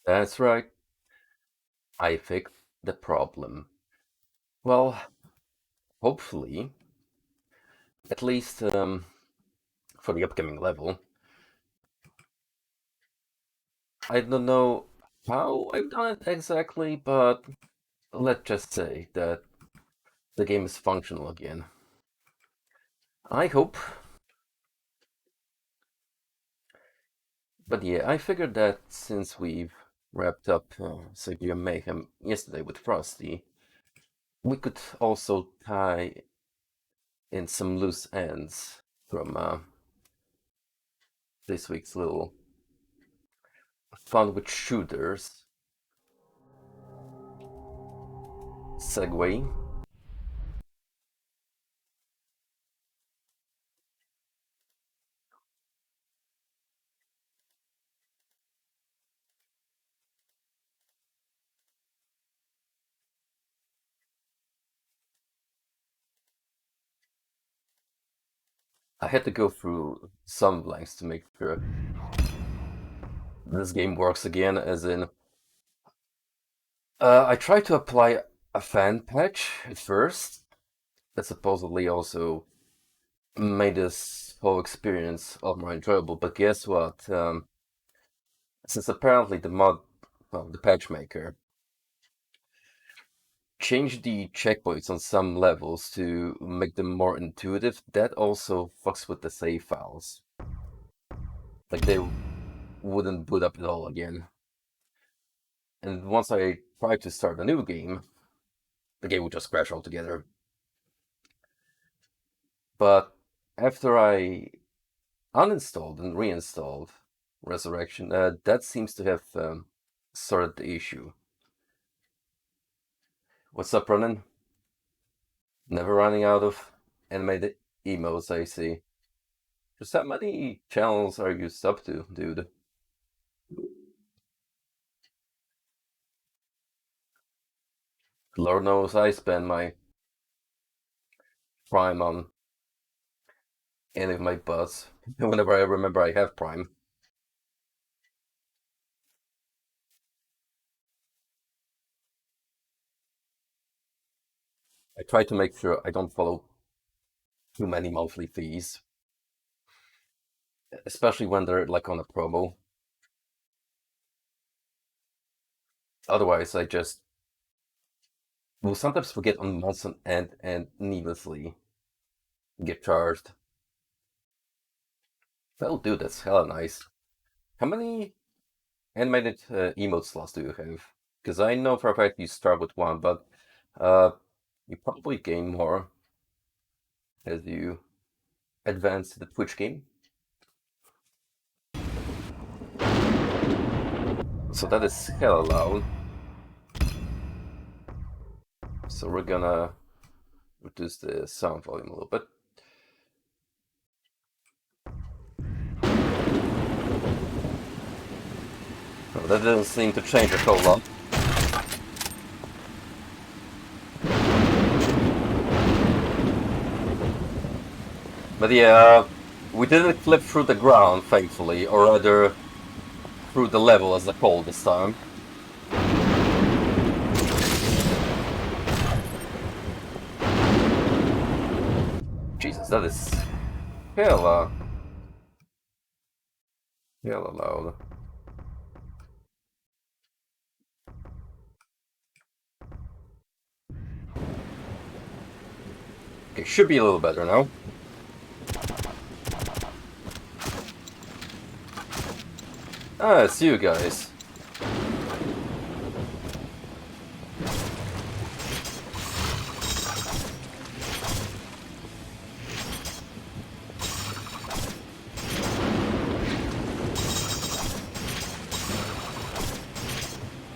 That's right. I fixed the problem. Well, hopefully, at least for the upcoming level. I don't know how I've done it exactly, but let's just say that the game is functional again. I hope. But yeah, I figured that since we've wrapped up Severe Mayhem yesterday with Frosty, we could also tie in some loose ends from this week's little fun with shooters segue. I had to go through some blanks to make sure this game works again, as in, I tried to apply a fan patch at first that supposedly also made this whole experience a lot more enjoyable, but guess what? Since apparently the patch maker, changed the checkpoints on some levels to make them more intuitive, that also fucks with the save files. Like they wouldn't boot up at all again. And once I tried to start a new game, the game would just crash altogether. But after I uninstalled and reinstalled Resurrection, that seems to have sorted the issue. What's up, Ronan? Never running out of animated emotes, I see. Just how many channels are you sub to, dude? Lord knows I spend my Prime on any of my buzz whenever I remember I have Prime. I try to make sure I don't follow too many monthly fees, especially when they're like on a promo. Otherwise, I just will sometimes forget on months on end and needlessly get charged. Oh, dude, that's hella nice. How many animated emote slots do you have? Because I know for a fact you start with one, but uh, you probably gain more as you advance the Twitch game. So that is hella loud. So we're gonna reduce the sound volume a little bit. Oh, that doesn't seem to change a whole lot. But yeah, we didn't flip through the ground, thankfully, or rather through the level as a whole this time. Jesus, that is hella, hella loud. Okay, should be a little better now. Ah, it's you guys.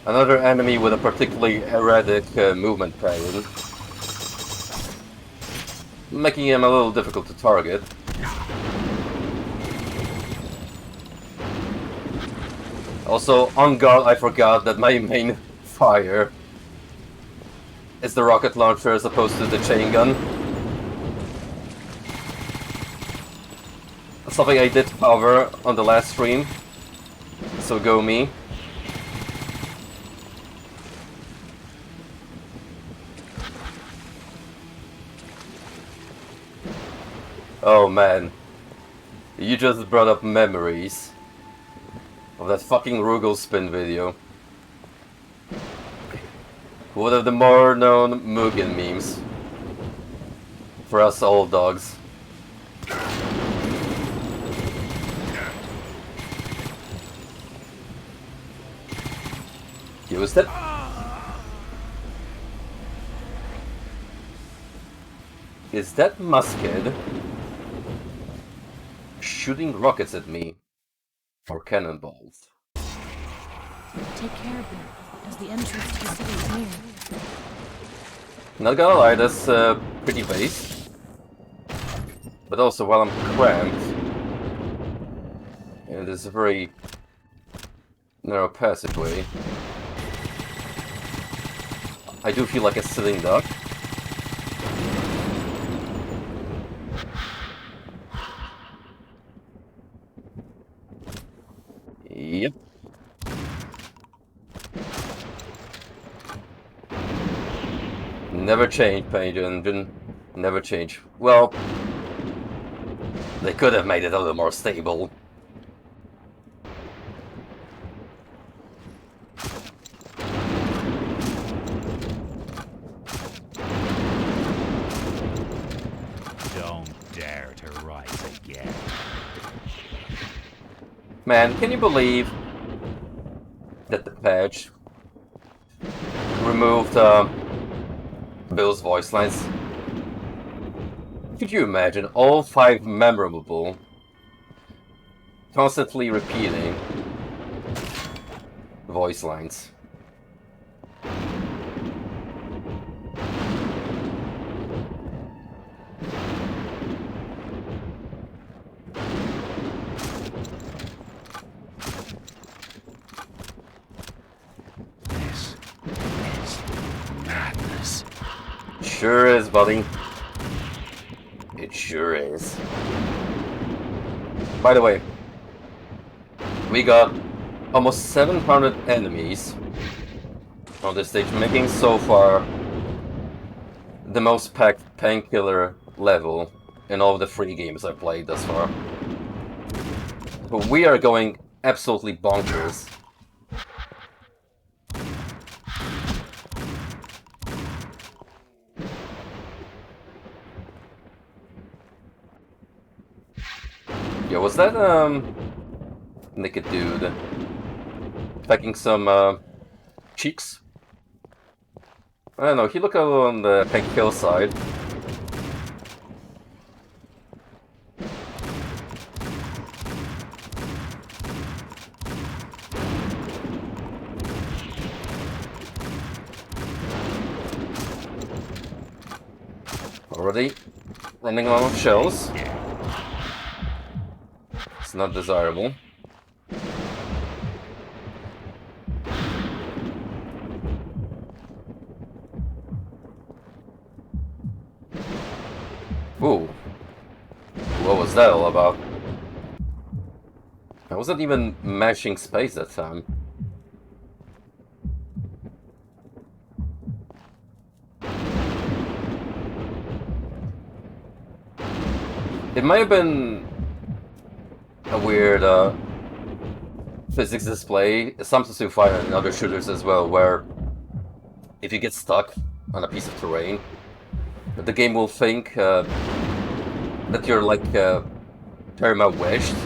Another enemy with a particularly erratic movement pattern, making him a little difficult to target. Also, on guard, I forgot that my main fire is the rocket launcher as opposed to the chain gun. That's something I did cover on the last stream, so go me. Oh man. You just brought up memories of that fucking Rugal spin video. One of the more known Mugen memes. For us old dogs. Use it. Is that Musket shooting rockets at me? Or cannonballs? Take care of them, as the entrance to the city is near. Not gonna lie, that's pretty base. But also, while I'm cramped, and it's a very narrow passageway, I do feel like a sitting duck. Yep. Never change, Paint Engine. Never change. Well, they could have made it a little more stable. Don't dare to rise again. Man, can you believe that the patch removed Bill's voice lines? Could you imagine all 5 memorable, constantly repeating voice lines? This is madness. Sure is, buddy. It sure is. By the way, we got almost 700 enemies on this stage, making so far the most packed Painkiller level in all the free games I've played thus far. But we are going absolutely bonkers. Yo, was that, naked dude packing some, cheeks? I don't know, he looked a little on the pink kill side. Already running out of shells. It's not desirable. Ooh. What was that all about? I wasn't even mashing space that time. It might have been a weird physics display. Sometimes you find in other shooters as well, where if you get stuck on a piece of terrain, the game will think that you're like perma wedged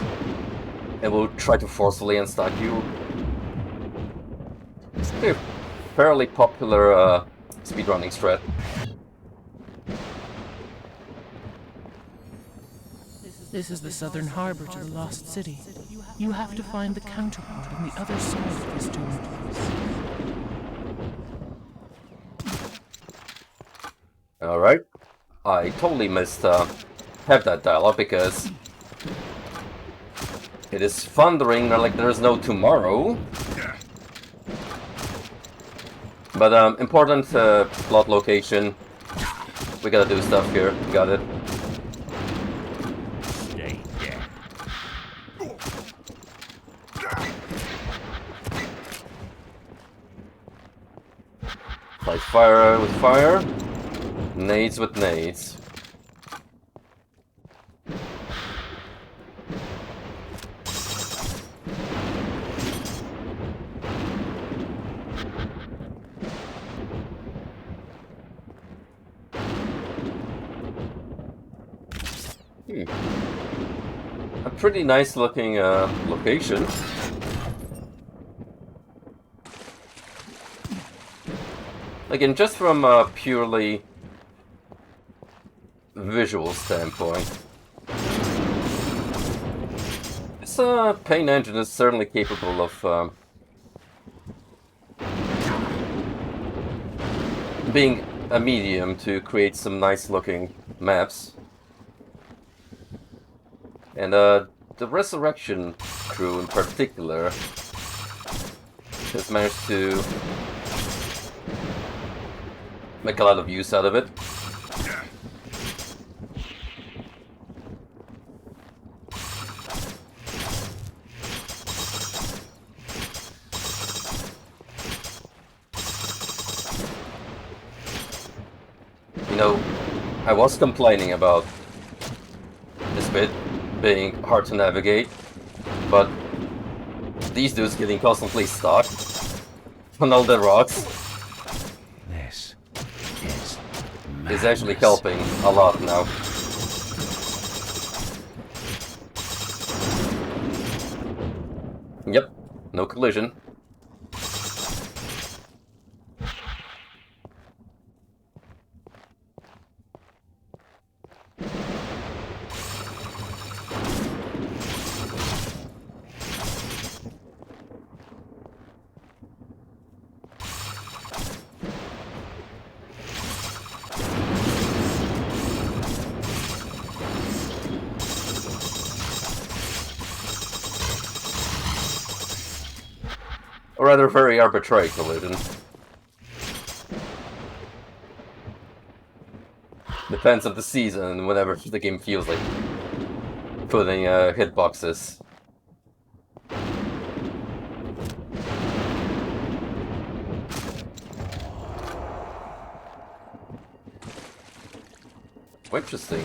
and will try to forcefully unstuck you. It's a fairly popular speedrunning strat. This is the southern harbor to the lost city. You have to find the counterpart on the other side of this doomed place. Alright. I totally missed have that dialogue because it is thundering like there's no tomorrow. But important plot location. We gotta do stuff here. Got it. Fight fire with fire, nades with nades. pretty nice looking location. Again, just from a purely visual standpoint, this Pain engine is certainly capable of being a medium to create some nice looking maps. And the Resurrection crew in particular has managed to make a lot of use out of it. You know, I was complaining about this bit being hard to navigate, but these dudes getting constantly stuck on all the rocks is actually helping a lot now. Yep, no collision. Or rather, very arbitrary collision. Depends on the season and whenever the game feels like putting hitboxes. Interesting.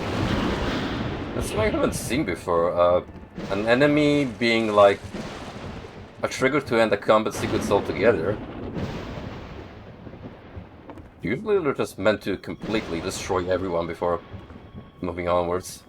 That's something I haven't seen before. An enemy being like a trigger to end a combat sequence altogether. Usually they're just meant to completely destroy everyone before moving onwards.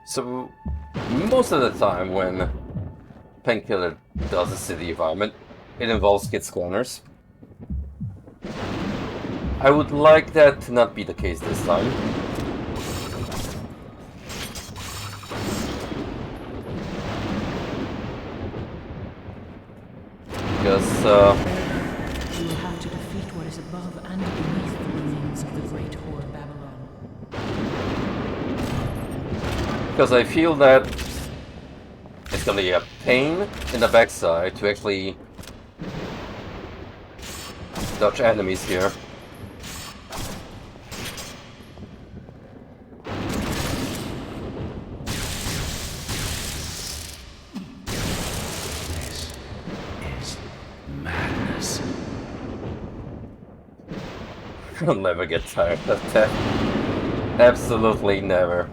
So, most of the time when Painkiller does a city environment, it involves kids' corners. I would like that to not be the case this time. Because, You will have to defeat what is above and beneath the remains of the great whore Babylon. because I feel that it's gonna be a pain in the backside to actually dodge enemies here. Madness. I'll never get tired of that. Absolutely never.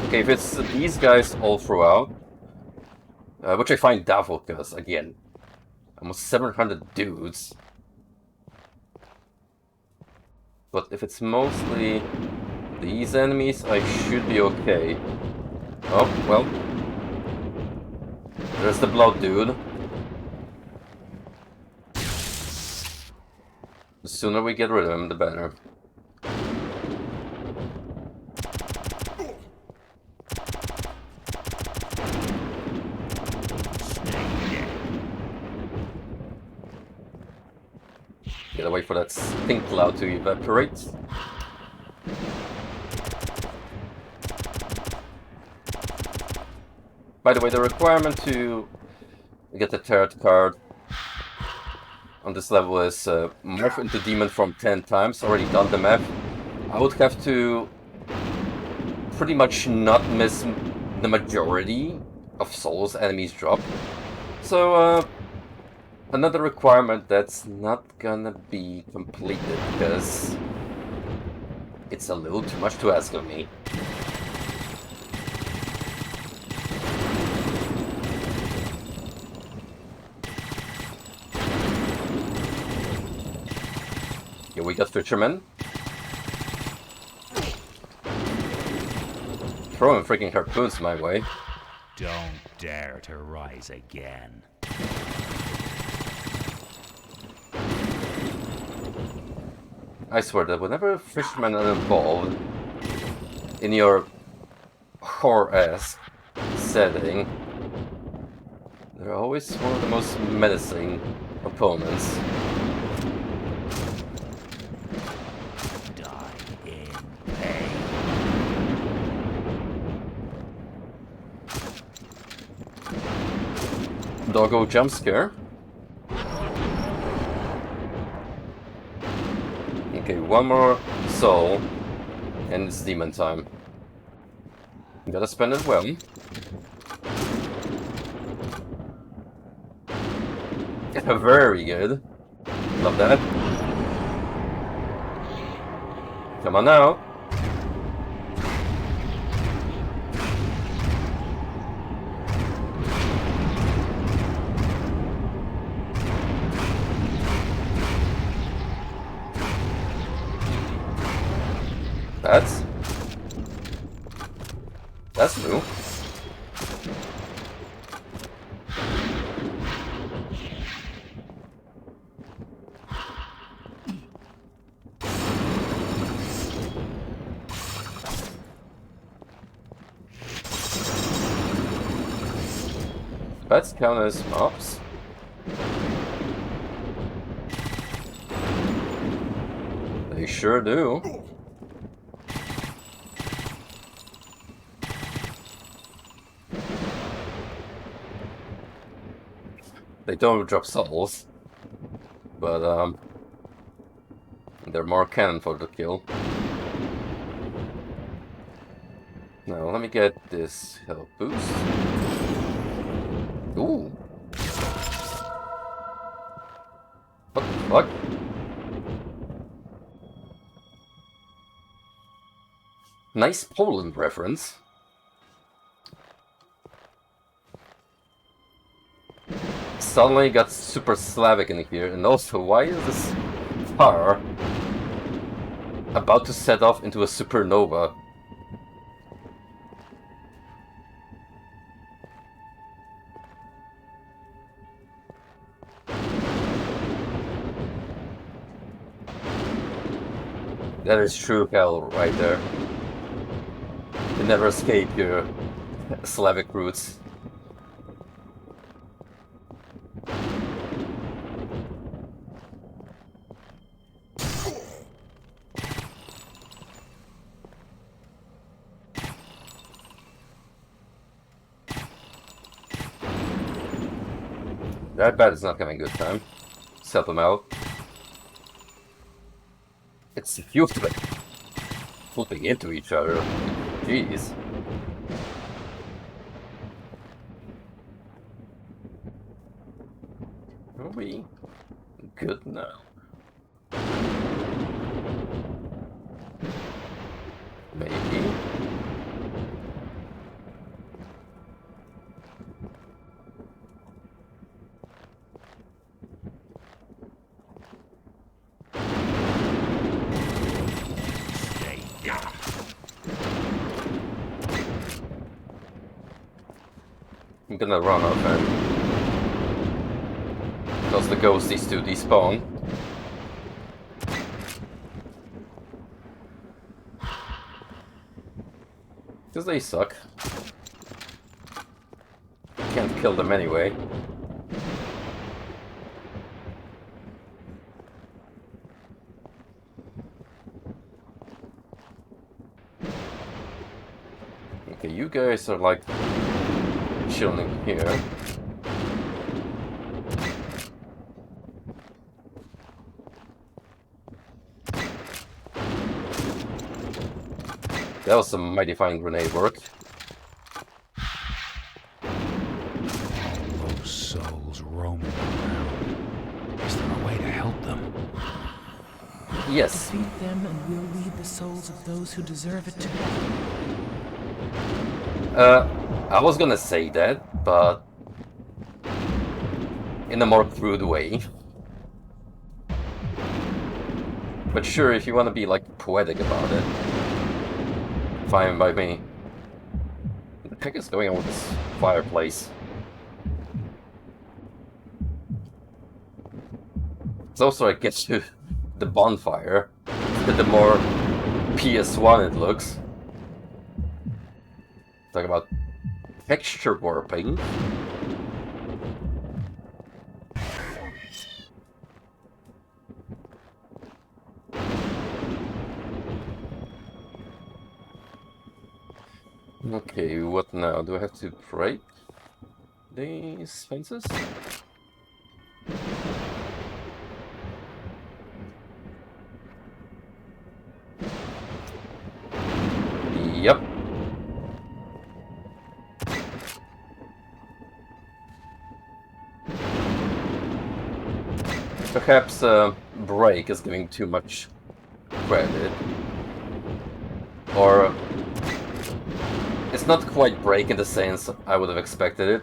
Okay, if it's these guys all throughout, which I find doubtful because, again, almost 700 dudes. But if it's mostly these enemies, I should be okay. Oh, well. There's the blood dude. The sooner we get rid of him, the better. Gotta wait for that stink cloud to evaporate. By the way, the requirement to get the tarot card on this level is morph into demon from 10 times. Already done the math. I would have to pretty much not miss the majority of souls enemies drop. So, another requirement that's not gonna be completed because it's a little too much to ask of me. Here we got fishermen. Throwing freaking harpoons my way. Don't dare to rise again. I swear that whenever fishermen are involved in your horror-esque setting, they're always one of the most menacing opponents. Die in pain. Doggo jump scare. Okay, one more soul, and it's demon time. Gotta spend it well. Very good. Love that. Come on now. That's new. Pets count as mobs. They sure do. They don't drop souls, but they're more cannon for the kill. Now let me get this health boost. Ooh. What the fuck? Nice Poland reference. Suddenly got super Slavic in here, and also why is this fire about to set off into a supernova? That is true hell right there. You never escape your Slavic roots. That bat is not having a good time. Let's help him out. It's flipping into each other. Jeez. Are we good now? Maybe. I'm gonna run up and cause the ghosties to despawn. Because they suck. Can't kill them anyway. Okay, you guys are like chilling here. That was some mighty fine grenade work. All those souls roaming around. Is there a way to help them? Yes. Defeat them and we'll lead the souls of those who deserve it to I was gonna say that, but in a more crude way. But sure, if you want to be like poetic about it, fine by me. What the heck is going on with this fireplace? It's also, I guess, to the bonfire. The more PS1 it looks. Talk about texture warping. Okay, what now? Do I have to break these fences? Yep. Perhaps break is giving too much credit. Or it's not quite break in the sense I would have expected it.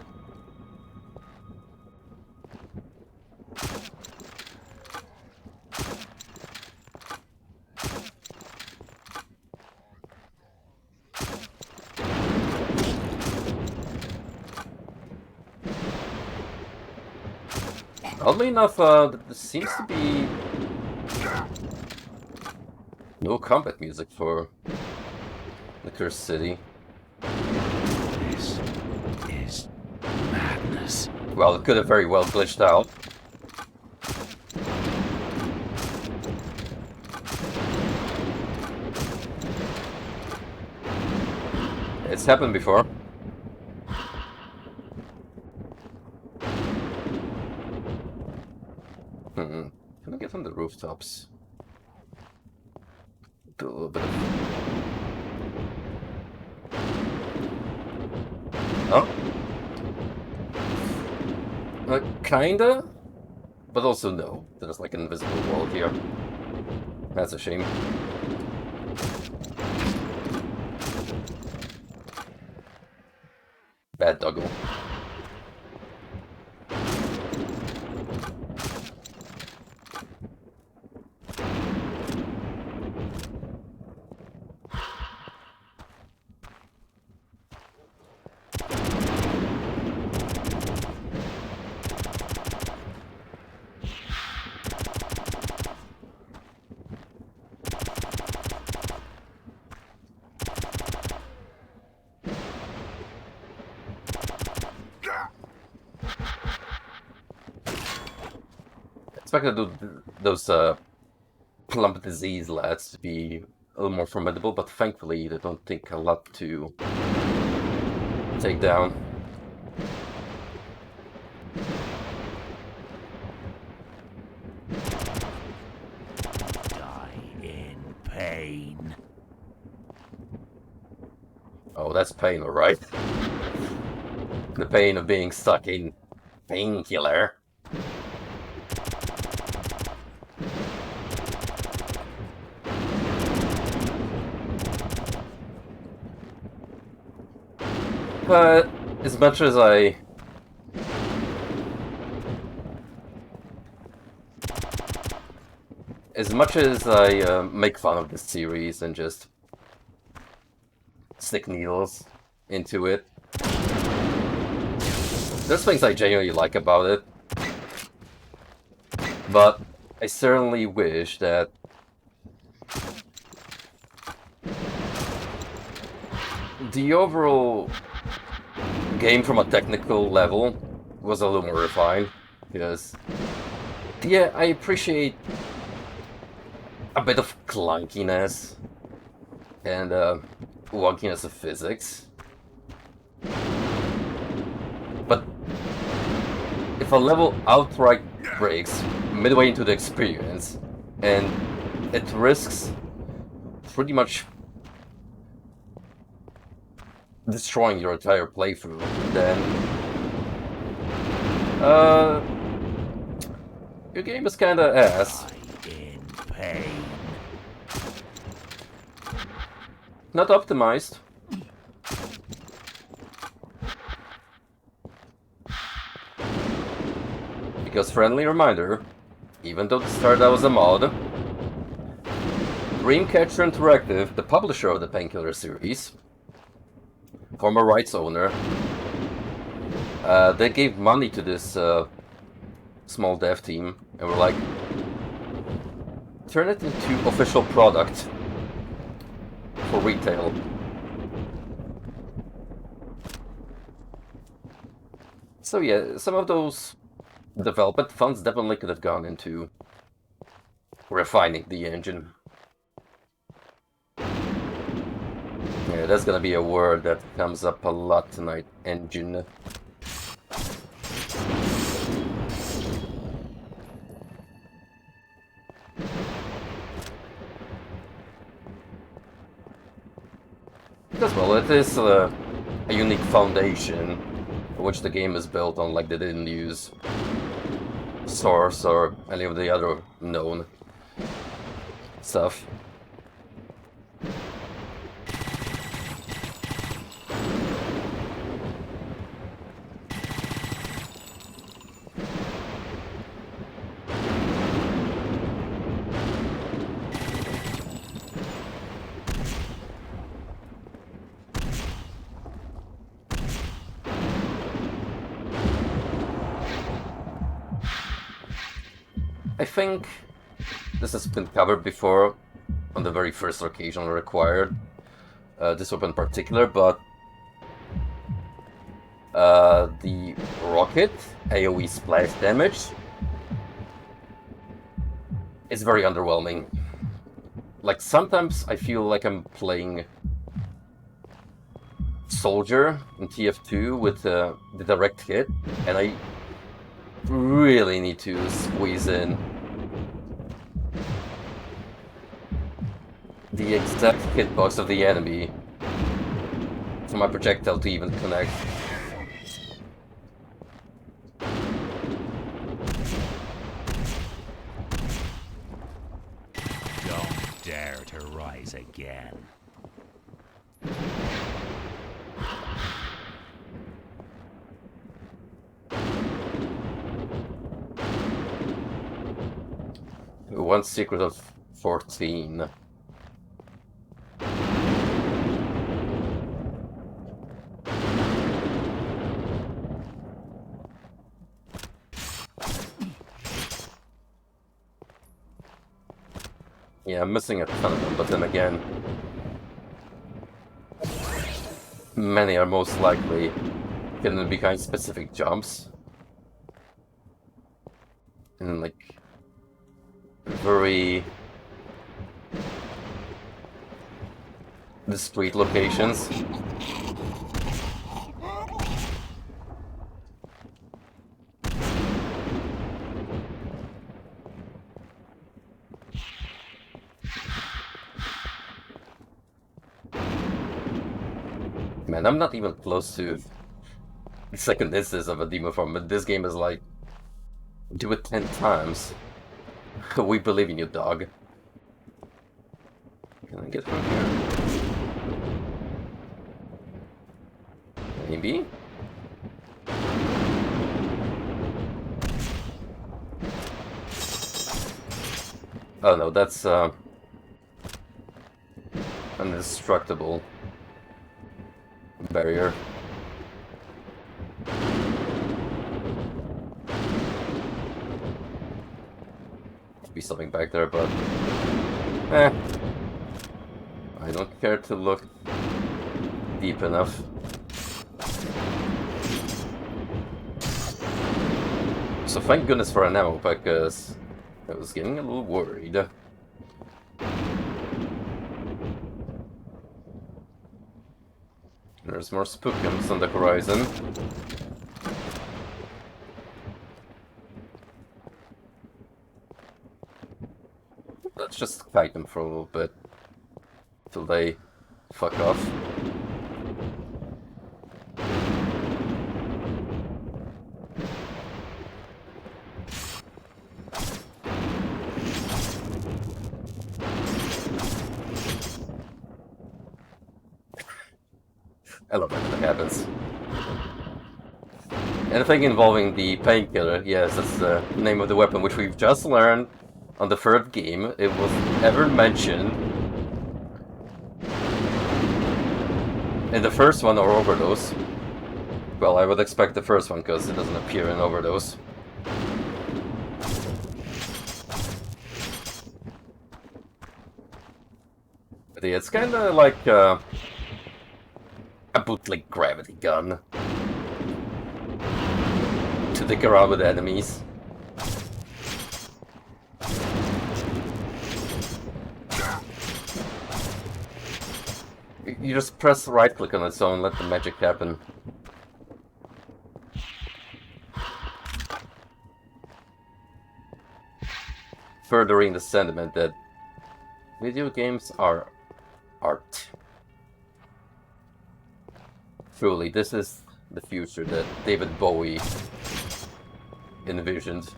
Oddly enough, there seems to be no combat music for the Cursed City. This is madness. Well, it could have very well glitched out. It's happened before. Can I get on the rooftops? Do a little bit of... Oh? Kinda? But also no. There's like an invisible wall here. That's a shame. Bad doggo. Expected those plump disease lads to be a little more formidable, but thankfully they don't take a lot to take down. Die in pain. Oh, that's pain, alright. The pain of being stuck in Painkiller. But as much as I make fun of this series and just stick needles into it, there's things I genuinely like about it. But I certainly wish that the overall game from a technical level was a little more refined, because yeah, I appreciate a bit of clunkiness and wonkiness of physics, but if a level outright breaks midway into the experience and it risks pretty much destroying your entire playthrough, then your game is kinda ass. In pain. Not optimized. Because friendly reminder, even though this started out as a mod, Dreamcatcher Interactive, the publisher of the Painkiller series, former rights owner, they gave money to this small dev team and were like, turn it into official product for retail. So yeah, some of those development funds definitely could have gone into refining the engine. Yeah, that's gonna be a word that comes up a lot tonight, engine. Because, well, it is a unique foundation which the game is built on, like they didn't use Source or any of the other known stuff. I think this has been covered before on the very first occasion required, this weapon in particular, but the rocket AoE splash damage is very underwhelming. Like, sometimes I feel like I'm playing Soldier in TF2 with the direct hit, and I really need to squeeze in the exact hitbox of the enemy for my projectile to even connect. Don't dare to rise again. One secret of 14. Yeah, I'm missing a ton of them, but then again, many are most likely hidden behind specific jumps. And like, very discrete locations. Man, I'm not even close to the second instance of a demon form, but this game is like, do it 10 times. We believe in you, dog. Can I get from here? Maybe? Oh no, that's indestructible barrier. Be something back there, but I don't care to look deep enough. So thank goodness for an ammo, because I was getting a little worried. There's more spookums on the horizon. Let's just fight them for a little bit till they fuck off. I love it when that happens. Anything involving the painkiller, yes, that's the name of the weapon, which we've just learned on the third game. It was ever mentioned in the first one or Overdose. Well, I would expect the first one because it doesn't appear in Overdose. But yeah, it's kinda like a bootleg gravity gun to dick around with enemies. You just press right click on it so and let the magic happen. Furthering the sentiment that video games are art. Truly, this is the future that David Bowie envisioned.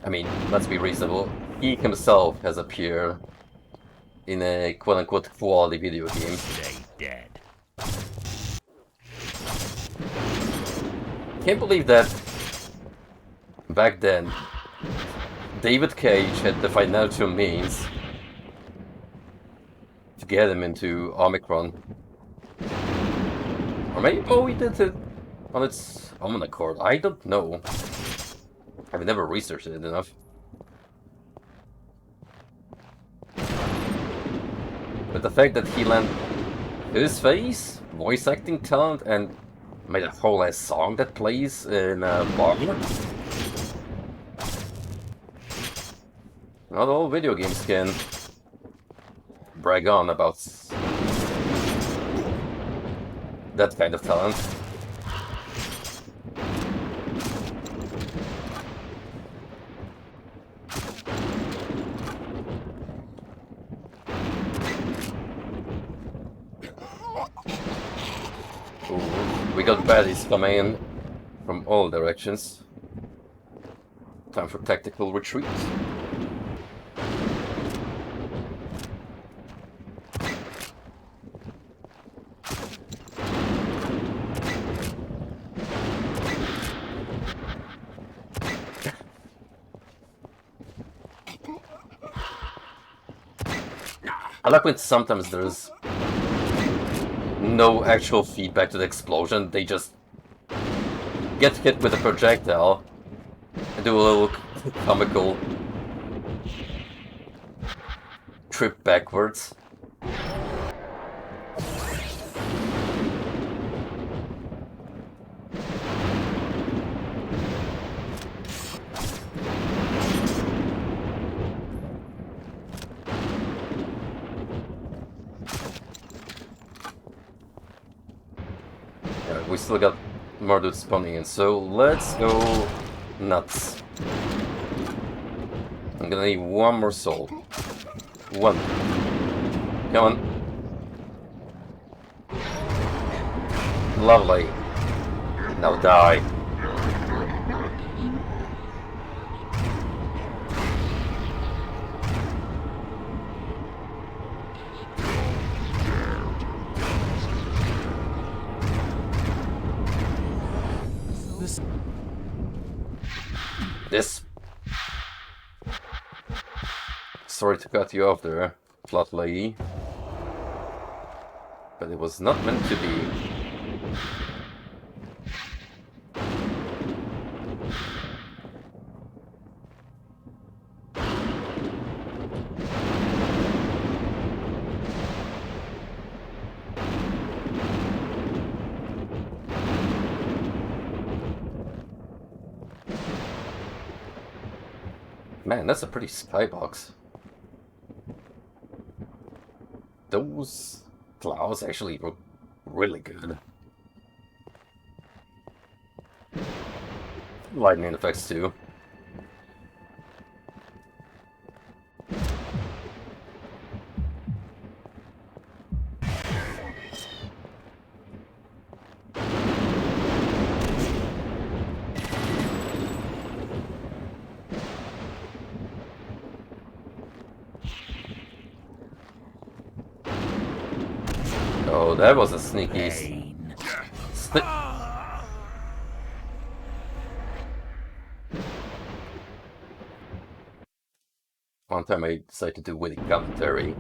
I mean, let's be reasonable. He himself has appeared in a quote-unquote quality video game. Stay dead. Can't believe that back then David Cage had the financial means to get him into Omicron. Or maybe Bowie did it on its own accord. I don't know. I've never researched it enough. But the fact that he lent his face, voice acting talent, and made a whole ass song that plays in a bar. Not all video games can brag on about that kind of talent. Ooh, we got baddies coming in from all directions. Time for tactical retreat. I like when sometimes there's no actual feedback to the explosion, they just get hit with a projectile and do a little comical trip backwards. We still got more dudes spawning in, so let's go nuts. I'm gonna need one more soul. One. Come on. Lovely. Now die. This. Sorry to cut you off there, plot lady. But it was not meant to be. Man, that's a pretty skybox. Those clouds actually look really good. Lightning effects too. Oh, that was a sneaky... Pain. One time I decided to do witty commentary.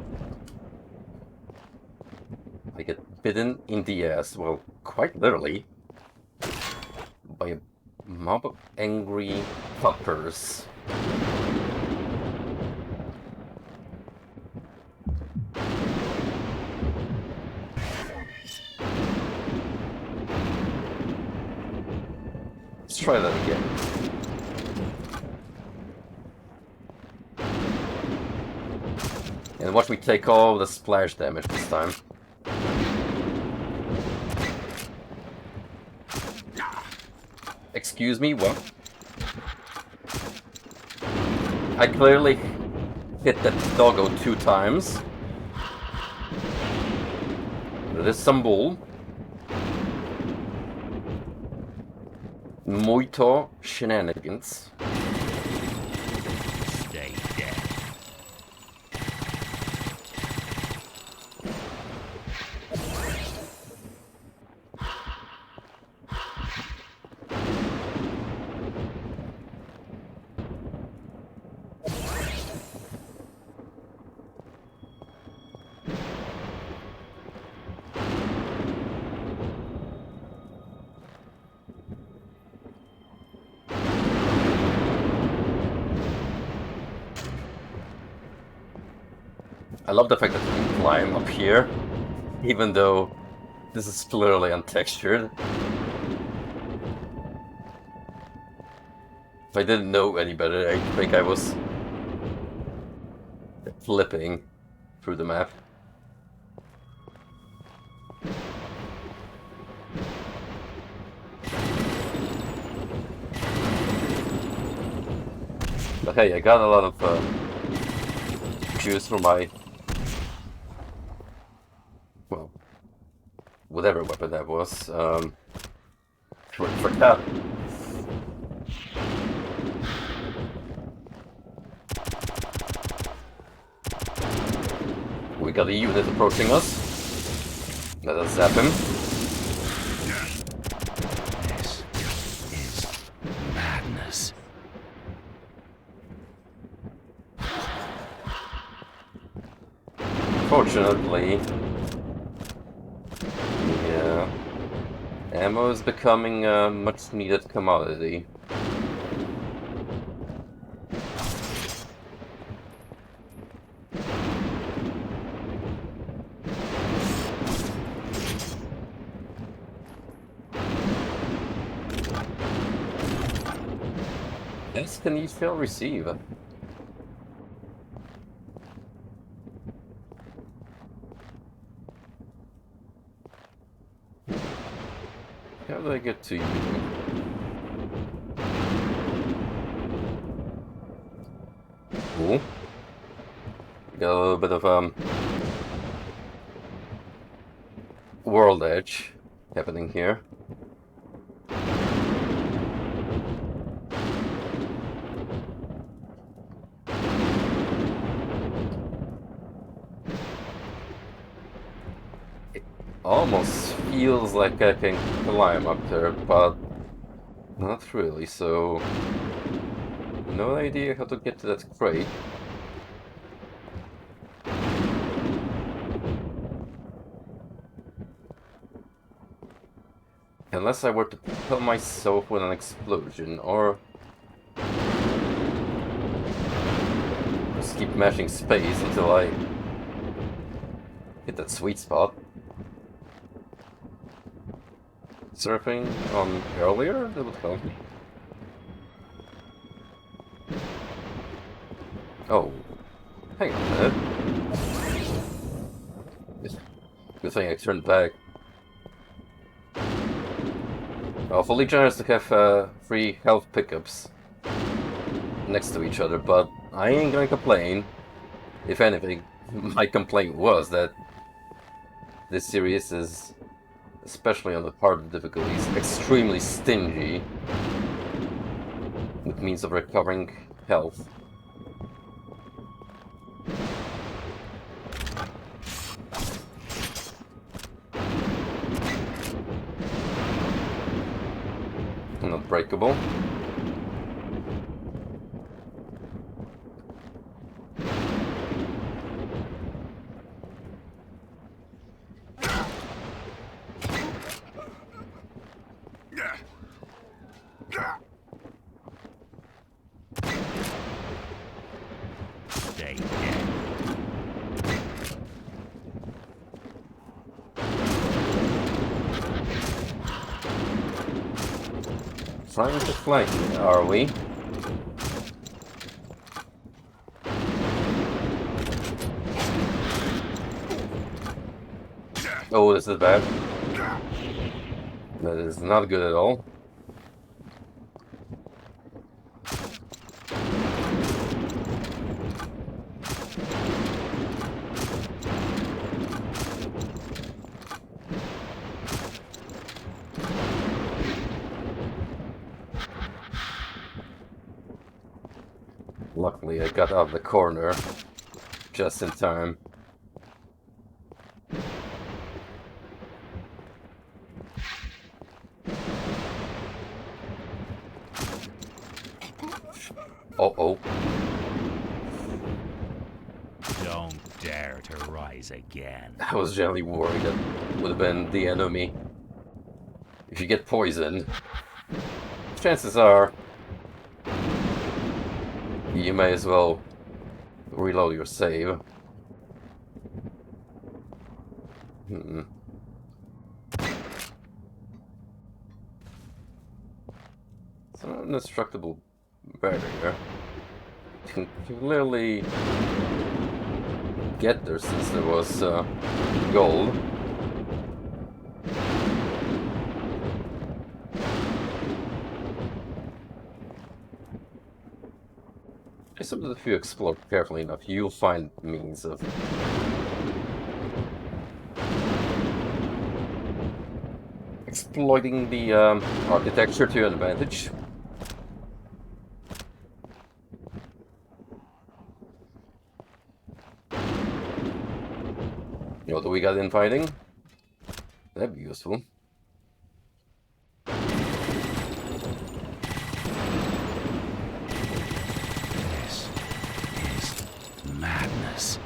I get bitten in the ass, well, quite literally, by a mob of angry puppers. Let's try that again. And watch me take all the splash damage this time. Excuse me, what? I clearly hit that doggo 2 times. That is some bull. Muito shenanigans. Stay dead. I love the fact that you can climb up here, even though this is clearly untextured. If I didn't know any better, I think I was flipping through the map. But hey, I got a lot of juice for my... well, whatever weapon that was, for that. We got a unit approaching us. Let us zap him. This is madness. Fortunately, yeah, ammo is becoming a much needed commodity. Yes, can you still receive? How do I get to you? Cool. Got a little bit of world edge happening here. Almost feels like I can climb up there, but not really, so no idea how to get to that crate. Unless I were to kill myself with an explosion, or just keep mashing space until I hit that sweet spot. Surfing on earlier? That would help me. Oh. Hang on a minute. Good thing I turned back. Awfully generous to have 3 health pickups next to each other, but I ain't gonna complain. If anything, my complaint was that this series is, especially on the hard difficulties, extremely stingy with means of recovering health. unbreakable. Stay dead. Trying to flank me, are we? Oh, this is bad. That is not good at all. Luckily, I got out of the corner just in time. Uh-oh. Don't dare to rise again. I was generally worried that would have been the enemy. If you get poisoned, chances are you may as well reload your save. It's an indestructible barrier. You can clearly get there since there was gold. I suppose if you explore carefully enough, you'll find means of exploiting the architecture to your advantage. You know what we got in fighting? That'd be useful. This is madness.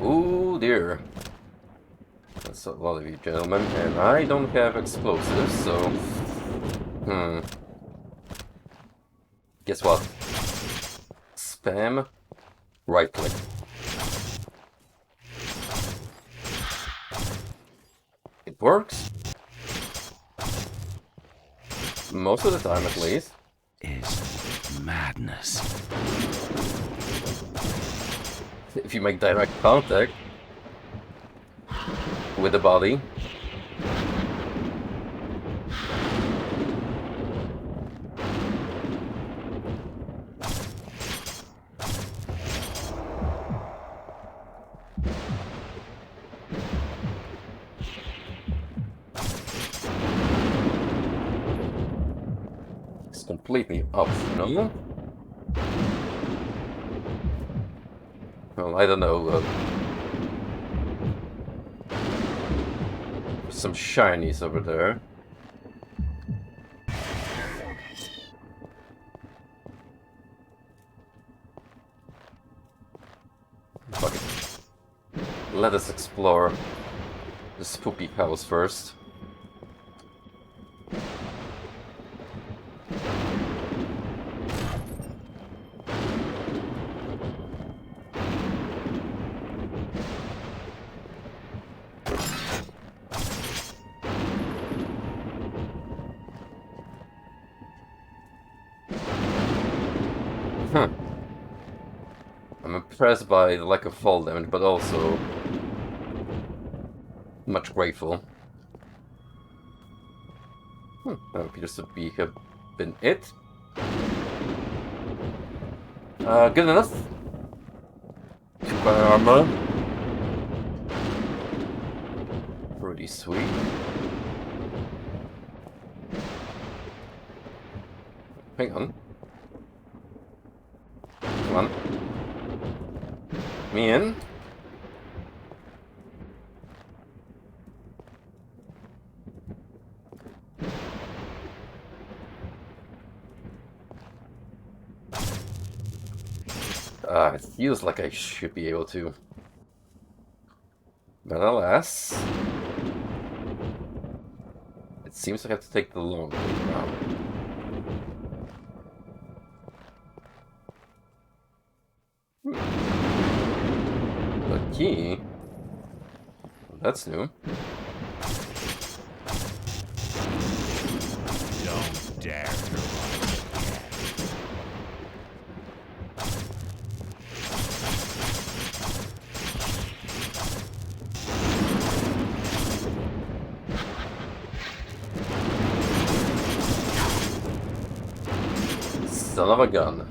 Oh dear. That's a lot of you gentlemen, and I don't have explosives, so... Guess what? Spam right click. It works. Most of the time, at least. Is madness. If you make direct contact with the body. It's completely optional. Well, I don't know. There's some shinies over there. Fuck it. Let us explore the spooky house first. I'm impressed by the lack of fall damage, but also much grateful. That appears to have been it. Good enough. 2 armor. be sweet. Hang on. Come on. Let me in. It feels like I should be able to. But alas, it seems like I have to take the long way around. The key? Well, that's new. Don't dare to run again. Son of a gun.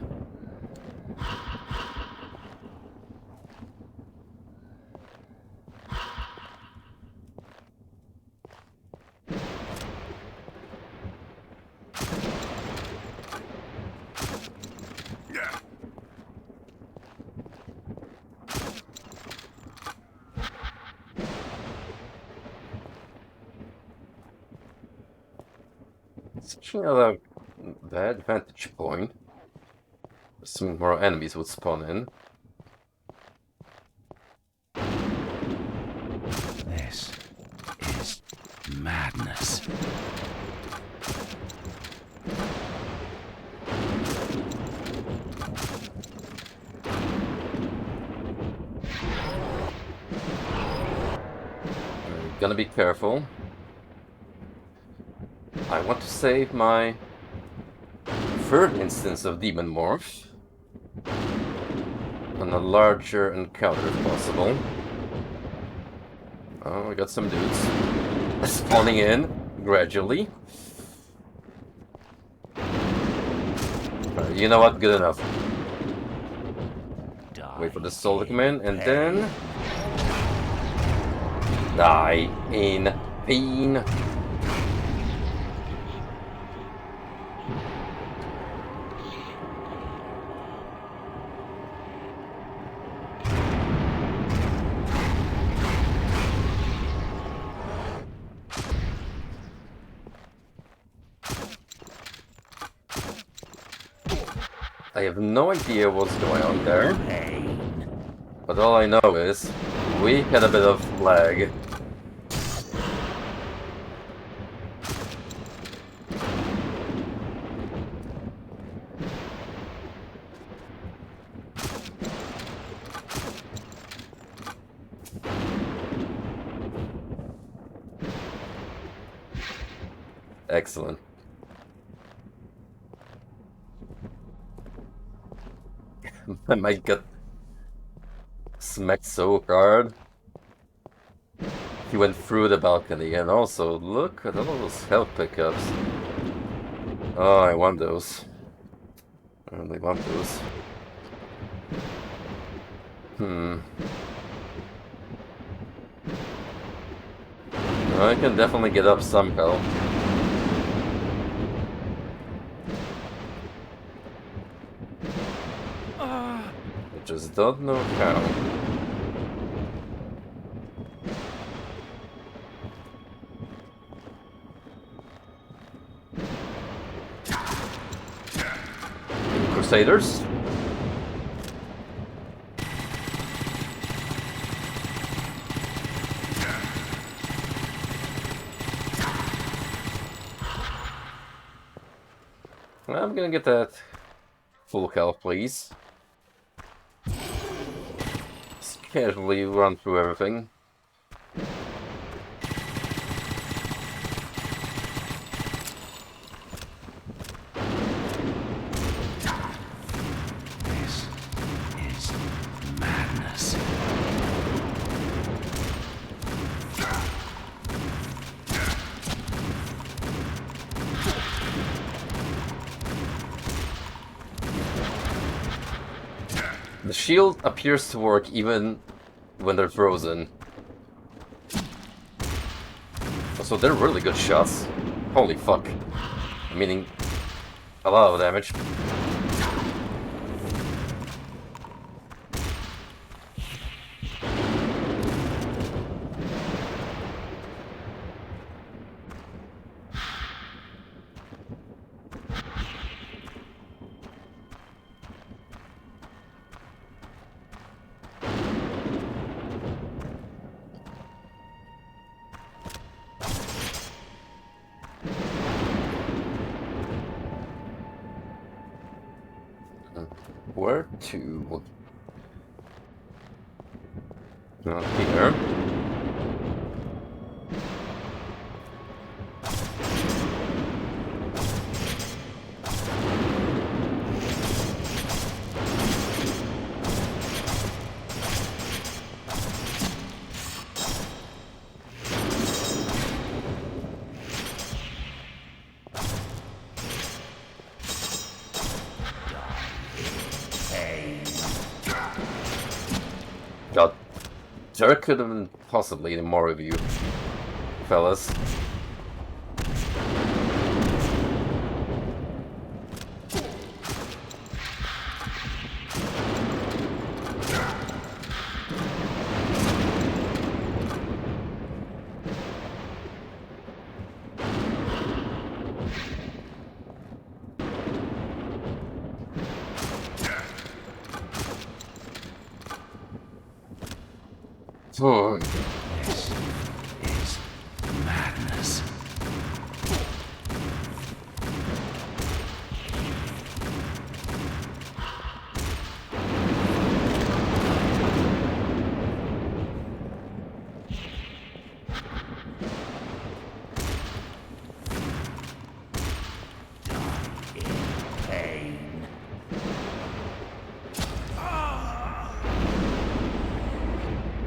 It's actually not a bad vantage point. Some more enemies would spawn in. This is madness. Gonna be careful. I want to save my third instance of Demon Morph on a larger encounter if possible. Oh, I got some dudes spawning in gradually. Alright, you know what? Good enough. Wait for the soul to come in and then die in pain. I have no idea what's going on there, but all I know is we had a bit of lag. Excellent. I might get smacked so hard. He went through the balcony, and also look at all those health pickups. Oh, I want those. I really want those. I can definitely get up somehow. I just don't know how. Crusaders? I'm gonna get that full health, please. Just casually run through everything. This is madness. The shield appears to work even when they're frozen. So they're really good shots. Holy fuck. Meaning a lot of damage. Where to? Not here. God, there could have been possibly more of you, fellas. Oh. This is madness.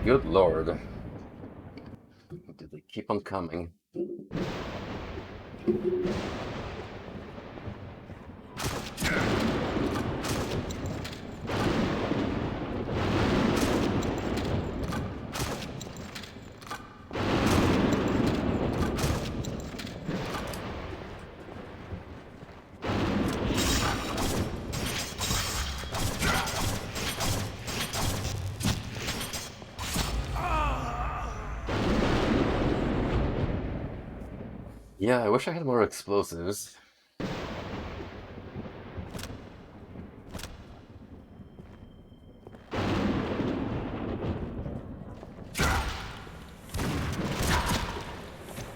Good lord. Do they keep on coming? Yeah, I wish I had more explosives.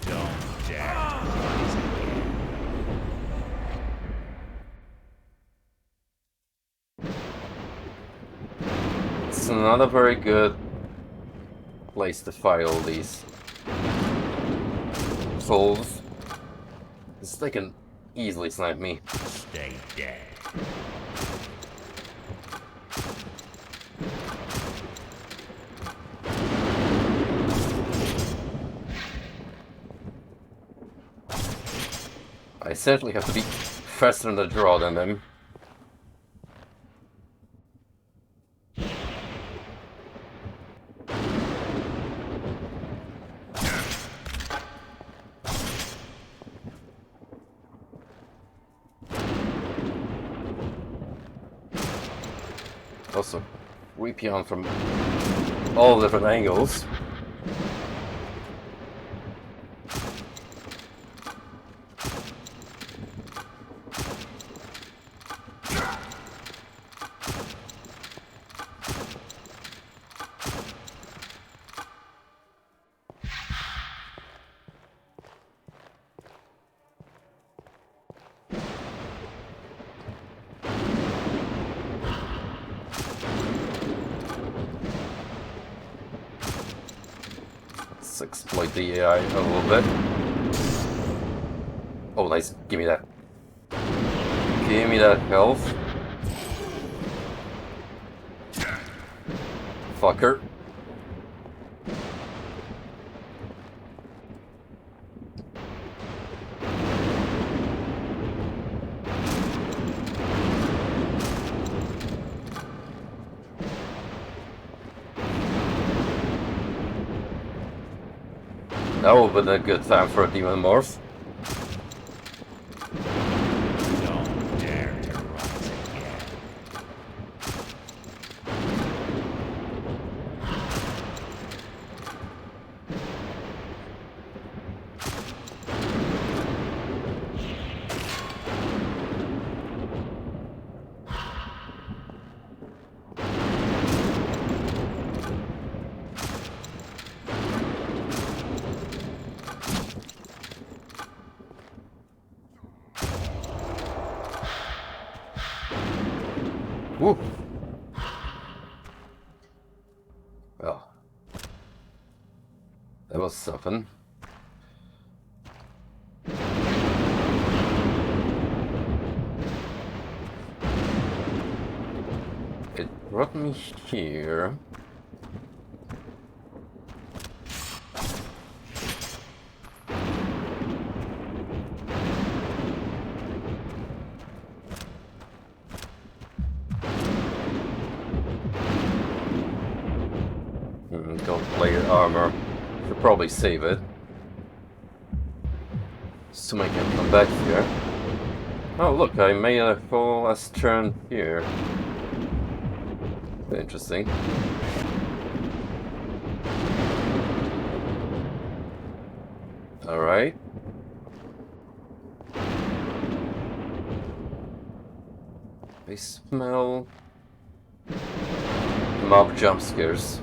Don't dare rise again. It's not a very good place to fight all these souls. They can easily snipe me. Stay dead. I certainly have to be faster in the draw than them. Also, creepy on from all different angles. Let's exploit the AI a little bit. Oh, nice. Give me that. Give me that health. Fucker. That would have been a good time for a demon morph. Don't dare to rise again. Woo! Well, that was something. It brought me here. Gold plated armor. Should probably save it. So I can come back here. Oh look, I made a full last turn here. Interesting. Alright. I smell mob jump scares.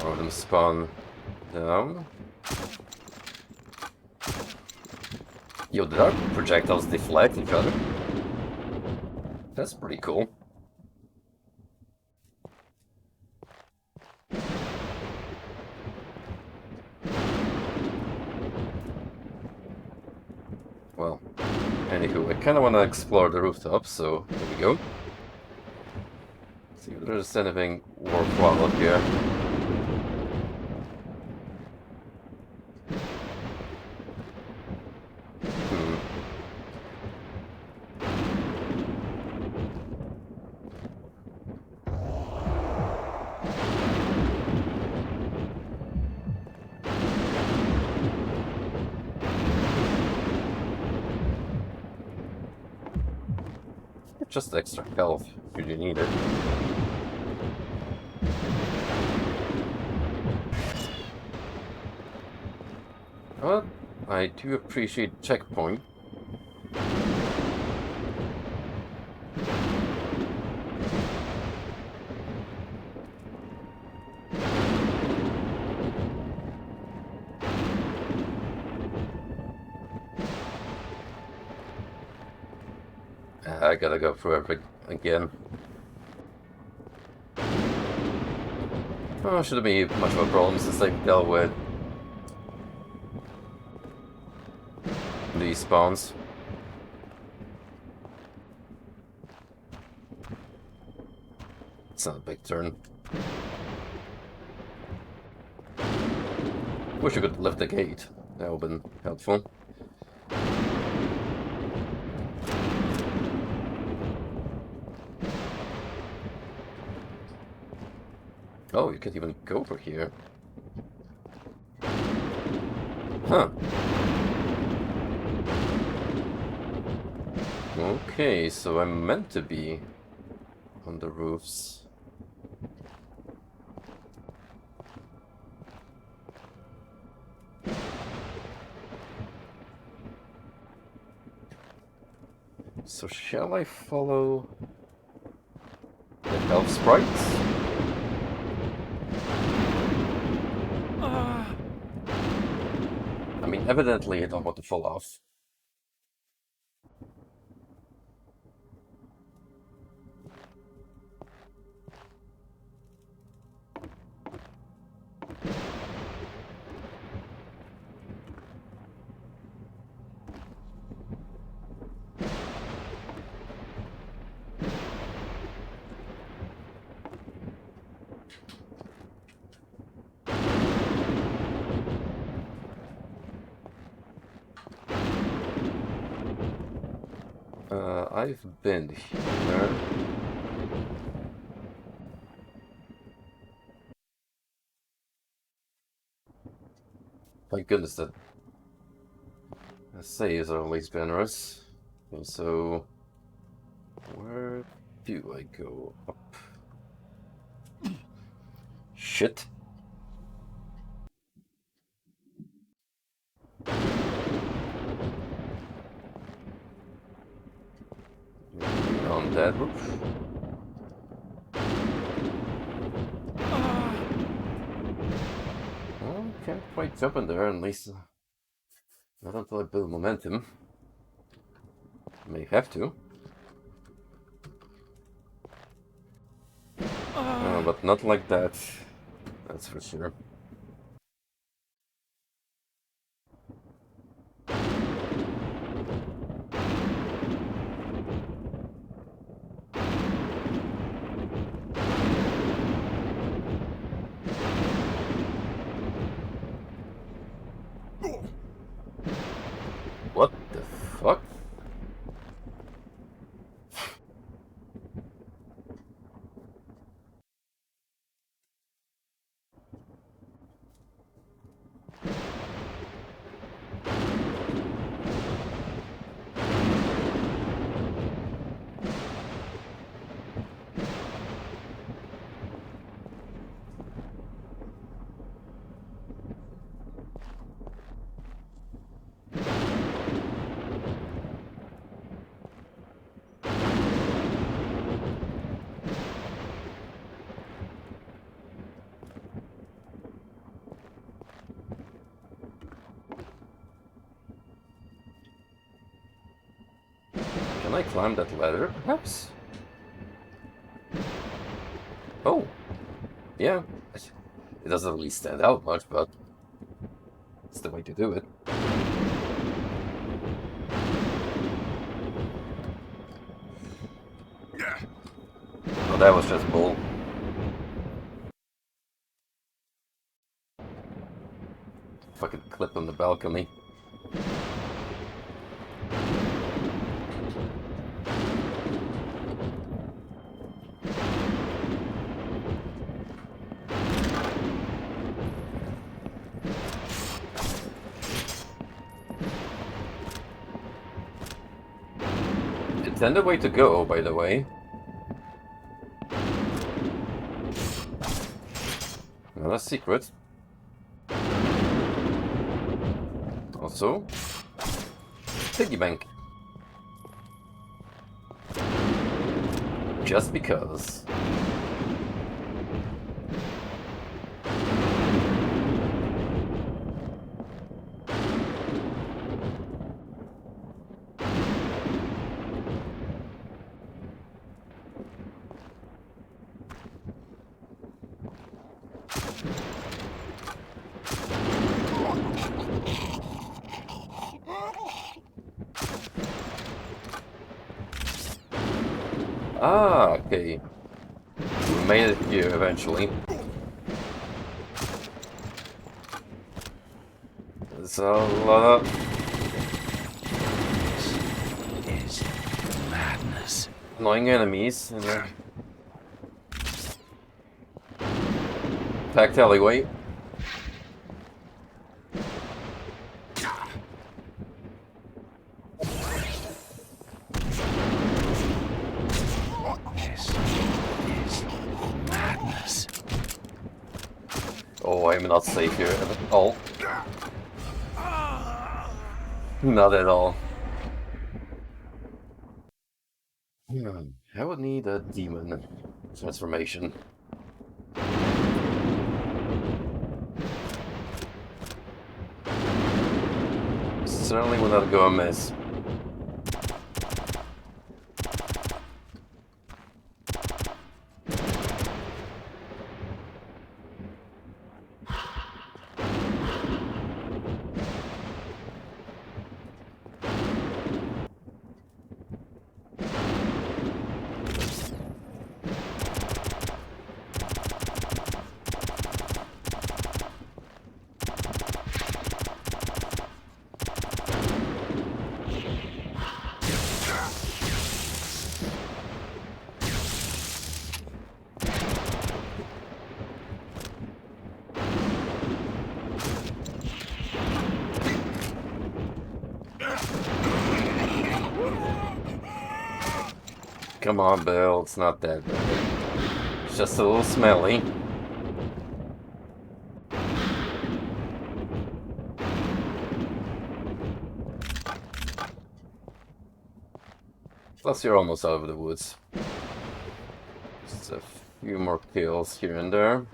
Or them spawn down. Yo, did our projectiles deflect each other? That's pretty cool. Well, anywho, I kind of want to explore the rooftop, so here we go. See if there's anything worthwhile up here. Just extra health, if you need it. Well, I do appreciate checkpoint. I gotta go through everything again. Oh, shouldn't be much of a problem since I've dealt with these spawns. It's not a big turn. Wish I could lift the gate. That would have been helpful. Oh, you can't even go over here. Huh. Okay, so I'm meant to be on the roofs. So shall I follow the elf sprites? I mean, evidently I don't want to fall off. I've been here. Thank goodness that saves are always generous. Okay, so where do I go? Up. Shit. On that roof. Well, can't quite jump in there, at least not until I build momentum. May have to. But not like that. That's for sure. What the fuck? Can I climb that ladder, perhaps? Oh, yeah. It doesn't really stand out much, but it's the way to do it. Oh, that was just bull. Fucking clip on the balcony. Intended way to go, by the way. Not a secret. Also, piggy bank. Just because. Ah, okay. We made it here eventually. There's a lot of This is madness. annoying enemies in a packed alleyway. This is madness. Oh, I'm not safe here at all. Not at all. I would need a demon transformation. Certainly will not go amiss. Come on, Bill, it's not that bad. It's just a little smelly. Plus, you're almost out of the woods. Just a few more kills here and there.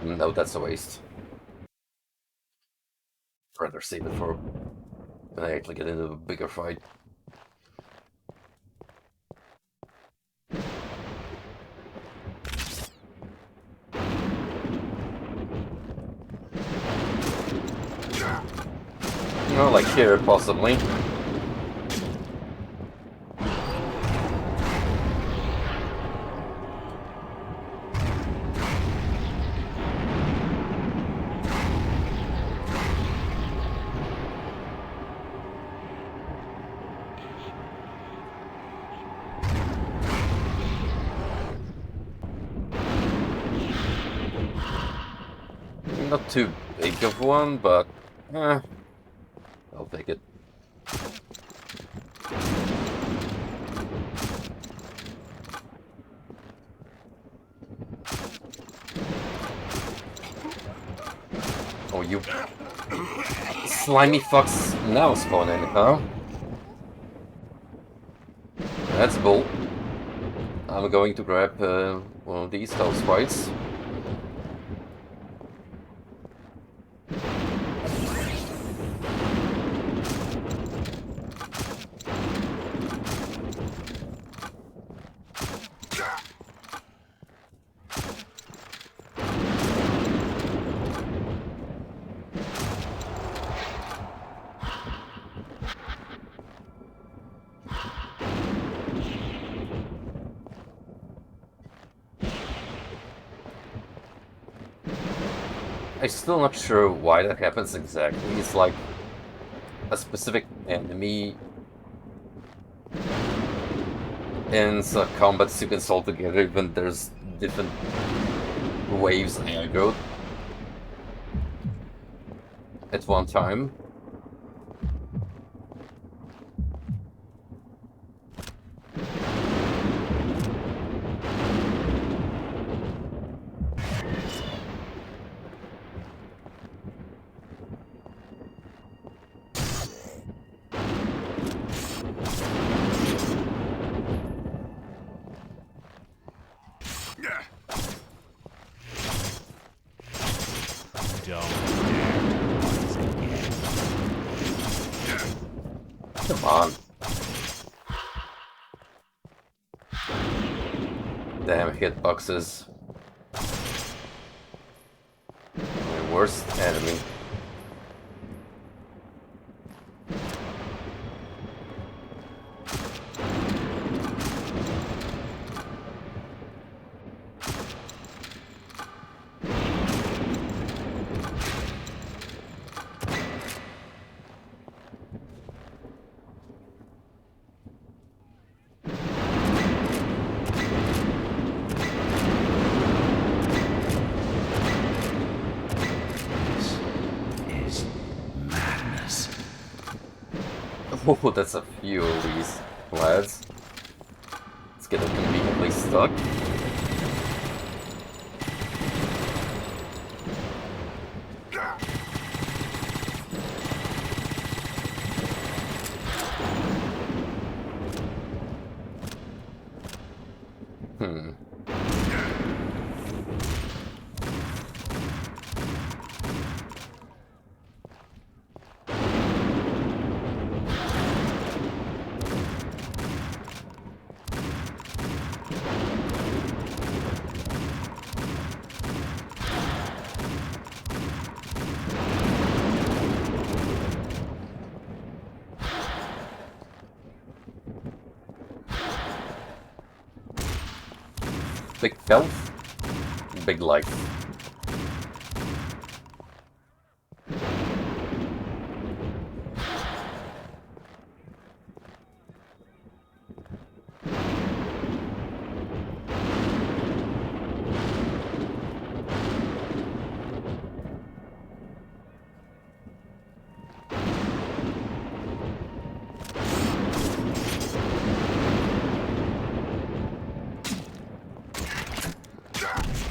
No, that's a waste. Rather save it for when I actually get into a bigger fight. No, like here, possibly. Not too big of one, but I'll take it. Oh, you slimy fucks now spawn in, huh? That's bull. I'm going to grab one of these health sprites. I'm still not sure why that happens exactly. It's like a specific enemy ends a combat sequence altogether when there's different waves of aggro at one time. Come on. Damn, hitboxes. My worst enemy. Oh, that's a few of these lads. Let's get them conveniently stuck. Big health, big life.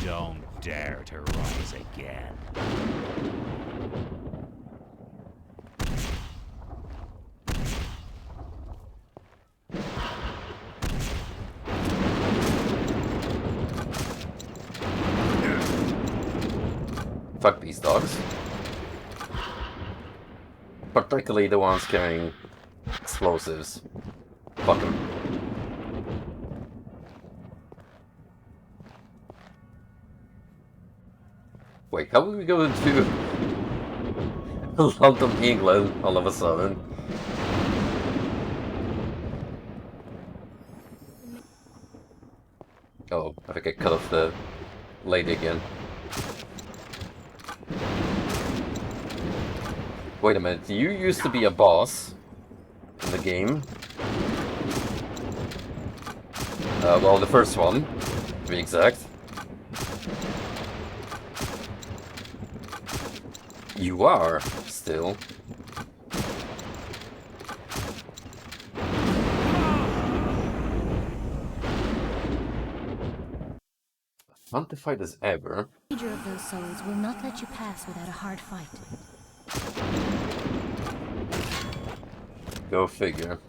Don't dare to rise again. Fuck these dogs. Particularly the ones carrying explosives. Fuck them. Wait, how did we go into London, England, all of a sudden? Oh, I think I cut off the lady again. Wait a minute, you used to be a boss in the game. Well, the first one, to be exact. You are, still. Fun to fight as ever. The leader of those souls will not let you pass without a hard fight. Go figure.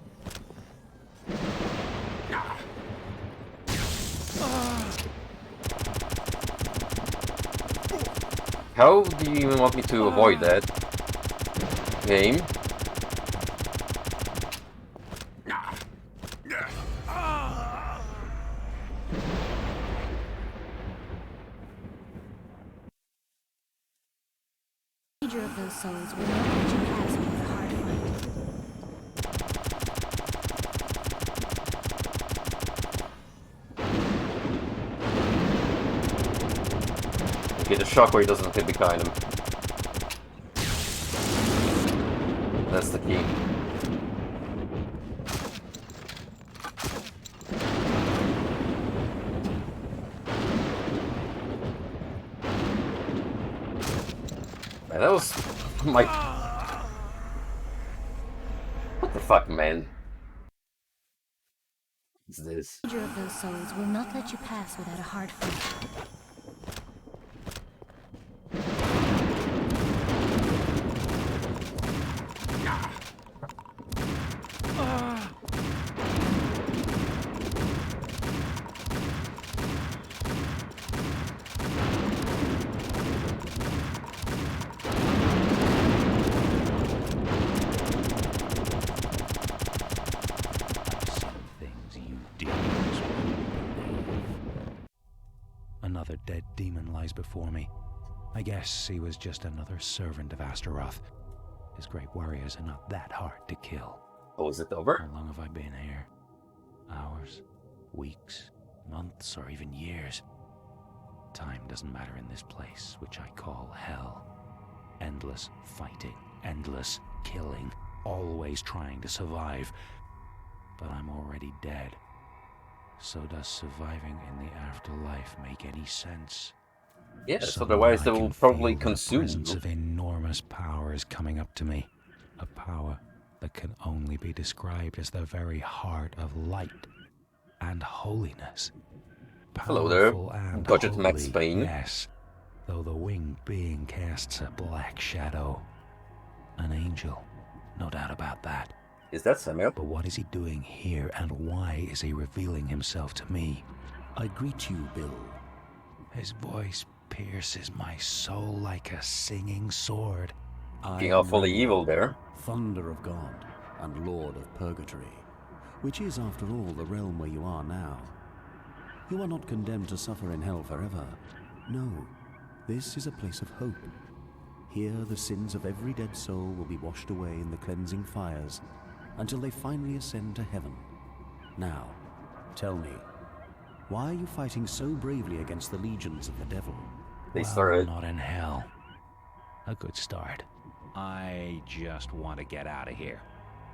How do you even want me to avoid that? Game? The leader of those souls will not let you pass without a hard fight. Okay, the shockwave doesn't hit behind him. That's the key. Man, that was my... What the fuck, man? What's this? The leader of those souls will not let you pass without a hard fight. Another dead demon lies before me. I guess he was just another servant of Astaroth. His great warriors are not that hard to kill. Oh, is it over? How long have I been here? Hours? Weeks? Months? Or even years? Time doesn't matter in this place, which I call hell. Endless fighting, endless killing, always trying to survive. But I'm already dead. So does surviving in the afterlife make any sense? Yes, Suddenly otherwise they I will can probably feel consume the presence you. of enormous power is coming up to me. A power that can only be described as the very heart of light and holiness. Hello there, Powerful and Budget Max holy, Payne. yes, though the winged being casts a black shadow. An angel, no doubt about that. Is that Samuel? But what is he doing here, and why is he revealing himself to me? I greet you, Bill. His voice pierces my soul like a singing sword. Being awfully evil there. Thunder of God and Lord of Purgatory, which is, after all, the realm where you are now. You are not condemned to suffer in hell forever. No, this is a place of hope. Here the sins of every dead soul will be washed away in the cleansing fires until they finally ascend to heaven. Now, tell me, Why are you fighting so bravely against the legions of the devil? They Well, started. not in hell. A good start. I just want to get out of here.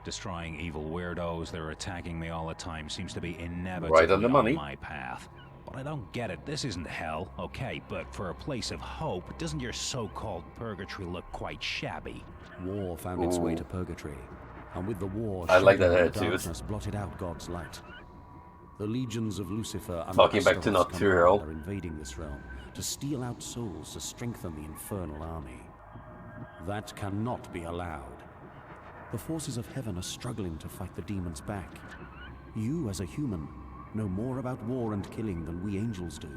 Destroying evil weirdos that are attacking me all the time seems to be inevitably Right on the money. my path. But I don't get it. This isn't hell, okay, but for a place of hope, doesn't your so-called purgatory look quite shabby? War found its way Ooh. to purgatory, and with the war, I like shadow that and attitude. darkness blotted out God's light. The legions of Lucifer under Talking back to Astaroth's Nocturnal. command are invading this realm to steal out souls to strengthen the infernal army. That cannot be allowed. The forces of heaven are struggling to fight the demons back. You, as a human, know more about war and killing than we angels do.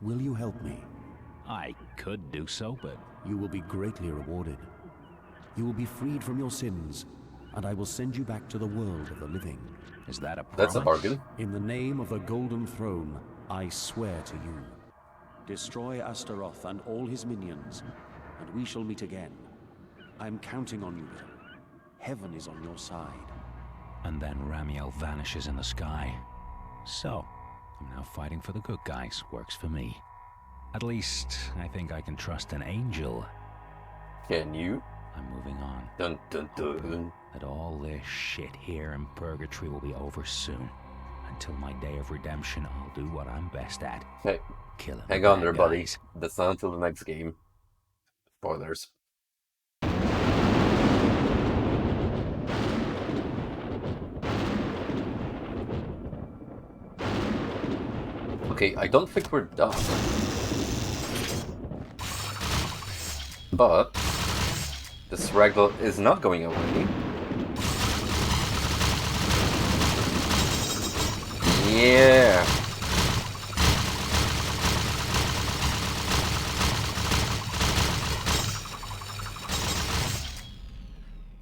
Will you help me? I could do so, but You will be greatly rewarded. You will be freed from your sins, and I will send you back to the world of the living. is that a promise? That's a bargain. In the name of the Golden Throne, I swear to you. Destroy Astaroth and all his minions, and we shall meet again. I'm counting on you, Bill. Heaven is on your side. And then Ramiel vanishes in the sky. So, I'm now fighting for the good guys. Works for me. At least, I think I can trust an angel. Can you? I'm moving on. Dun dun dun. That all this shit here in Purgatory will be over soon. Until my day of redemption, I'll do what I'm best at. Hey, Killing hang the on bad there, buddy. guys. That's not until the next game. Spoilers. Okay, I don't think we're done. But this ragdoll is not going away. Yeah.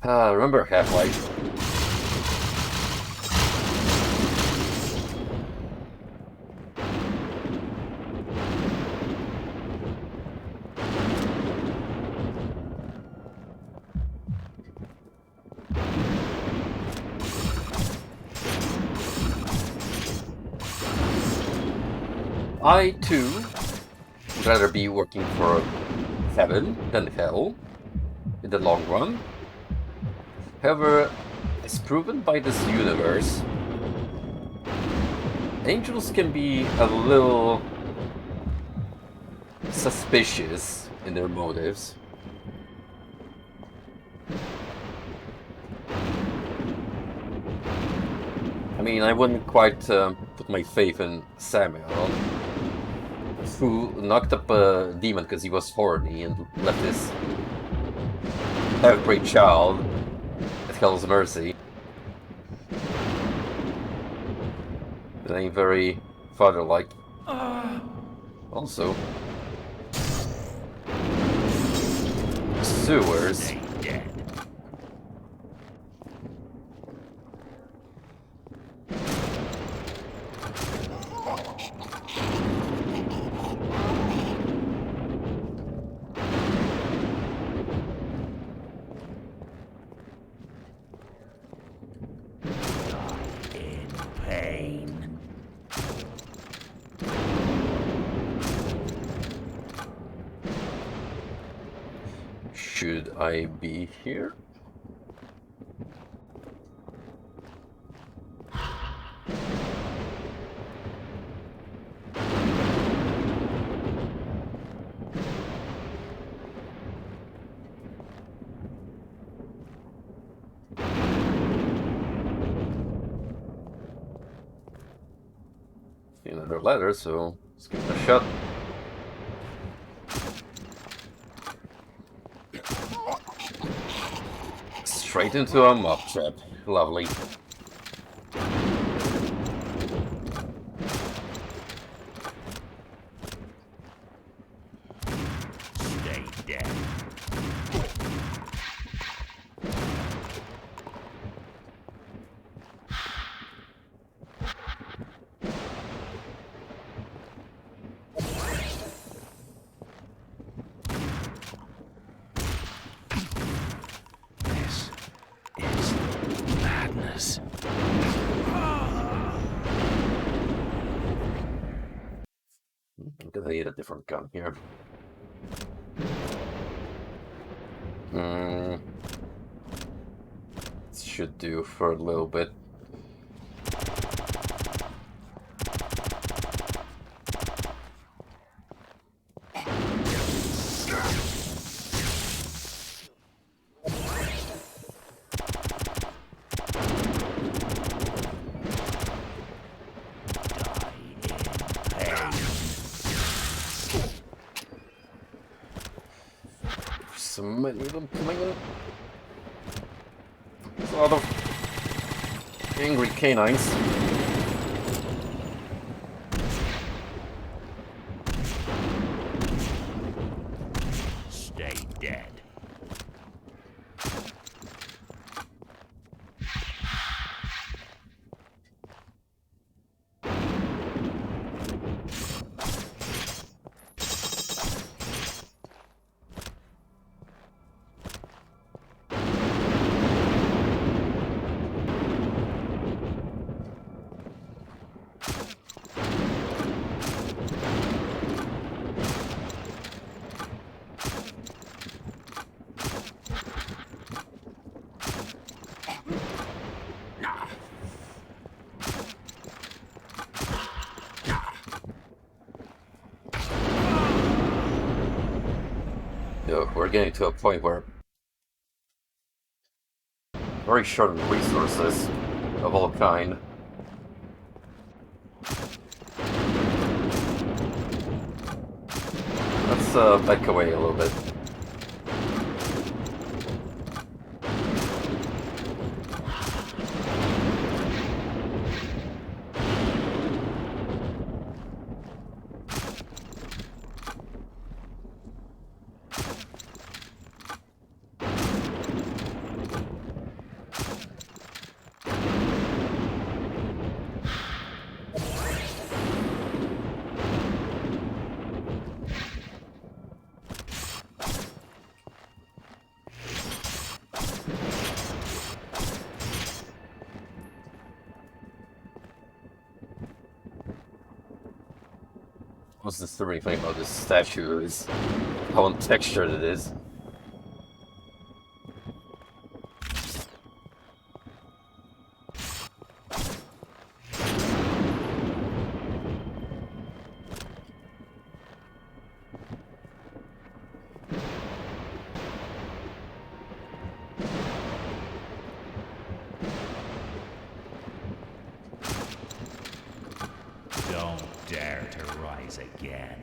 Remember Half-Life? I, too, would rather be working for heaven than hell in the long run. However, as proven by this universe, angels can be a little suspicious in their motives. I mean, I wouldn't quite put my faith in Samuel, who knocked up a demon because he was horny and left his half-breed child at hell's mercy. It ain't very father-like. Also, sewers. Should I be here? See another ladder, so let's give it a shot. Straight into a mob trap. Lovely. Stay dead. This is madness. I need a different gun here. Hmm. Should do for a little bit. So many of them coming in. There's a lot of angry canines. Stay dead. Yo, we're getting to a point where very short on resources of all kind. Let's back away a little bit. What's disturbing thing about this statue is how untextured it is. Don't dare to rise again.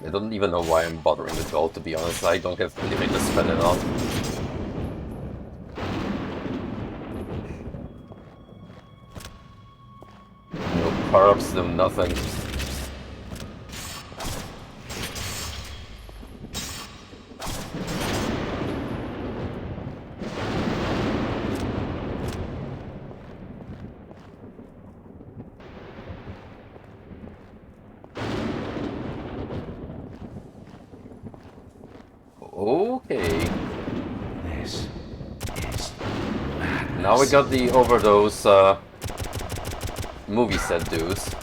I don't even know why I'm bothering with gold, to be honest. I don't have anything to spend it on. No power-ups, no nothing. Okay. This is madness. Now we got the overdose movie set dudes. The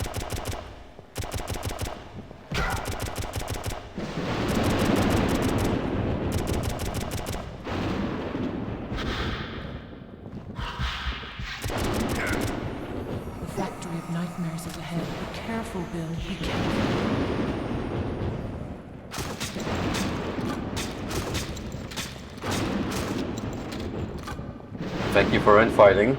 factory of nightmares is ahead. Be careful, Bill. Be careful. Thank you for infighting.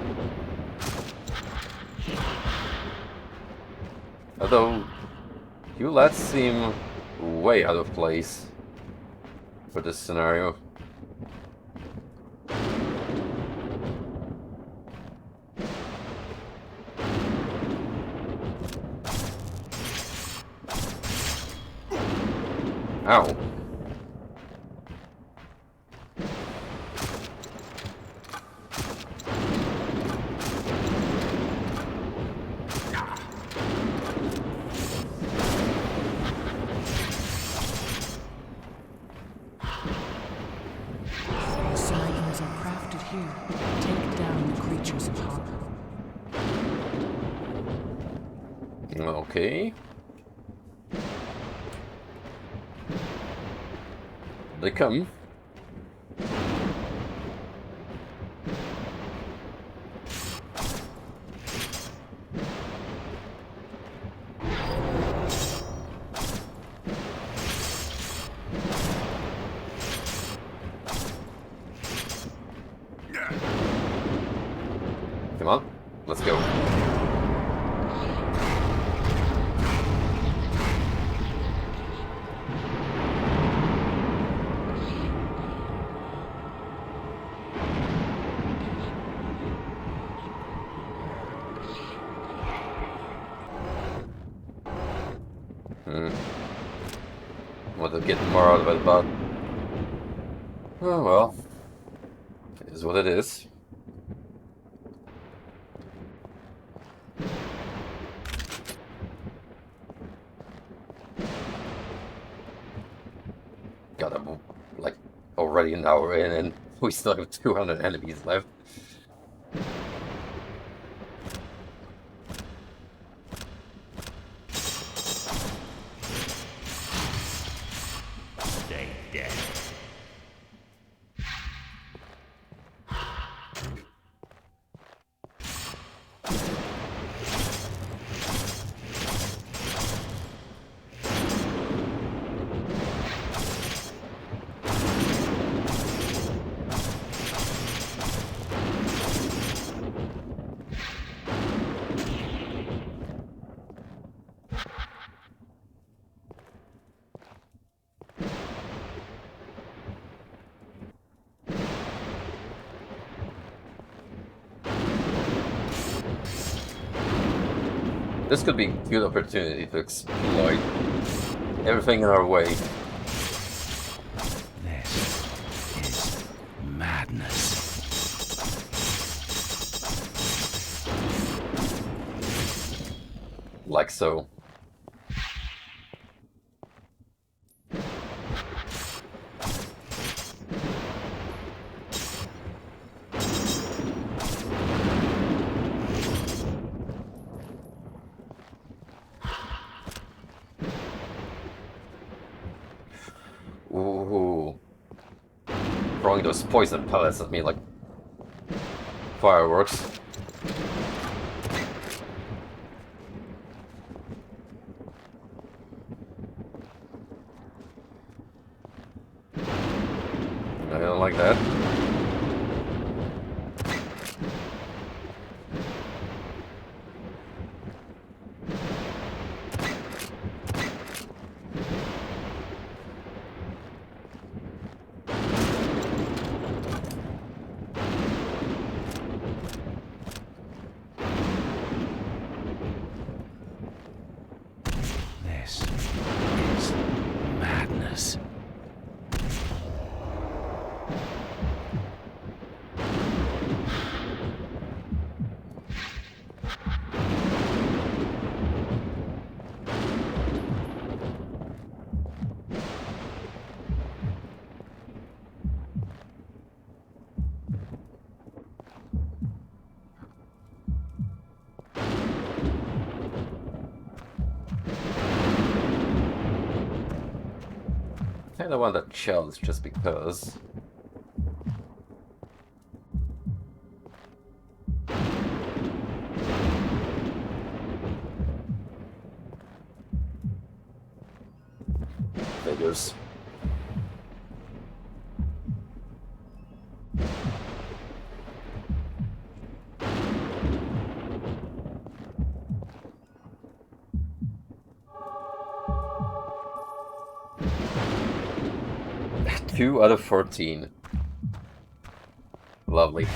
Although, you lads seem way out of place for this scenario. Ow. Okay. They come. Come on, let's go. Want to get more out of it, but oh well, it is what it is. God, I'm like already an hour in, and we still have 200 enemies left. Stay dead. This could be a good opportunity to exploit everything in our way. This is madness. Like so. Ooh. Throwing those poison pellets at me like fireworks. I don't like that. This is madness. I kinda want that challenge just because. Figures. Two out of 14. Lovely.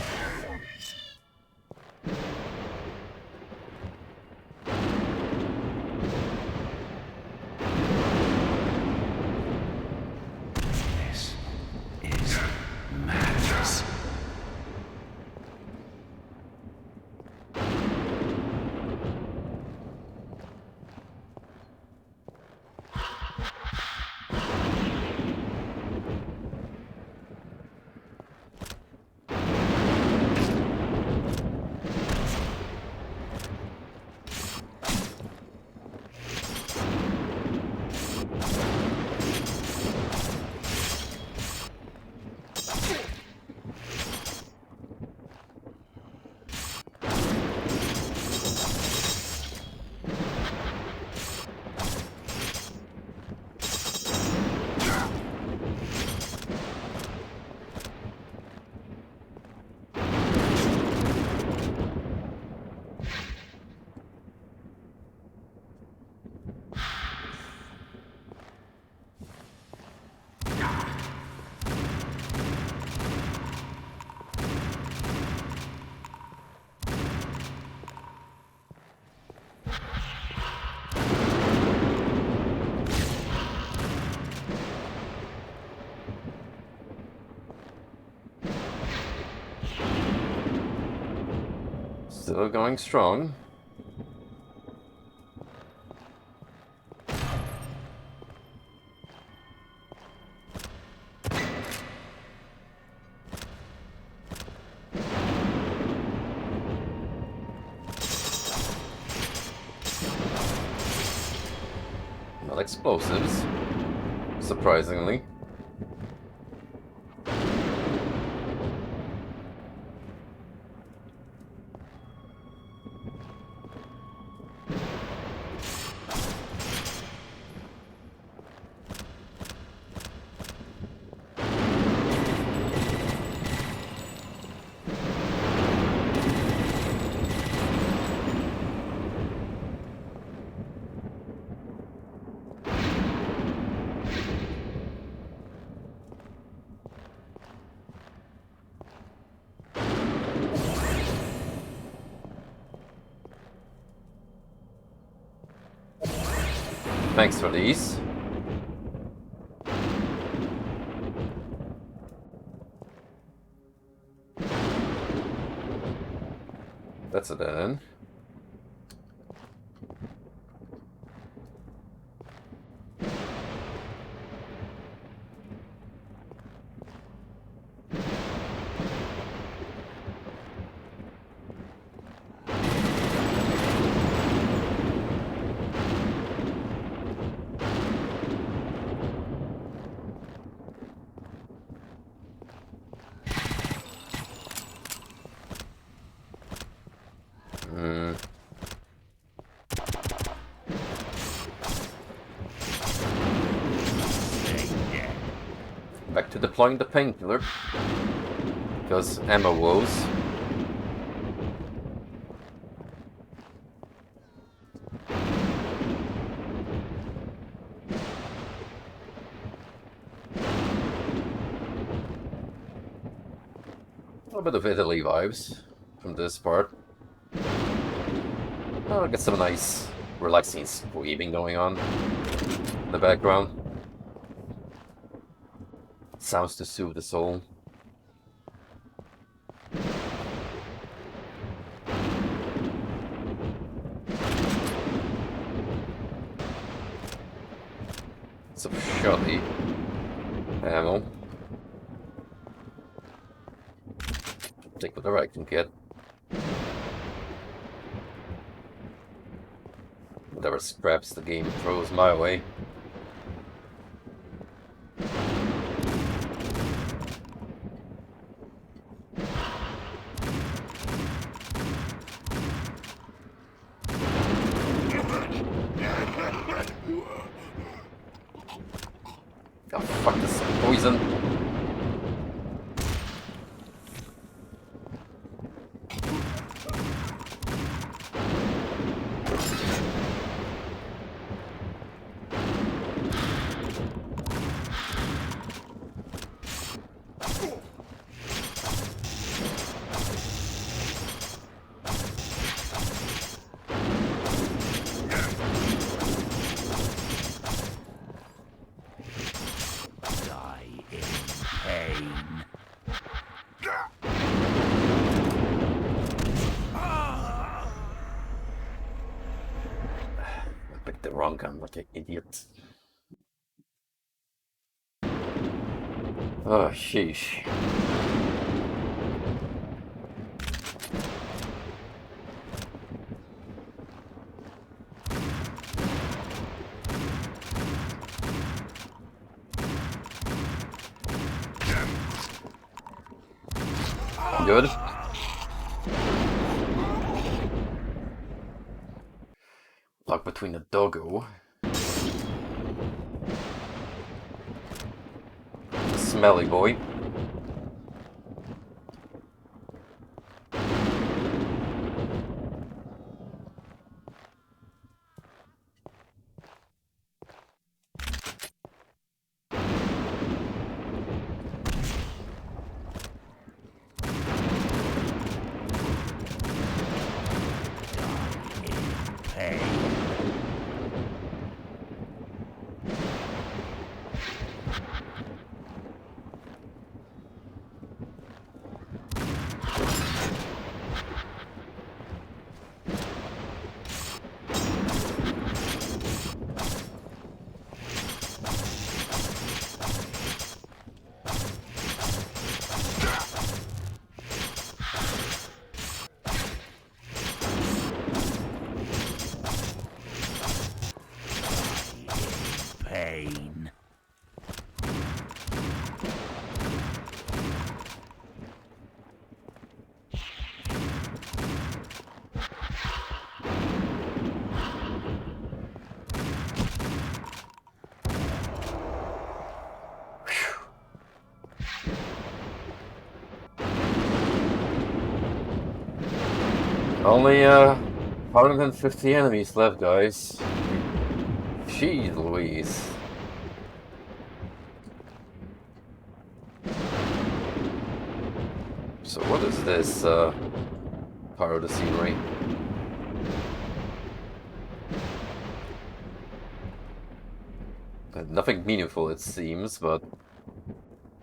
This is madness. Still going strong. Not explosives, surprisingly. Thanks for these. That's a dead end. Back to deploying the painkiller. Because ammo woes. A little bit of Italy vibes from this part. Oh, get some nice relaxing screaming going on in the background. Sounds to soothe the soul. Some shoddy ammo. Take whatever I can get. Whatever scraps the game throws my way. Oh fuck, this is poison. The wrong gun like an idiot. Oh, sheesh. Good. Lock between the doggo. The smelly boy. pain. Only 150 enemies left, guys. Jeez Louise. So what is this part of the scenery? Nothing meaningful, it seems, but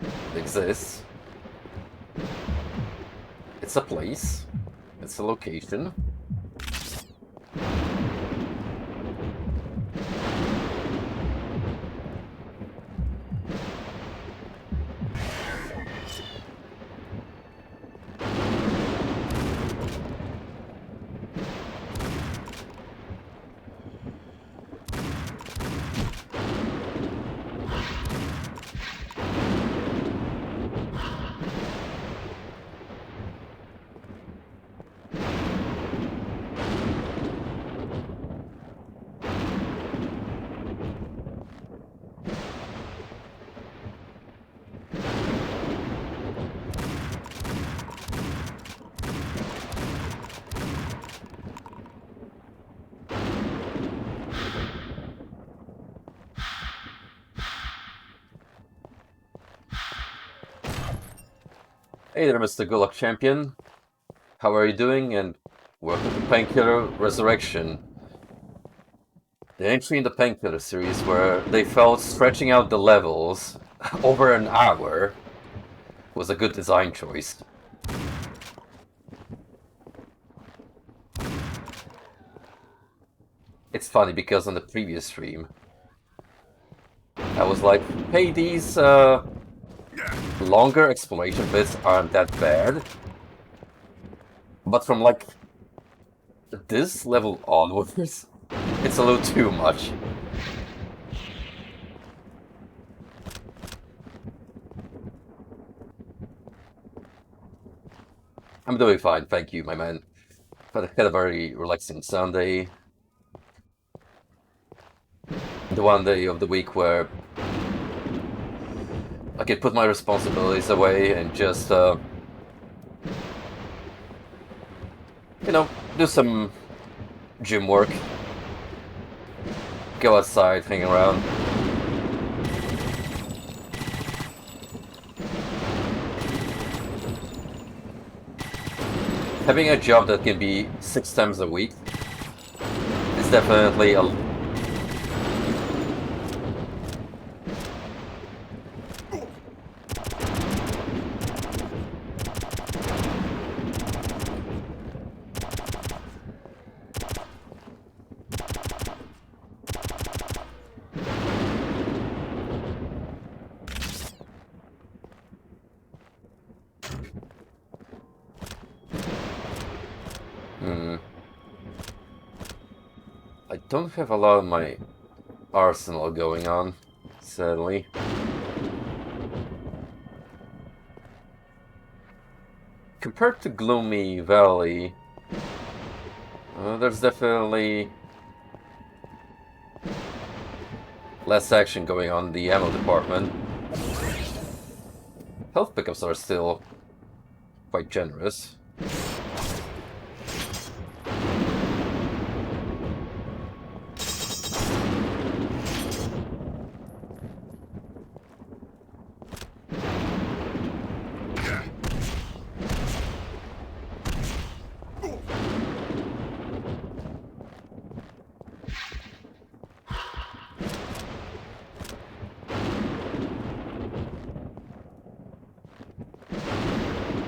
it exists. It's a place. It's a location. Hey there, Mr. Good Luck Champion. How are you doing? And welcome to Painkiller Resurrection. The entry in the Painkiller series where they felt stretching out the levels over an hour was a good design choice. It's funny because on the previous stream I was like, hey, these longer exploration bits aren't that bad, but from like this level onwards, it's a little too much. I'm doing fine, thank you, my man. Had a very relaxing Sunday. The one day of the week where I could put my responsibilities away and just, you know, do some gym work, go outside, hang around. Having a job that can be 6 times a week is definitely a... I don't have a lot of my arsenal going on, sadly. Compared to Gloomy Valley, there's definitely less action going on in the ammo department. Health pickups are still quite generous.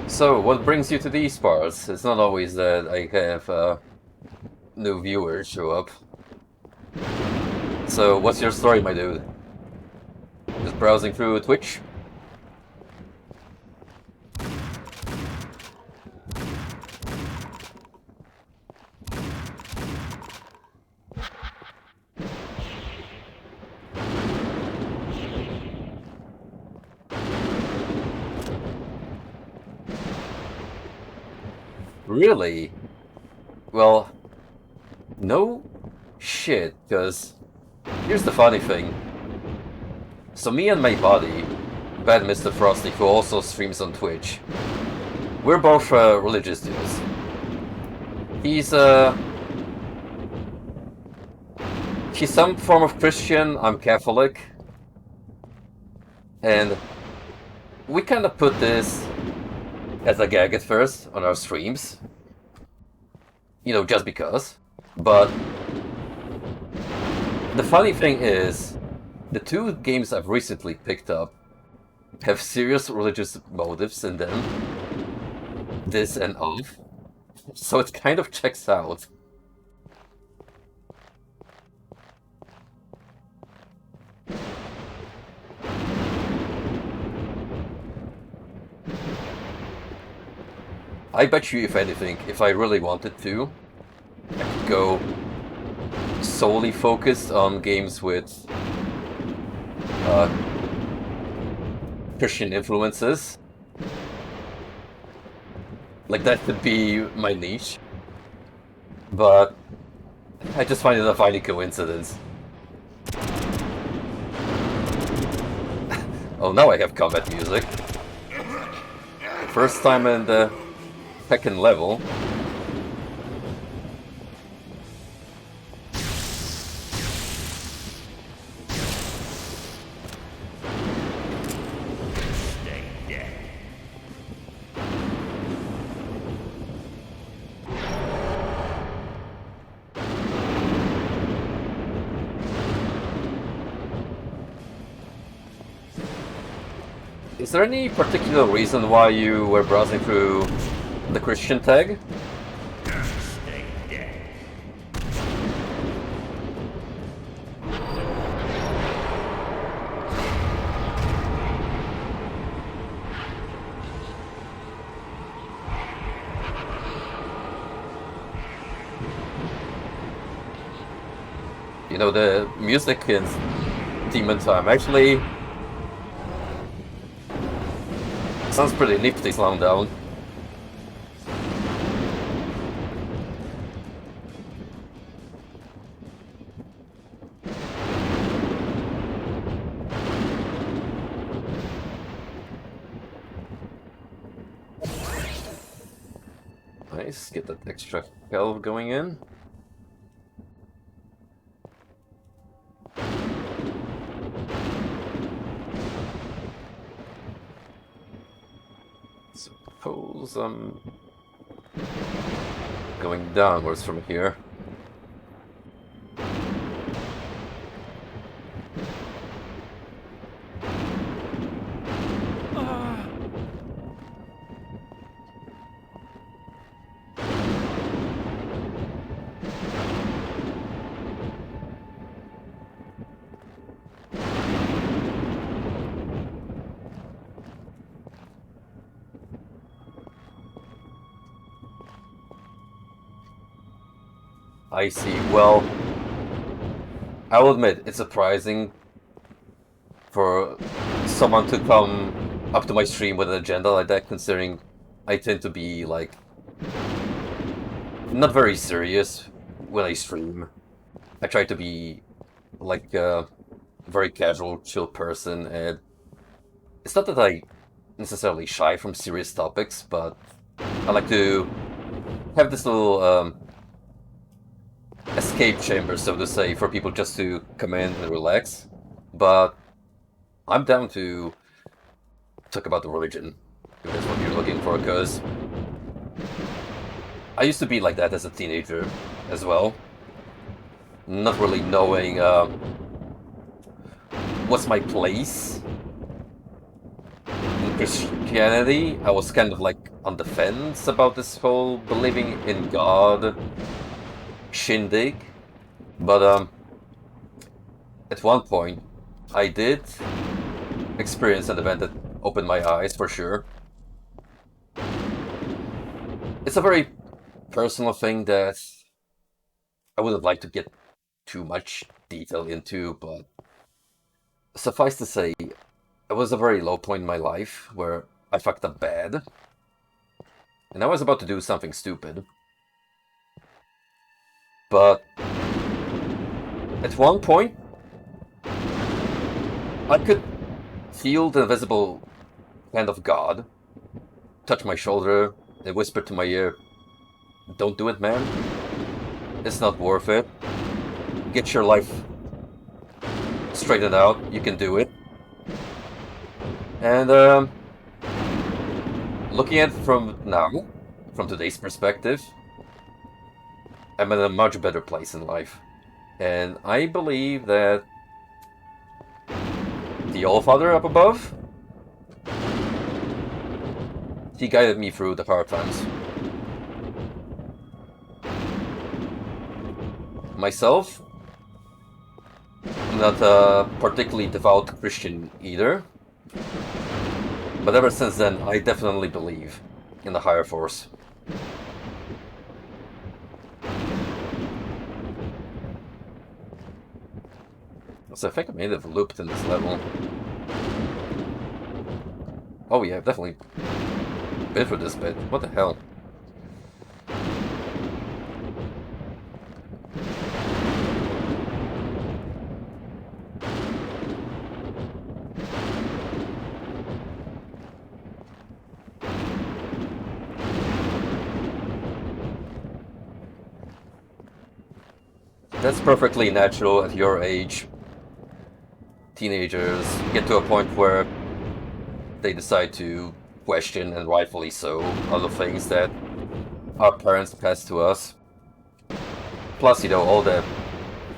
So, what brings you to these parts? It's not always that I have new viewers show up. So, what's your story, my dude? Just browsing through Twitch? Really? Well, no shit, because here's the funny thing. So me and my buddy, Bad Mr. Frosty, who also streams on Twitch, we're both religious dudes. He's some form of Christian, I'm Catholic, and we kind of put this as a gag at first on our streams. You know, just because. But the funny thing is, the two games I've recently picked up have serious religious motives in them. This and Off. So it kind of checks out. I bet you, if anything, if I really wanted to, I could go solely focused on games with Christian influences. Like, that could be my niche. But I just find it a funny coincidence. Oh, now I have combat music. First time in the second level. Is there any particular reason why you were browsing through the Christian tag? You know, the music in Demon Time actually sounds pretty nifty slowed down. Nice, get that extra health going in. Suppose I'm going downwards from here. I see. Well, I will admit, it's surprising for someone to come up to my stream with an agenda like that, considering I tend to be, like, not very serious when I stream. I try to be, like, a very casual, chill person, and it's not that I necessarily shy from serious topics, but I like to have this little, escape chamber, so to say, for people just to come in and relax. But I'm down to talk about the religion, if that's what you're looking for, because I used to be like that as a teenager as well. Not really knowing what's my place in Christianity. I was kind of like on the fence about this whole believing in God shindig, but at one point I did experience an event that opened my eyes for sure. It's a very personal thing that I wouldn't like to get too much detail into, but suffice to say, it was a very low point in my life where I fucked up bad. And I was about to do something stupid. But at one point, I could feel the invisible hand of God touch my shoulder and whisper to my ear, "Don't do it, man. It's not worth it. Get your life straightened out. You can do it." And looking at it from now, from today's perspective, I'm in a much better place in life. And I believe that the Allfather up above, he guided me through the hard times. Myself, I'm not a particularly devout Christian either, but ever since then, I definitely believe in the higher force. So I think I may have looped in this level. Oh yeah, I've definitely been for this bit. What the hell? That's perfectly natural at your age. Teenagers get to a point where they decide to question, and rightfully so, other things that our parents passed to us. Plus, you know, all the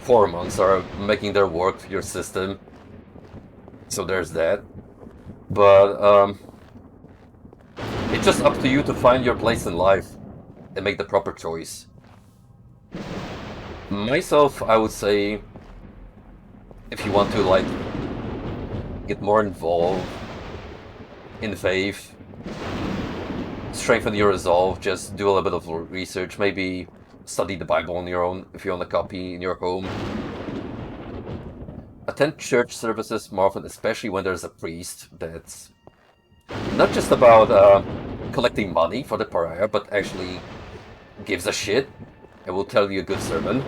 hormones are making their work through your system. So there's that. But it's just up to you to find your place in life and make the proper choice. Myself, I would say, if you want to, like, get more involved in faith, strengthen your resolve, just do a little bit of research, maybe study the Bible on your own if you own a copy in your home. Attend church services more often, especially when there's a priest that's not just about collecting money for the pariah, but actually gives a shit and will tell you a good sermon.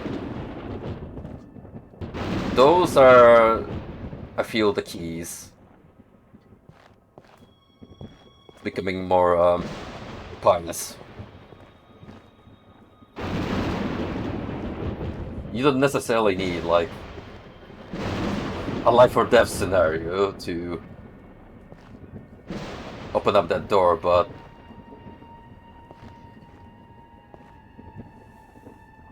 Those are, I feel, the keys. Becoming more pious. You don't necessarily need, like, a life or death scenario to open up that door, but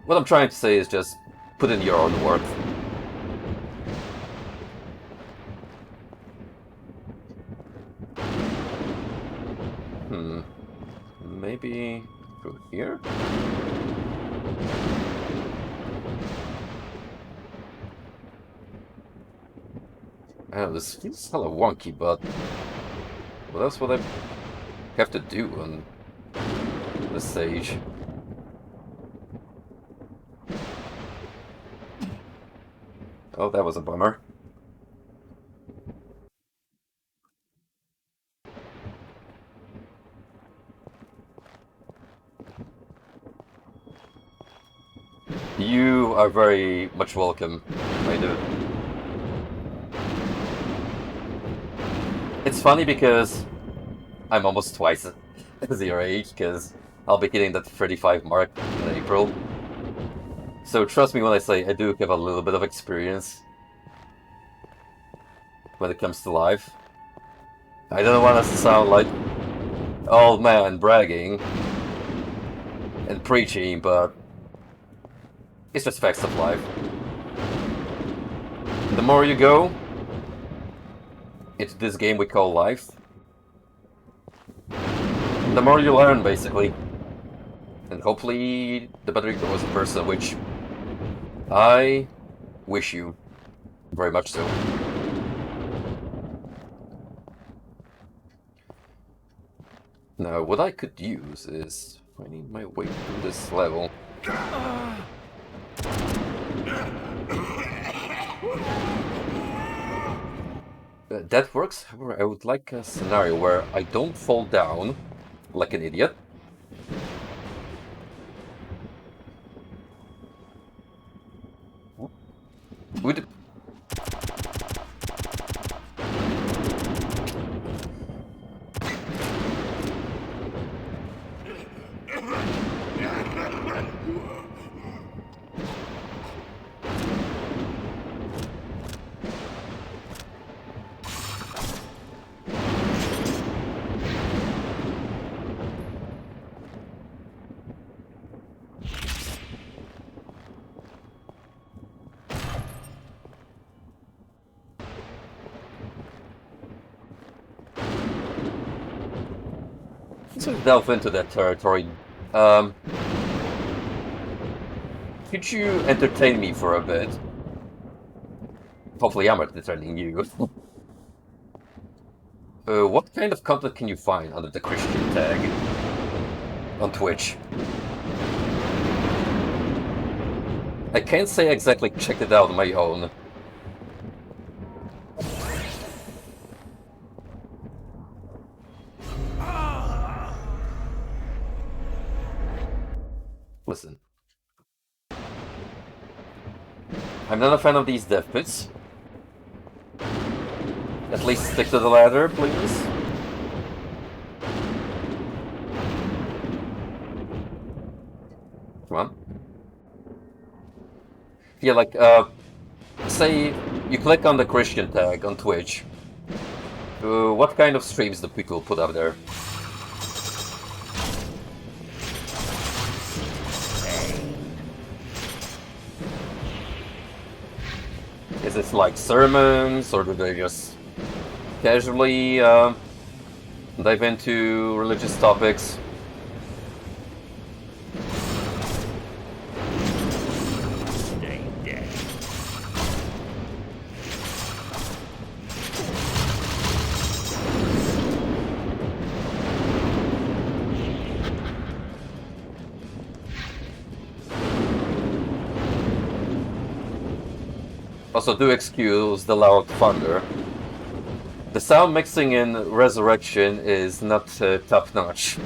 what I'm trying to say is just put in your own work. Maybe through here? I know this feels hella wonky, but what else would I have to do on this stage? Oh, that was a bummer. You are very much welcome, my dude. It's funny because I'm almost twice as your age, because I'll be hitting that 35 mark in April. So trust me when I say I do have a little bit of experience when it comes to life. I don't want us to sound like old man bragging and preaching, but it's just facts of life. The more you go into this game we call life, the more you learn, basically. And hopefully the better you go as a person, which I wish you very much so. Now, what I could use is finding my way through this level. That works, however, I would like a scenario where I don't fall down like an idiot, To delve into that territory, um, could you entertain me for a bit? Hopefully I'm entertaining you. What kind of content can you find under the Christian tag on Twitch? I can't say exactly checked it out on my own. Listen. I'm not a fan of these death pits. At least stick to the ladder, please. Come on. Yeah, like, say you click on the Christian tag on Twitch. What kind of streams do people put up there? Is it like sermons, or do they just casually dive into religious topics? Also, do excuse the loud thunder. The sound mixing in Resurrection is not top-notch.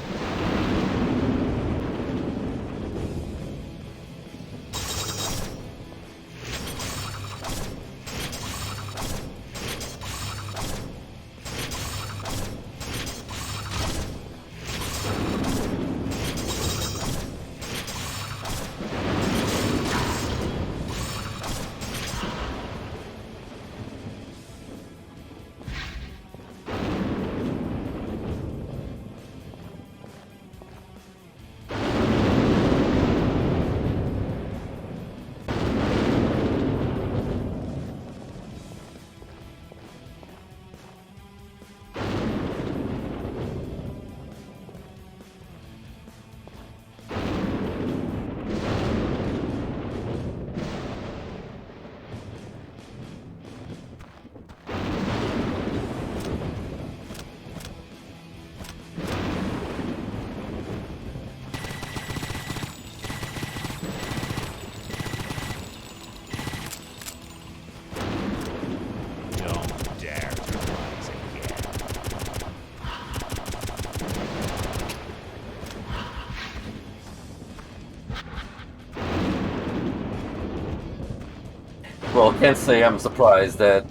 Well, I can't say I'm surprised that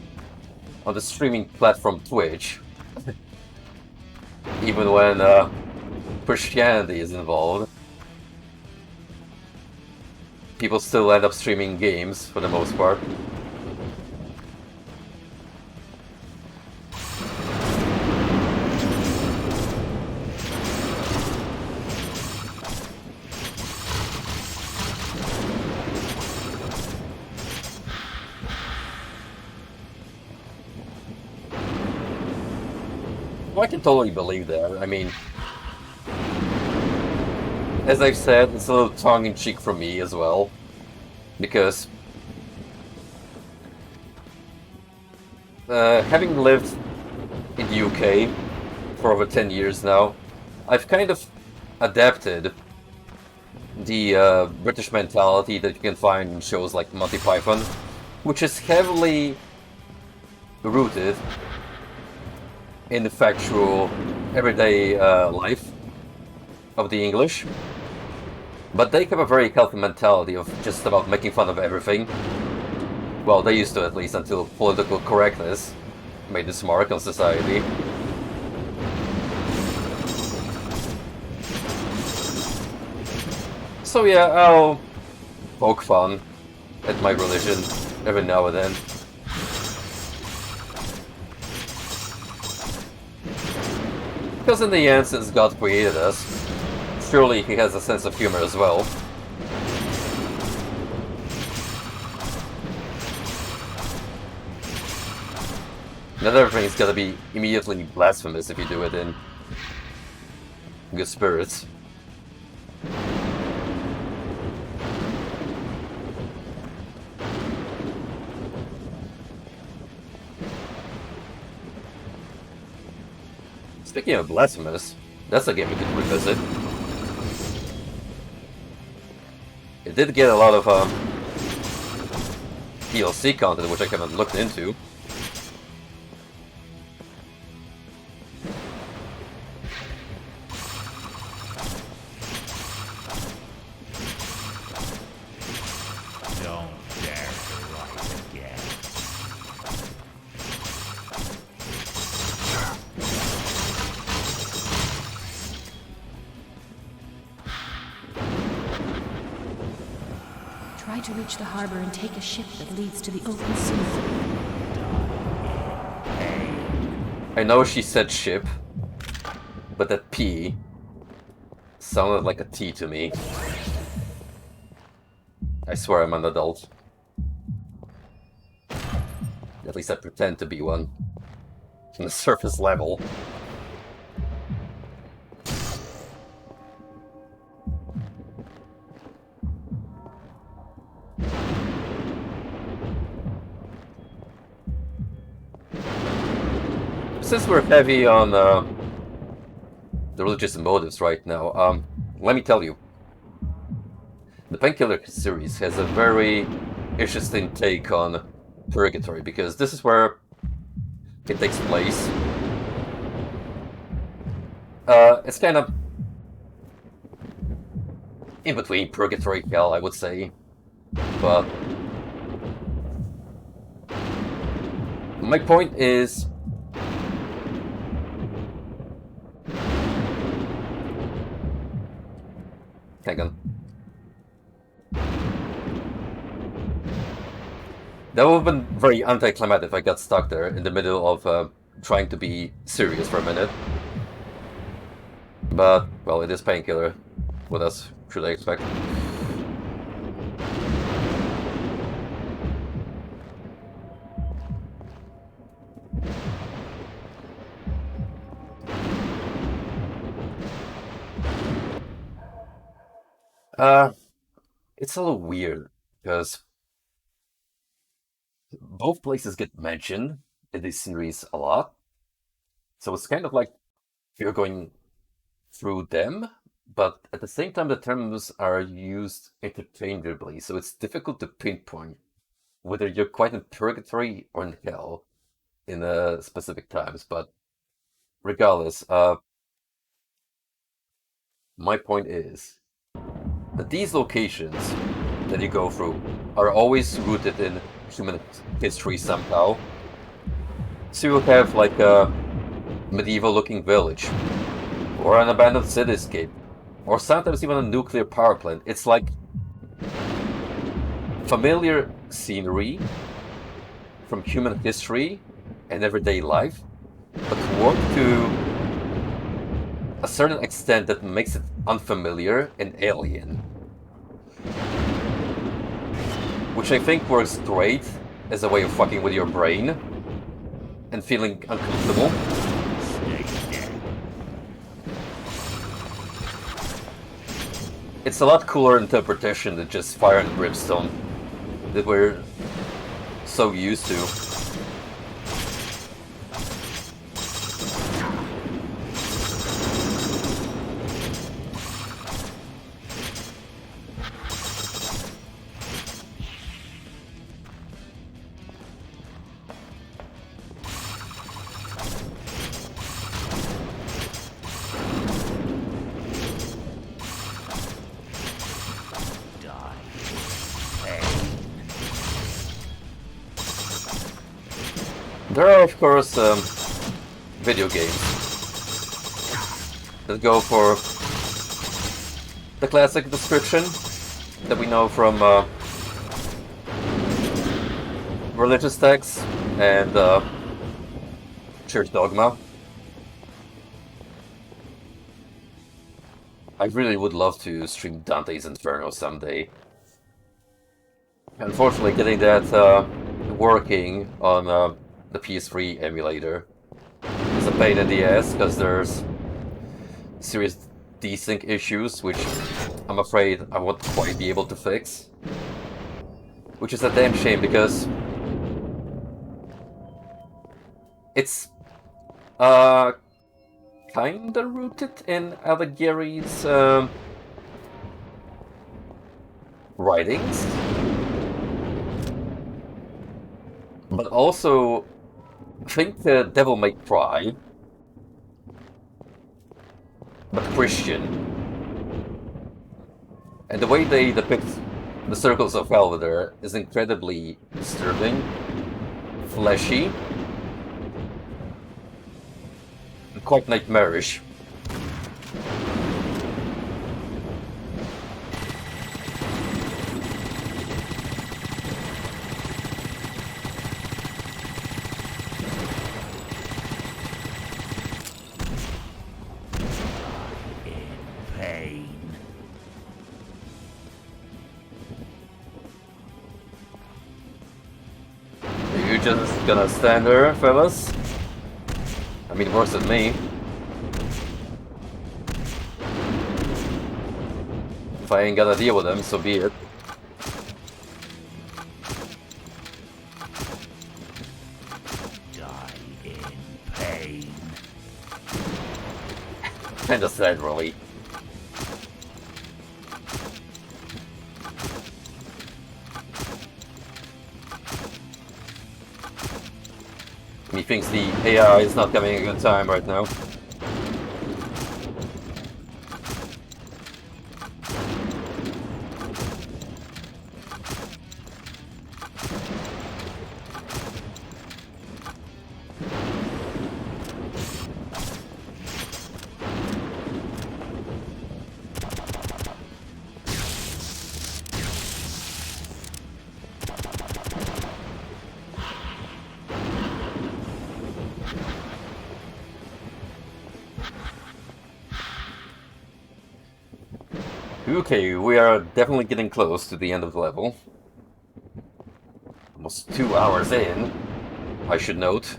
on the streaming platform Twitch, even when Christianity is involved, people still end up streaming games for the most part. I can totally believe that. I mean, as I've said, it's a little tongue-in-cheek from me as well, because having lived in the UK for over 10 years now, I've kind of adapted the British mentality that you can find in shows like Monty Python, which is heavily rooted in the factual, everyday life of the English. But they have a very healthy mentality of just about making fun of everything. Well, they used to, at least, until political correctness made its mark on society. So yeah, I'll poke fun at my religion every now and then. Because in the end, since God created us, surely he has a sense of humor as well. Not everything's gonna be immediately blasphemous if you do it in good spirits. Speaking of Blasphemous, that's a game we could revisit. It did get a lot of DLC content, which I haven't looked into. Don't dare to rise again. Try to reach the harbor and take a ship that leads to the open sea. I know she said ship, but that P sounded like a T to me. I swear I'm an adult. At least I pretend to be one. On the surface level. Since we're heavy on the religious motives right now, let me tell you, the Painkiller series has a very interesting take on purgatory, because this is where it takes place. It's kind of in between purgatory and hell, I would say, but my point is, hang on. That would have been very anticlimactic if I got stuck there in the middle of trying to be serious for a minute. But, well, it is Painkiller. What else should I expect? It's a little weird, because both places get mentioned in this series a lot. So it's kind of like you're going through them, but at the same time the terms are used interchangeably, so it's difficult to pinpoint whether you're quite in purgatory or in hell in specific times. But regardless, my point is that these locations that you go through are always rooted in human history somehow. So you'll have like a medieval looking village, or an abandoned cityscape, or sometimes even a nuclear power plant. It's like familiar scenery from human history and everyday life, but worked to a certain extent that makes it unfamiliar and alien. Which I think works great as a way of fucking with your brain and feeling uncomfortable. It's a lot cooler interpretation than just fire and brimstone that we're so used to. There are, of course, video games that go for the classic description that we know from religious texts and church dogma. I really would love to stream Dante's Inferno someday. Unfortunately, getting that working on the PS3 emulator is a pain in the ass, because there's serious desync issues, which I'm afraid I won't quite be able to fix. Which is a damn shame because it's kinda rooted in Alighieri's writings, but also think the Devil May Cry, but Christian. And the way they depict the circles of hell there is incredibly disturbing, fleshy, and quite nightmarish. Just gonna stand there, fellas? I mean, worse than me. If I ain't gotta deal with them, so be it. Die in pain. Kinda sad, really. He thinks the AI is not having a good time right now. Okay, we are definitely getting close to the end of the level. Almost 2 hours in, I should note.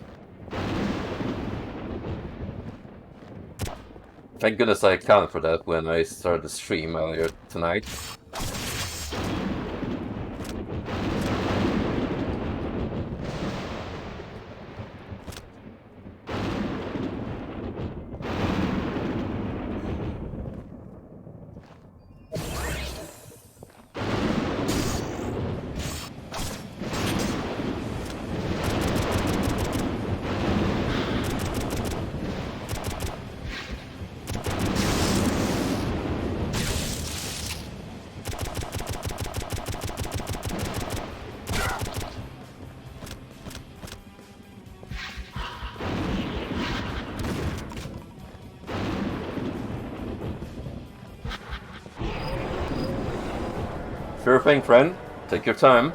Thank goodness I accounted for that when I started the stream earlier tonight. Sure thing, friend. Take your time.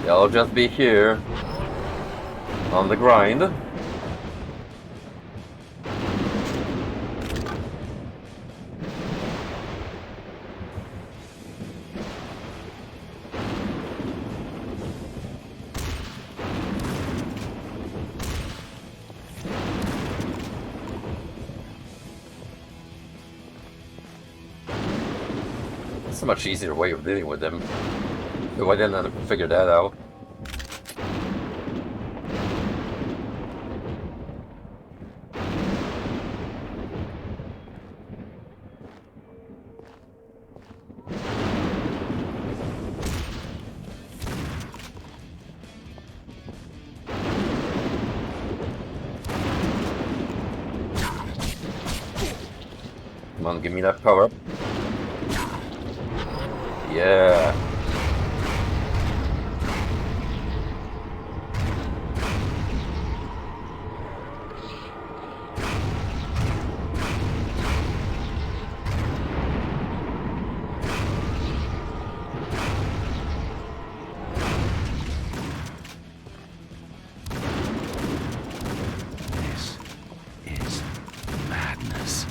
I'll just be here on the grind. It's a much easier way of dealing with them. Though I didn't figure that out. Come on, give me that power up. Yeah. This is madness.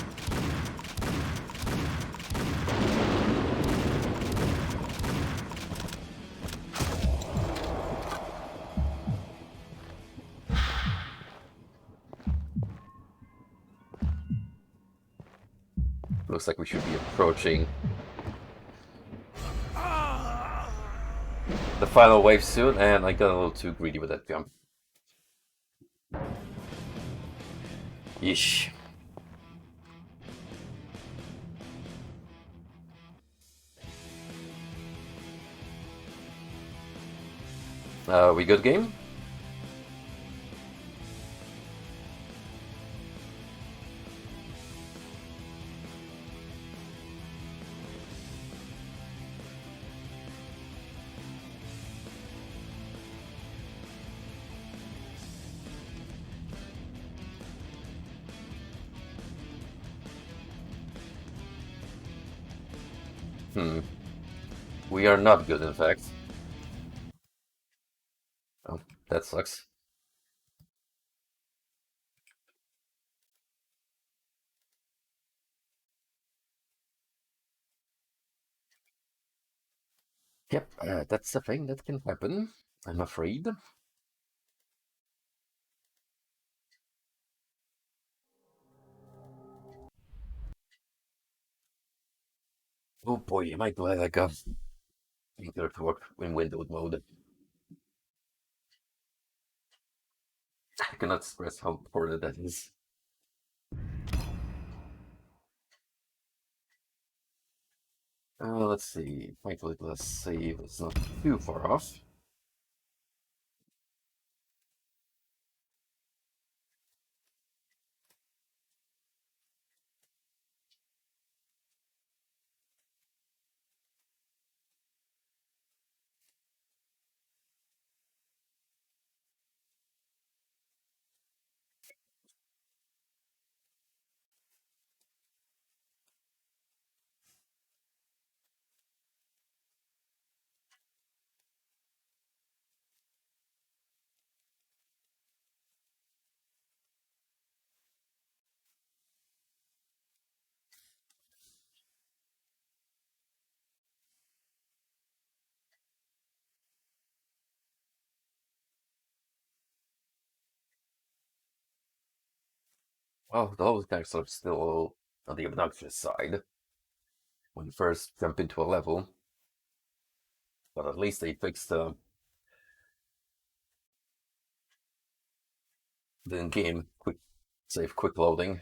Looks like we should be approaching the final wave soon, and I got a little too greedy with that jump. Yeesh. We good game? We are not good, in fact. Oh, that sucks. Yep, that's a thing that can happen, I'm afraid. Oh boy, am I glad I got Painkiller to work in windowed mode. I cannot stress how important that is. Let's see, thankfully the save is not too far off. Well, those guys are still on the obnoxious side when you first jump into a level. But at least they fixed the game quick save quick loading.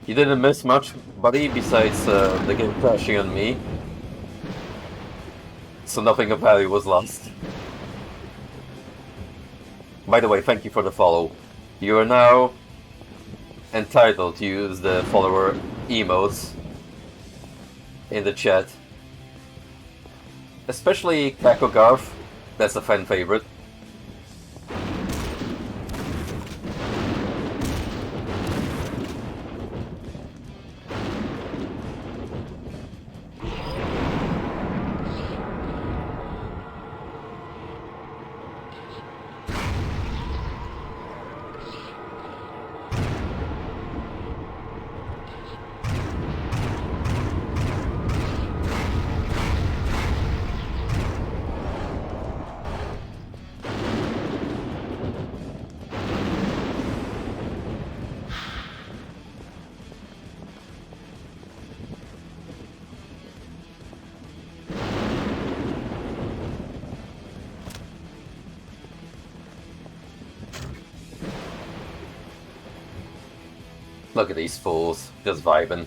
You didn't miss much, buddy, besides the game crashing on me. So nothing of value was lost. By the way, thank you for the follow. You are now entitled to use the follower emotes in the chat. Especially Kakogarth, that's a fan favorite. Look at these fools, just vibing.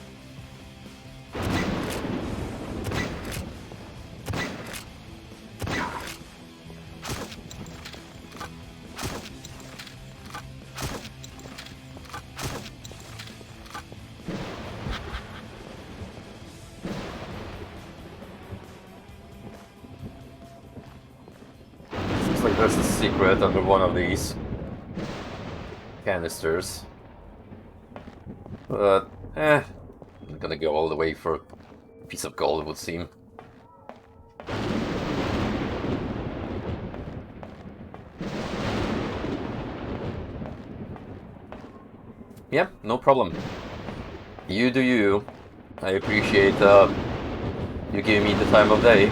Seems like there's a secret under one of these canisters. But, I'm gonna go all the way for a piece of gold, it would seem. Yep, no problem. You do you. I appreciate you giving me the time of day.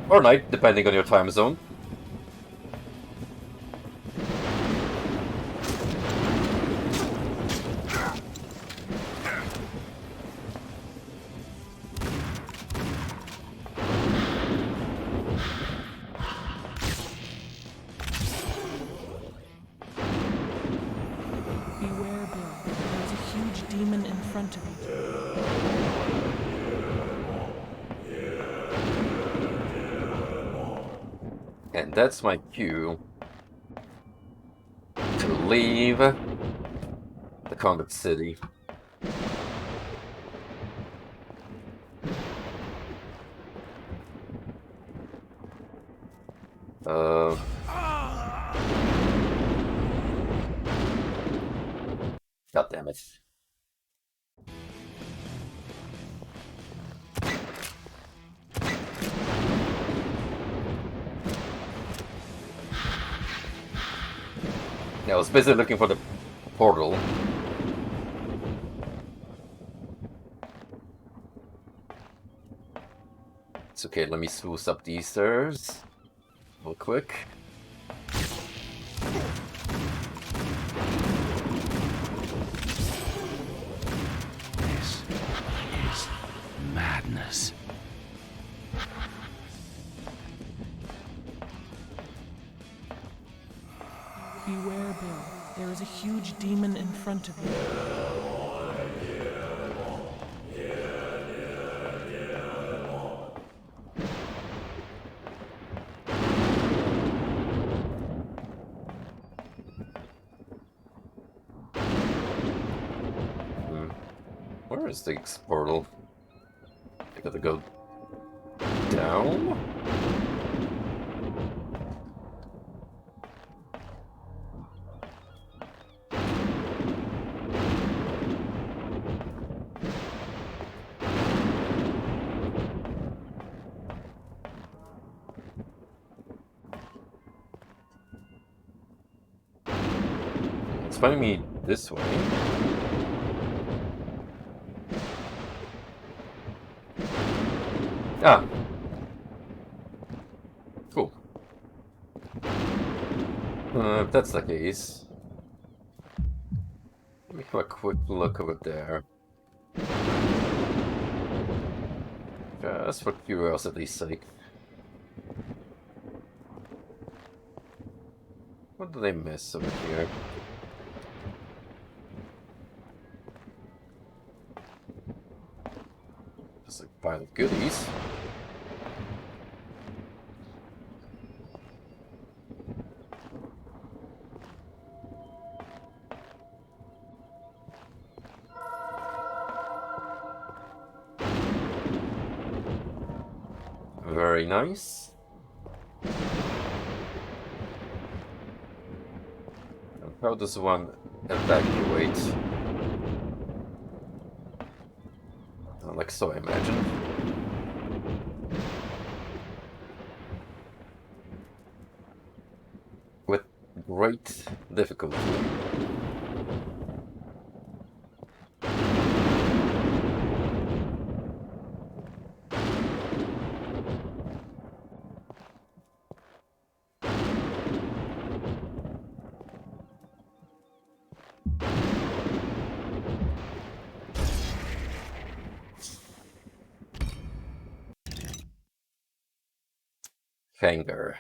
Or night, depending on your time zone. Beware, Bill. There's a huge demon in front of you. And that's my cue to leave the Combat City. God damn it. Yeah, I was busy looking for the portal. It's okay, let me spruce up these stairs real quick. This is madness. Beware, Bill. There is a huge demon in front of you. Where is the portal? I gotta go down? It's finding me this way. Ah. Cool. If that's the case, let me have a quick look over there. Just for curiosity's sake. What did I miss over here? Just a pile of goodies. Very nice. And how does one evacuate? Like so, I imagine. With great difficulty. Hanger.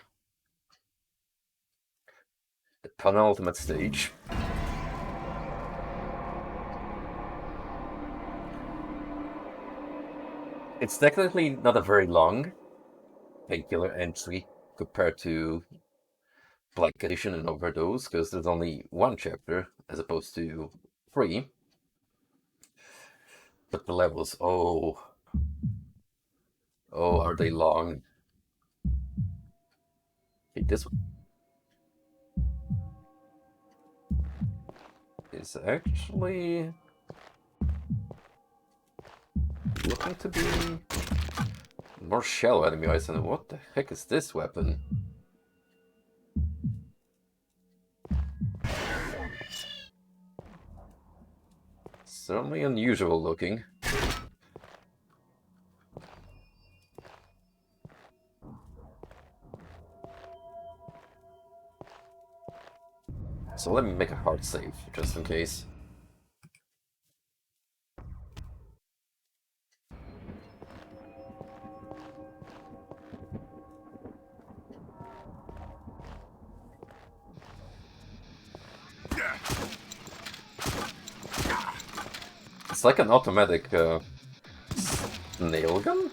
The penultimate stage. It's technically not a very long Painkiller entry compared to Black Addition and Overdose, because there's only one chapter as opposed to 3. But the levels, oh, are they long? Okay, this one is actually looking to be more shallow enemy eyes. And what the heck is this weapon? Certainly unusual looking. So let me make a hard save, just in case. It's like an automatic nail gun?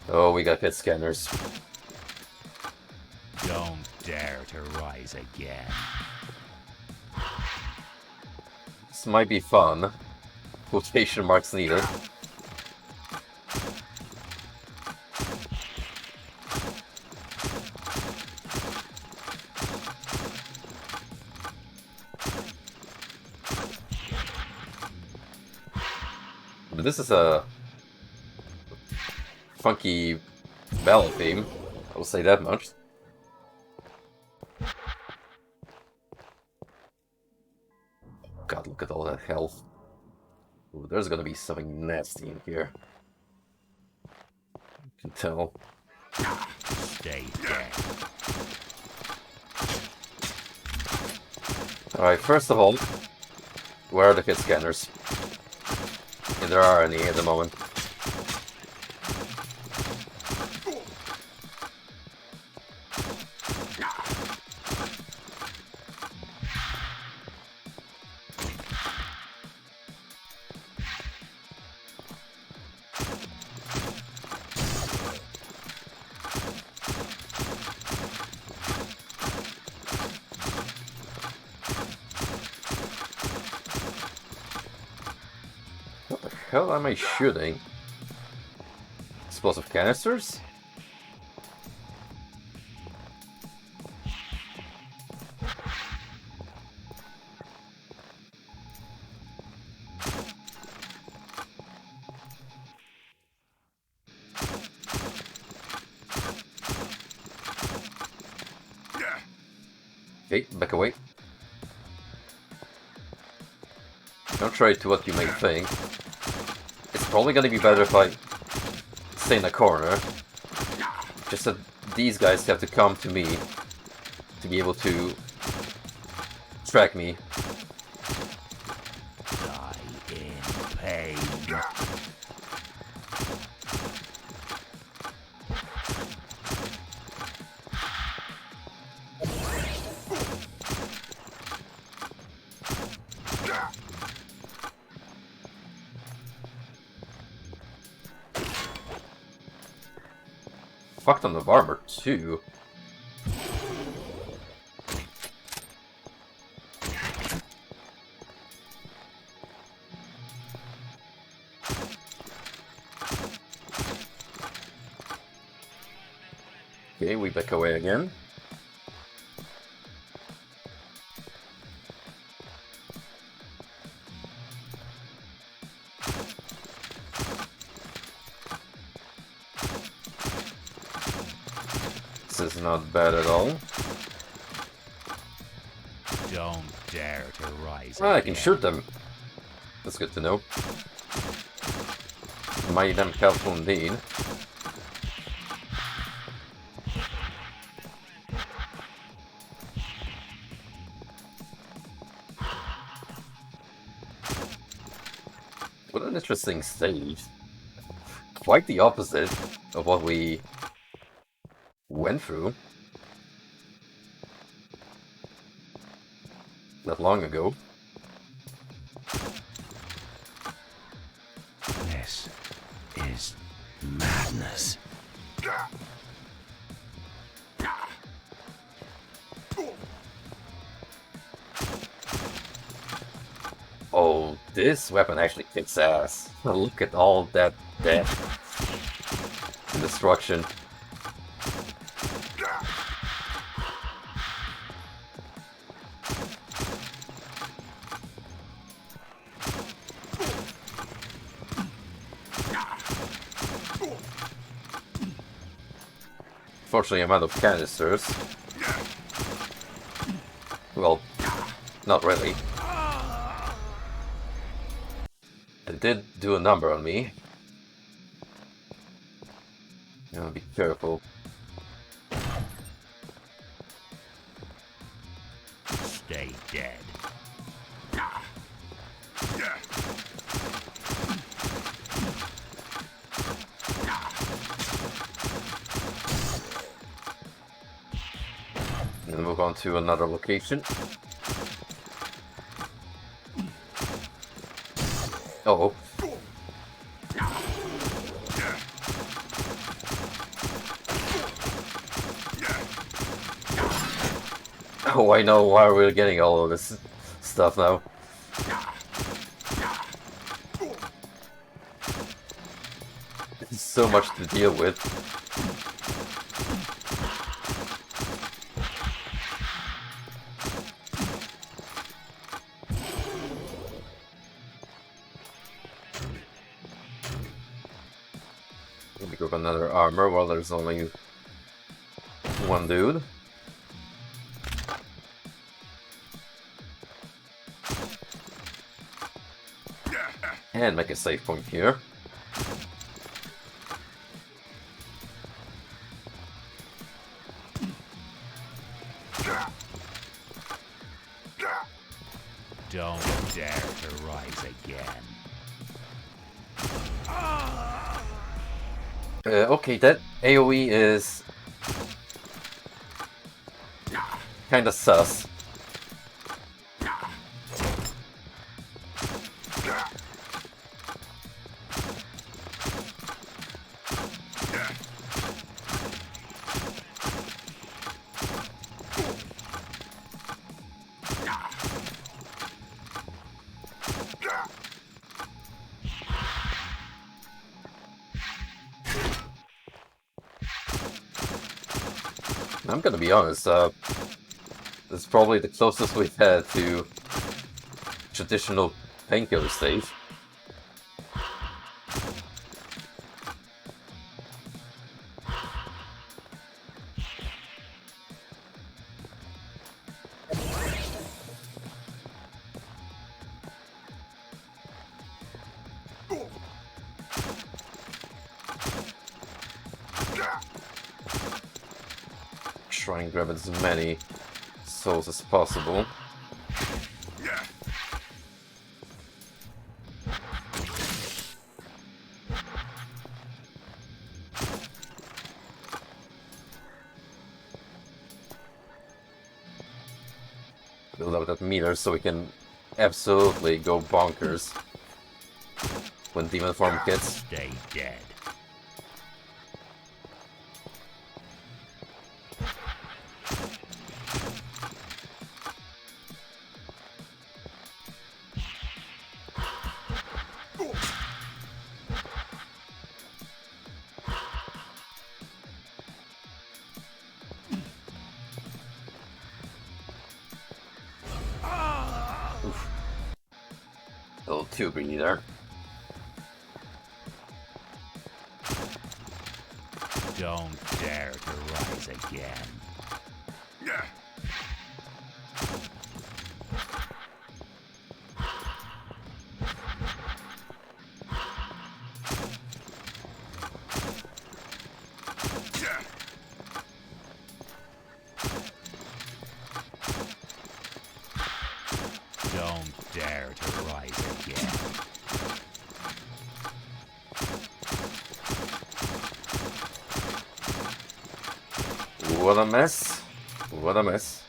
Oh, we got hit scanners. Don't dare to rise again. This might be fun. Quotation marks needed. But this is a funky battle theme, I will say that much. God, look at all that health. Ooh, there's gonna be something nasty in here. You can tell. Stay dead. Alright, first of all, where are the hit scanners? If there are any at the moment. What the hell am I shooting? Explosive canisters? Okay, back away. Contrary to what you may think, it's probably gonna be better if I stay in a corner. Just that these guys have to come to me to be able to track me. Die in pain. Fucked on the armor too. Okay, we back away again. This is not bad at all. Don't dare to rise Ah, I again. can shoot them. That's good to know. Mighty damn helpful indeed. What an interesting stage. Quite the opposite of what we went through not long ago. This is madness. Oh, this weapon actually kicks ass. Look at all that death and destruction. Fortunately, I'm out of canisters. Well, not really. It did do a number on me. Be careful. Stay dead. And move on to another location. Oh. Oh, I know why we're getting all of this stuff now. There's so much to deal with. Let me grab another armor while there's only one dude. And make a save point here. Don't dare to rise again. Okay, that AoE is kinda sus. I'm gonna be honest, it's probably the closest we've had to traditional painkiller stage. Try and grab as many souls as possible. Build up that meter so we can absolutely go bonkers when demon form hits. Stay dead. A little too greedy there. Don't dare to rise again. Don't dare to rise again. What a mess. What a mess.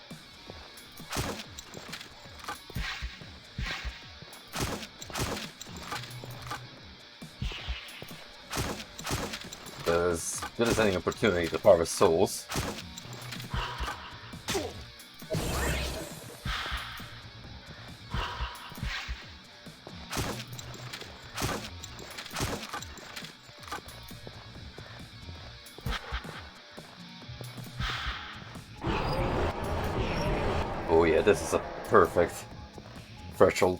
As good as any opportunity to harvest souls. Oh yeah, this is a perfect threshold.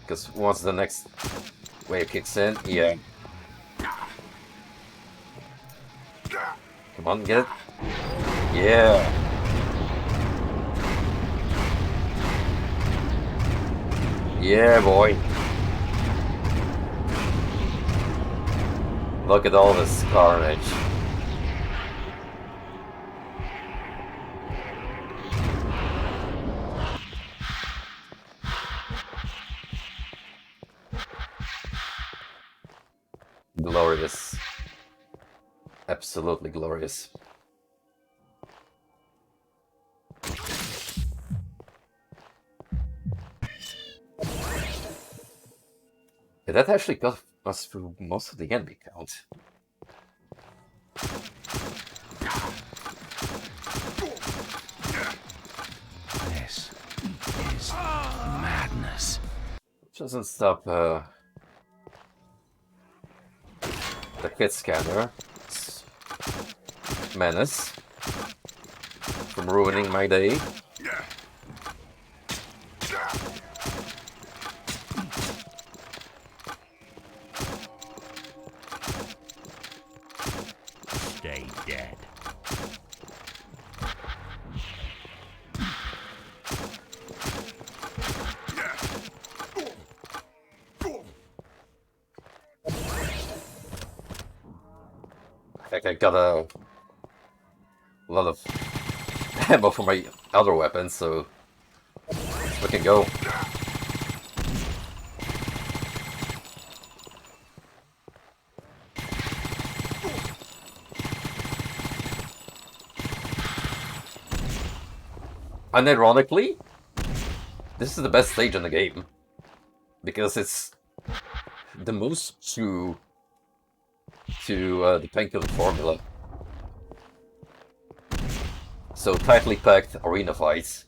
Because once the next wave kicks in, yeah. Come on, get it. Yeah. Yeah, boy. Look at all this carnage. Glorious. Absolutely glorious. Yeah, that actually got us through most of the enemy count. This is madness. Doesn't stop the hit scanner menace from ruining my day. Stay dead. I got a lot of ammo for my other weapons, so we can go. Unironically, this is the best stage in the game because it's the most true to the Painkiller formula. So tightly packed arena fights.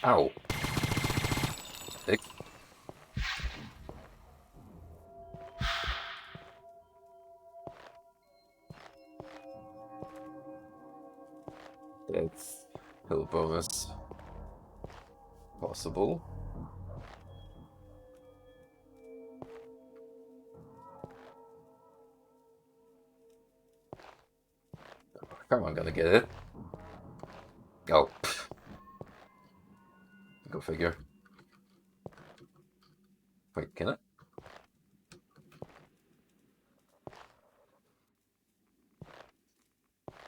Ow. Dick. That's hill bonus. Possible. Come on, gonna get it. Oh. Go figure. Wait, can it?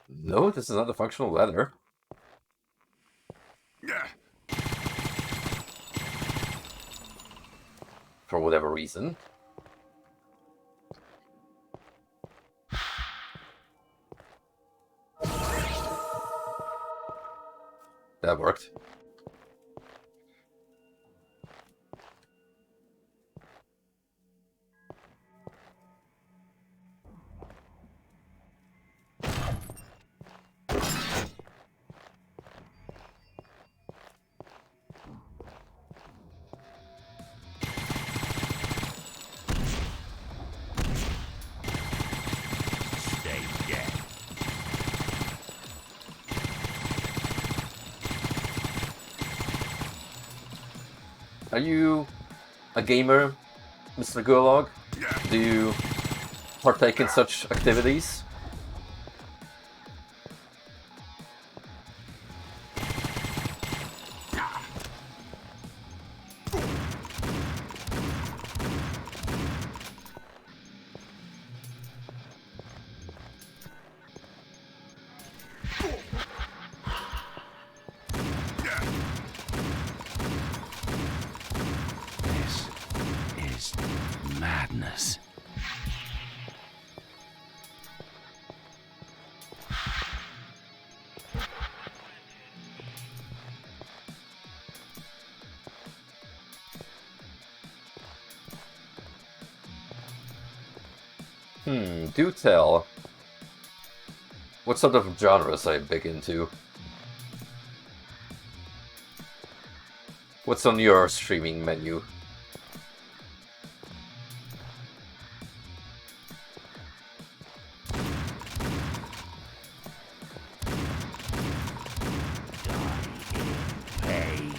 No, this is not a functional ladder. For whatever reason. That worked. Stay dead. Are you a gamer, Mr. Gulag? Do you partake in such activities? This is madness. Do tell. What sort of genres I big into? What's on your streaming menu? Pain.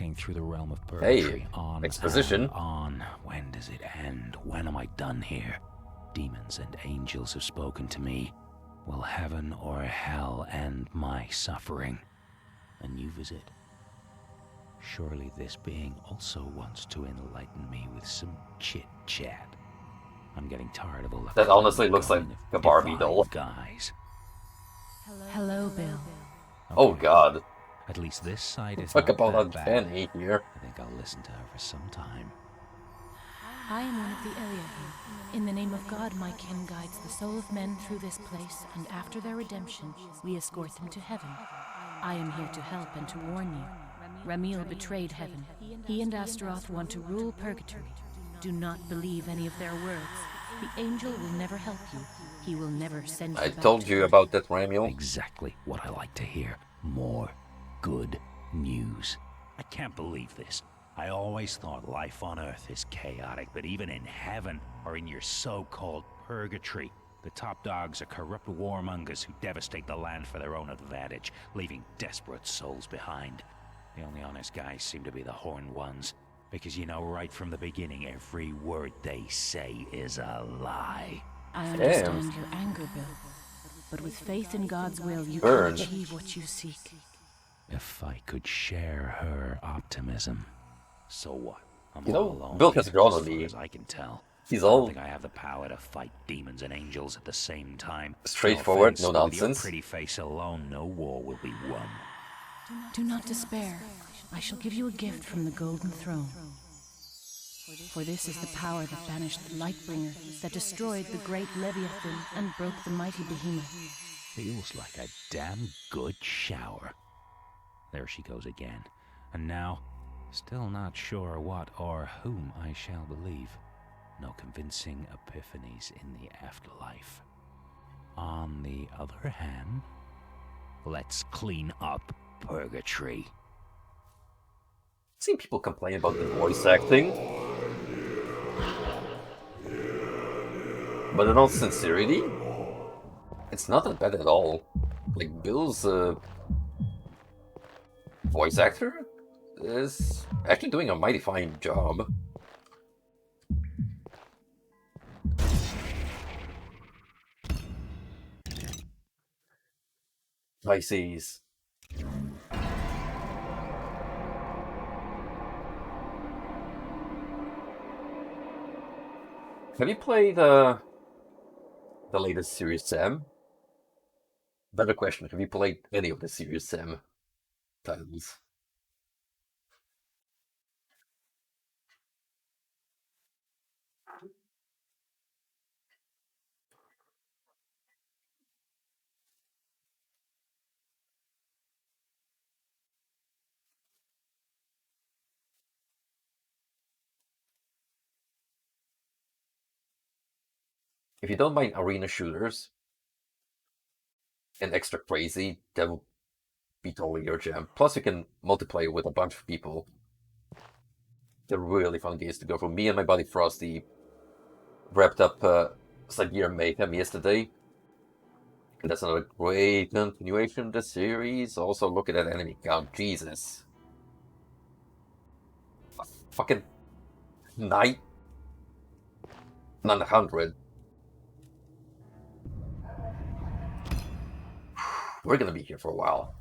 walking through the realm of purgatory. Hey, On exposition. and on. When does it end? When am I done here? Demons and angels have spoken to me. Will heaven or hell end my suffering? A new visit. Surely this being also wants to enlighten me with some chit-chat. I'm getting tired of all the That honestly looks like clown a Barbie divine doll. guys. Hello, Bill. Oh Okay, god. at least this side is Talk not about that bad. uncanny here. I think I'll listen to her for some time. I am one of the Eliahim. In the name of God, my kin guides the soul of men through this place, and after their redemption, we escort them to heaven. I am here to help and to warn you. Ramiel betrayed heaven. He and Astaroth want to rule purgatory. Do not believe any of their words. The angel will never help you. He will never send you I back told to you Earth. about that, Ramiel. Exactly what I like to hear. More good news. I can't believe this. I always thought life on Earth is chaotic, but even in heaven, or in your so-called purgatory, the top dogs are corrupt warmongers who devastate the land for their own advantage, leaving desperate souls behind. The only honest guys seem to be the horned ones, because you know right from the beginning every word they say is a lie. I understand your anger, Bill. But with faith in God's will, you can Burned. achieve what you seek. If I could share her optimism. So what? I'm You all know, alone Bill here, has grown as on far me. as I can tell. He's I don't all think I have the power to fight demons and angels at the same time. straightforward, offense, no but with your nonsense. pretty face alone, no war will be won. Do not despair. I shall give you a gift from the Golden Throne. For this is the power that banished the Lightbringer, that destroyed the great Leviathan and broke the mighty Behemoth. Feels like a damn good shower. There she goes again. And now, still not sure what or whom I shall believe. No convincing epiphanies in the afterlife. On the other hand, let's clean up purgatory. I've seen people complain about the voice acting. But in all sincerity, it's not that bad at all. Like, Bill's voice actor is actually doing a mighty fine job. Pisces. Have you played the latest Serious Sam? Better question, have you played any of the Serious Sam titles? If you don't mind arena shooters and extra crazy, that will be totally your jam. Plus you can multiplayer with a bunch of people. They're really fun games to go through. Me and my buddy Frosty wrapped up Siberia Mayhem yesterday. And that's another great continuation of the series. Also look at that enemy count. Jesus. A fucking 900. We're gonna be here for a while.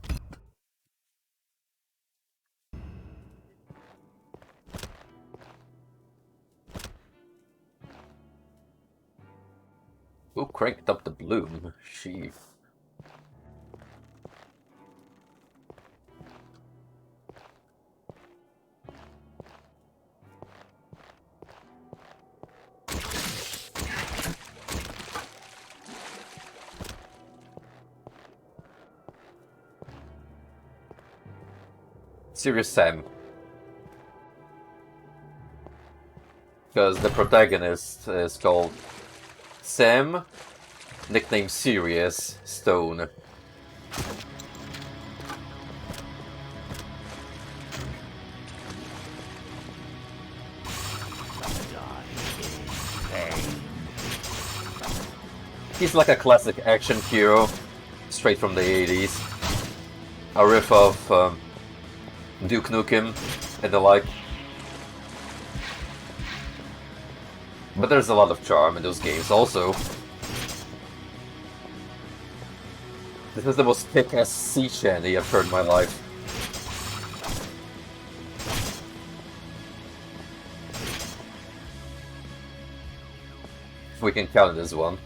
Who cranked up the bloom? She. Serious Sam. Because the protagonist is called Sam, nicknamed Sirius Stone. He's like a classic action hero, straight from the 80s. A riff of Duke Nukem. and the like. But there's a lot of charm in those games also. This is the most kick-ass sea shanty I've heard in my life. If we can count it as one.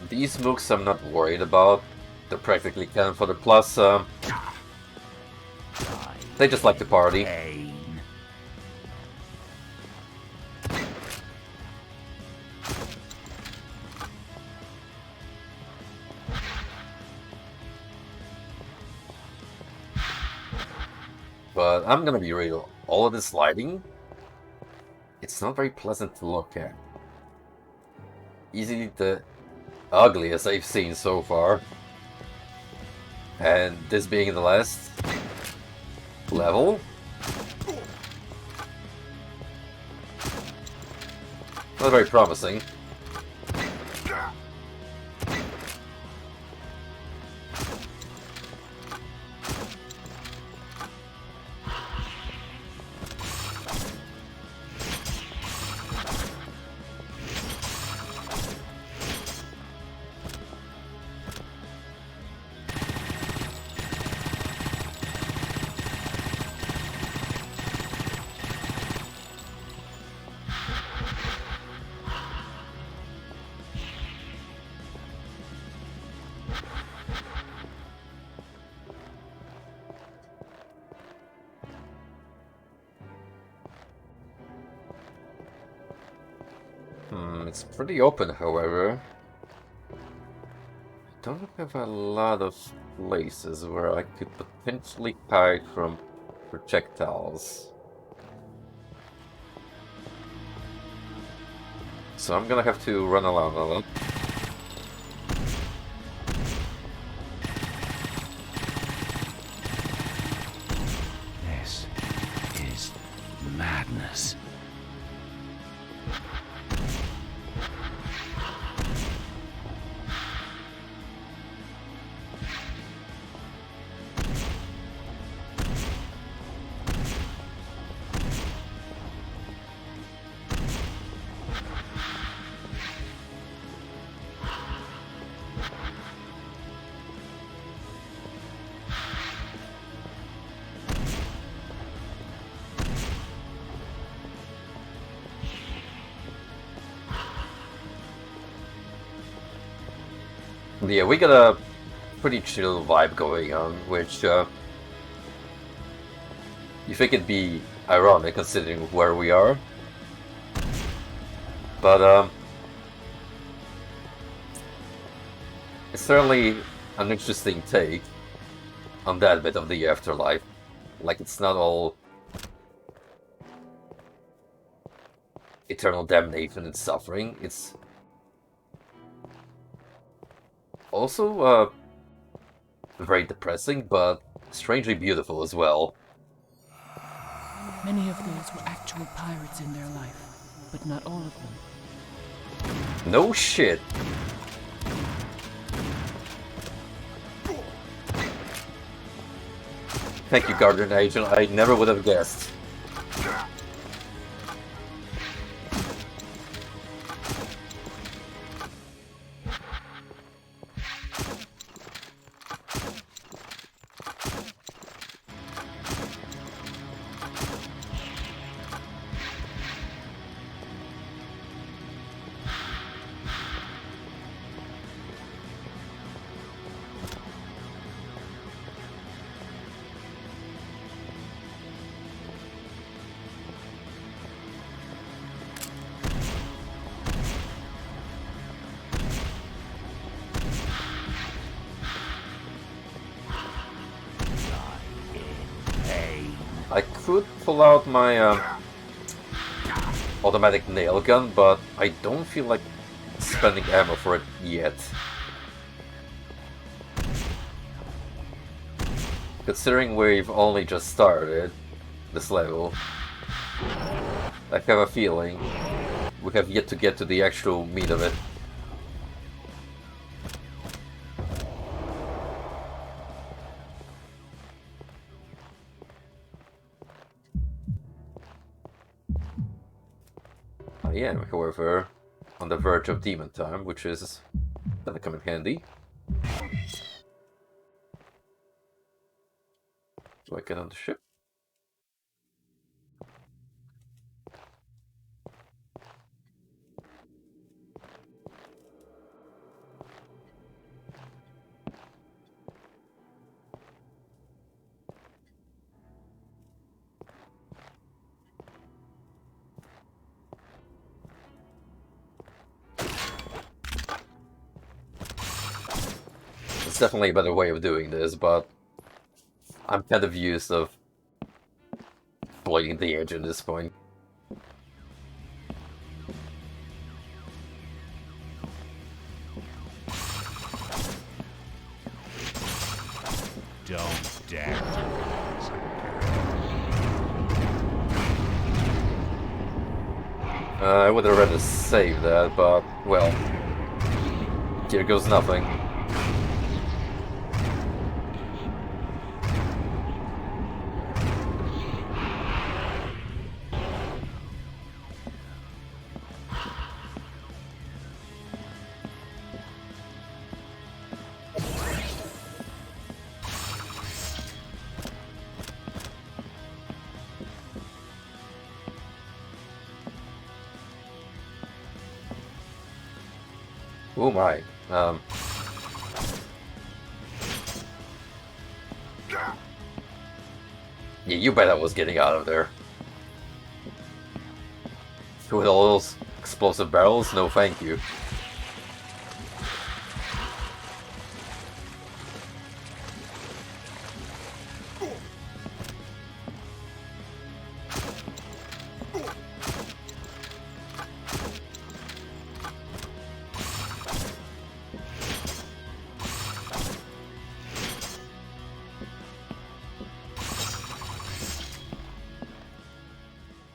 These mooks I'm not worried about. They're practically cannon fodder. Plus, they just like to party. But I'm gonna be real. All of this lighting, it's not very pleasant to look at. Easily the ugliest I've seen so far. And this being the last level. Not very promising. It's pretty open, however. I don't have a lot of places where I could potentially hide from projectiles. So I'm gonna have to run around a lot. This is madness. Yeah, we got a pretty chill vibe going on, which you think it'd be ironic considering where we are. But it's certainly an interesting take on that bit of the afterlife. Like, it's not all eternal damnation and suffering, it's also very depressing, but strangely beautiful as well. Many of those were actual pirates in their life, but not all of them. No shit. Thank you, Guardian Agent. I never would have guessed. could pull out my automatic nail gun, but I don't feel like spending ammo for it yet. Considering we've only just started this level, I have a feeling we have yet to get to the actual meat of it. I am, however, on the verge of demon time, which is gonna come in handy. Do I get on the ship? It's definitely a better way of doing this, but I'm kind of used of exploiting the edge at this point. Don't dare. I would have rather saved that, but, well, here goes nothing. Oh my. Yeah, you bet I was getting out of there. With all those explosive barrels? No, thank you.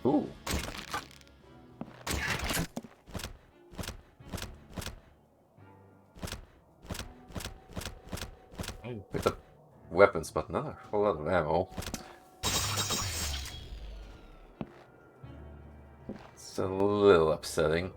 Ooh. Picked up weapons, but not a whole lot of ammo. It's a little upsetting.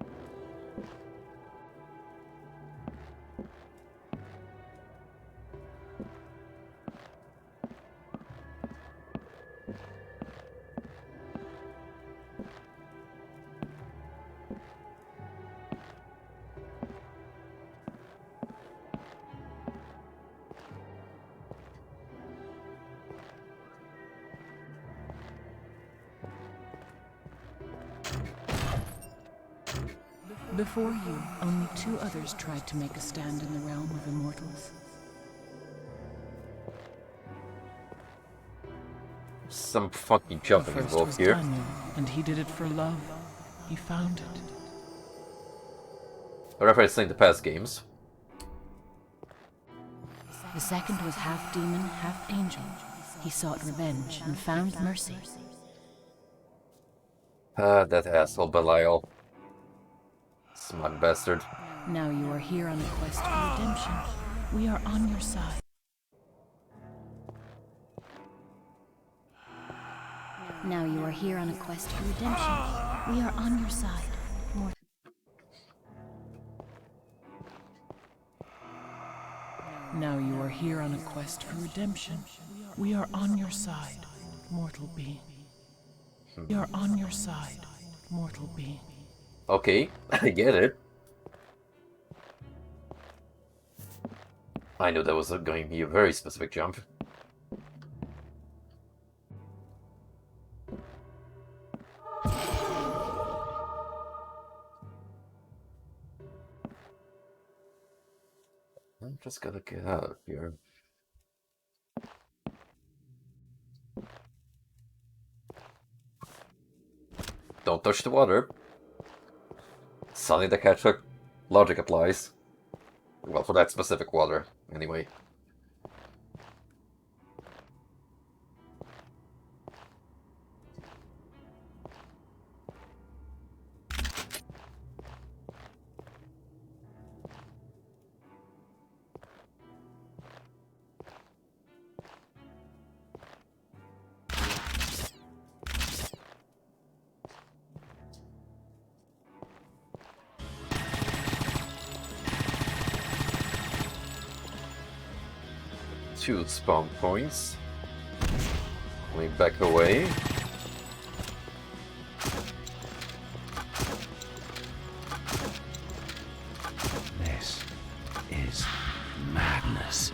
Before you, only 2 others tried to make a stand in the realm of immortals. Some funky The jumping first involved was here. Daniel, and he did it for love. He found it. I referencing the past games. The second was half demon, half angel. He sought revenge and found mercy. Ah, that asshole Belial. Smug bastard. Now you are here on a quest for redemption. We are on your side. Now you are here on a quest for redemption. We are on your side. Now you are here on a quest for redemption. We are on your side, mortal being. We are on your side, mortal being. Okay, I get it. I knew that was going to be a very specific jump. I'm just gotta get out of here. Don't touch the water. Sonny the Hedgehog logic applies. Well, for that specific water, anyway. Two spawn points. Let me back away. This is madness.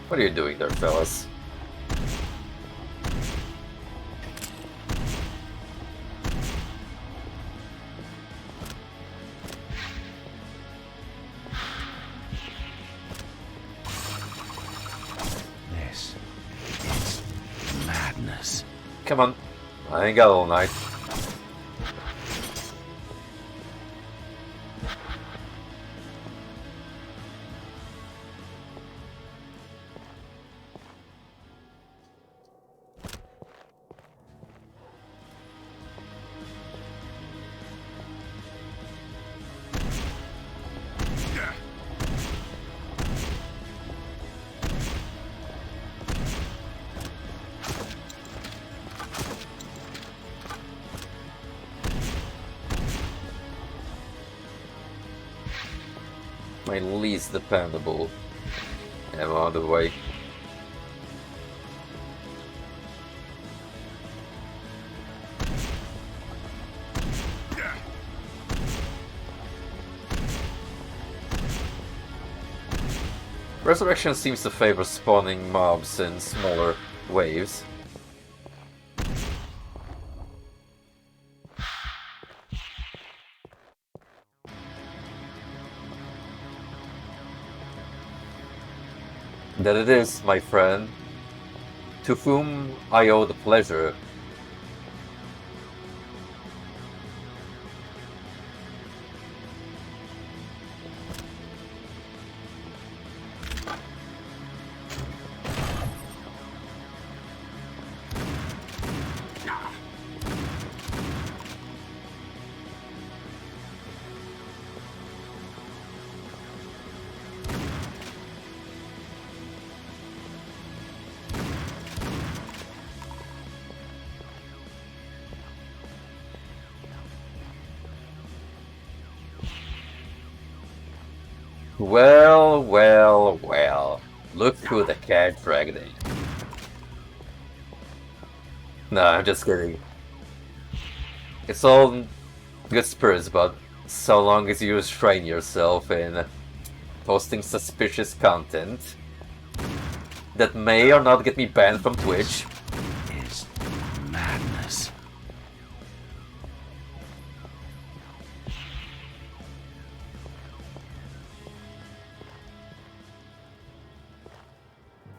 What are you doing there, fellas? This is madness. Come on, I ain't got all night. My least dependable ammo on the way. Resurrection seems to favor spawning mobs in smaller waves. That it is, my friend, to whom I owe the pleasure. Well, well, well. Look who the cat dragged in. Nah, I'm just kidding. It's all good spirits, but so long as you restrain yourself in posting suspicious content that may or not get me banned from Twitch. Is madness.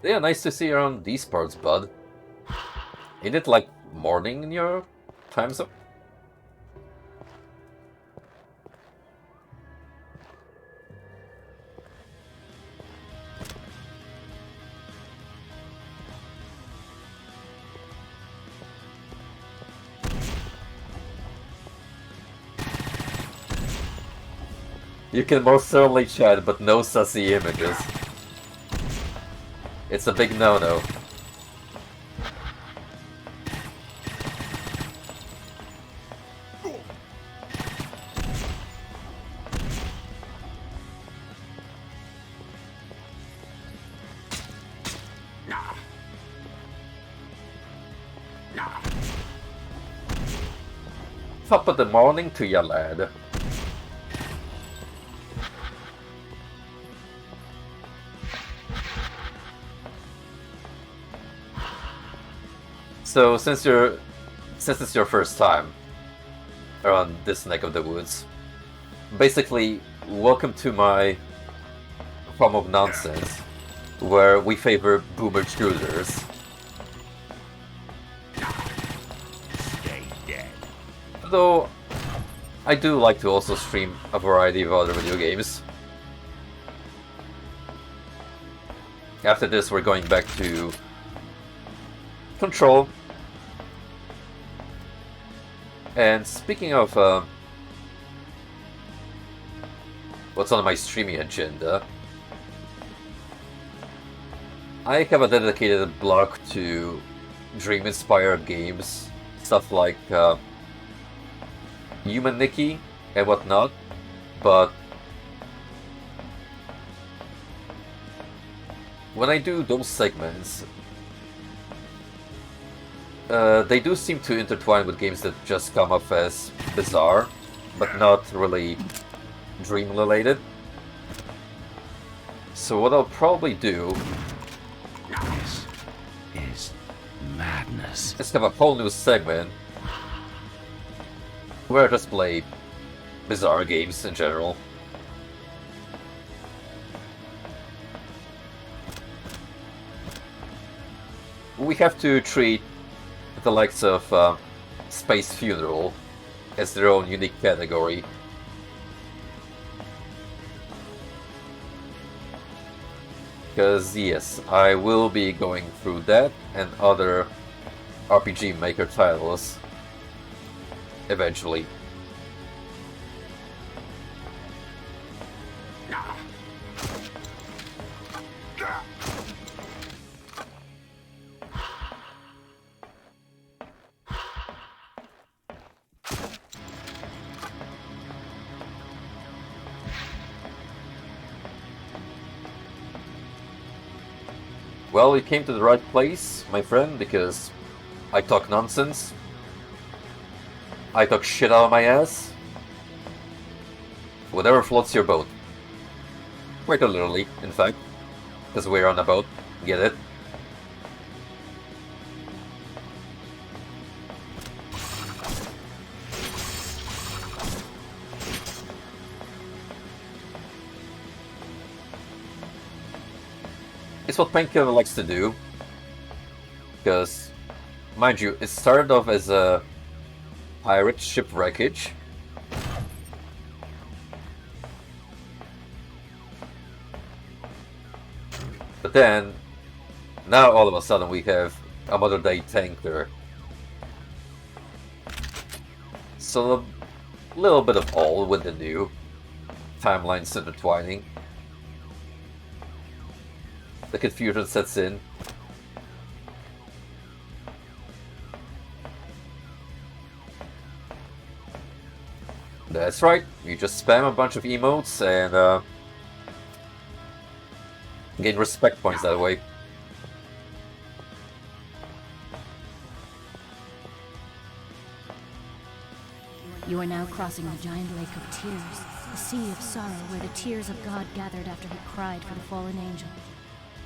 Yeah, nice to see you around these parts, bud. Ain't it like morning in your time zone? You can most certainly chat, but no sussy images. It's a big no-no. Top of the morning to ya, lad. So since it's your first time around this neck of the woods, basically welcome to my form of nonsense, where we favor boomer shooters. Stay dead. Though I do like to also stream a variety of other video games. After this, we're going back to Control. And speaking of what's on my streaming agenda, I have a dedicated blog to dream-inspired games, stuff like Human Nikki and whatnot, but when I do those segments, they do seem to intertwine with games that just come off as bizarre, but not really dream-related. So what I'll probably do This is madness. is have a whole new segment where I just play bizarre games in general. We have to treat the likes of Space Funeral as their own unique category. Because yes, I will be going through that and other RPG Maker titles eventually. Well, you came to the right place, my friend, because I talk nonsense. I talk shit out of my ass. Whatever floats your boat. Quite literally, in fact. Because we're on a boat. Get it? It's what Painkiller likes to do. Because, mind you, it started off as a pirate ship wreckage. But then, now all of a sudden we have a modern day tanker. So a little bit of all with the new timelines intertwining. The confusion sets in. That's right, you just spam a bunch of emotes and gain respect points that way. You are now crossing the giant lake of tears, a sea of sorrow where the tears of God gathered after he cried for the fallen angel.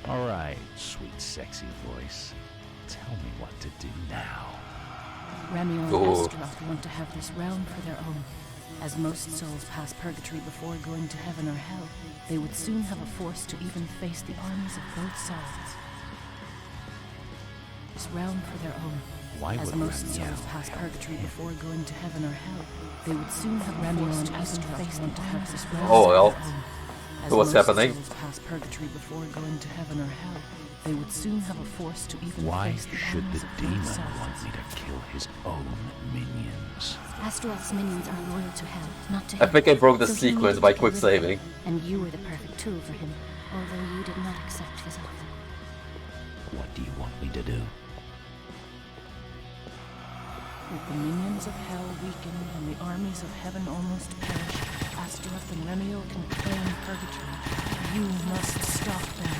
All right, sweet, sexy voice. Tell me what to do now. Remy and Oh. Astaroth want to have this realm for their own. As most souls pass purgatory before going to heaven or hell, they would soon have a force to even face the armies of both sides. This realm for their own. Why As would most Remy souls pass purgatory before going to heaven or hell, they would soon have a force to even face the armies of both Oh, well. sides. As So what's most happening? souls pass purgatory before going to heaven or hell, they would soon have a force to even Why face the should armies the of demon both sides. want me to kill his own minions? Astaroth's minions are loyal to hell, not to I him. think I broke the So he sequence needed by to get quick rid of them, saving. And you were the perfect tool for him, although you did not accept his offer. What do you want me to do? With the minions of hell weakened and the armies of heaven almost perished, Astaroth and Remio can claim purgatory. You must stop them.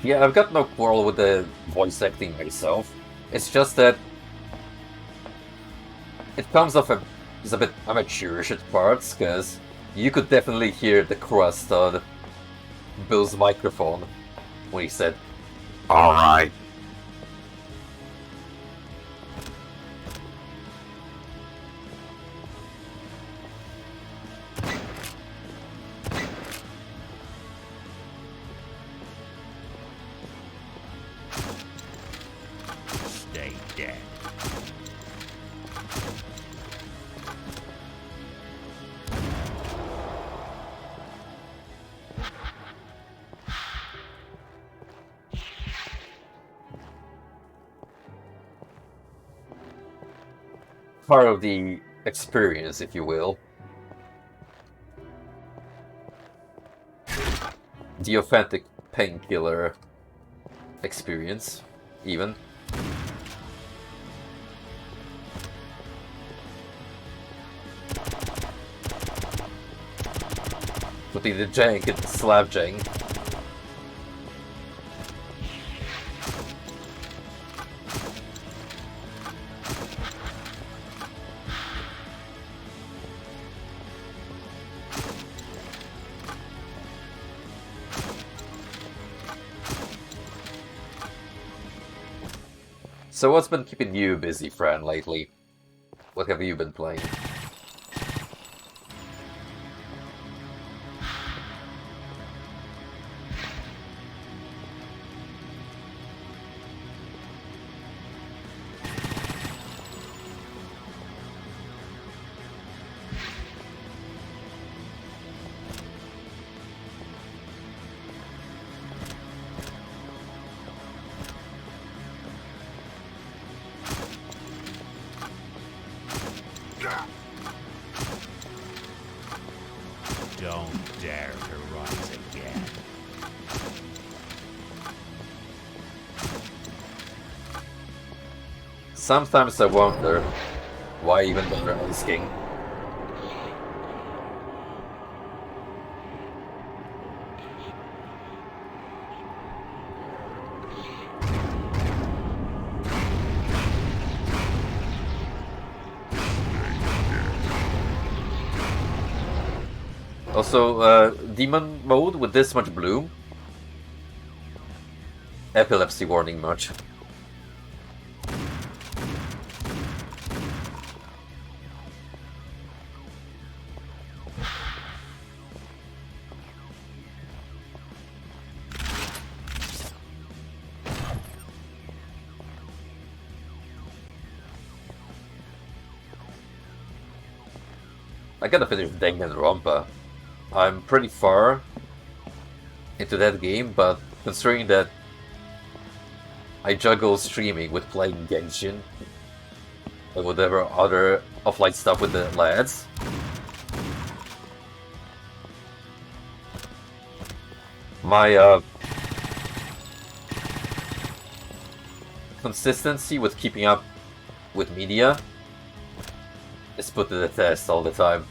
Yeah, I've got no quarrel with the voice acting myself. It's just that it comes off as a bit amateurish at parts, because you could definitely hear the crust on Bill's microphone when he said, "Alright." Stay dead. Part of the experience, if you will. The authentic painkiller experience, even. Putting the jank and the slab jank. So what's been keeping you busy, Fran, lately? What have you been playing? Don't dare to rise again. Sometimes I wonder, why even bother asking? Also, demon mode with this much bloom? Epilepsy warning much. I gotta finish Danganronpa. I'm pretty far into that game, but considering that I juggle streaming with playing Genshin and whatever other offline stuff with the lads, my consistency with keeping up with media is put to the test all the time.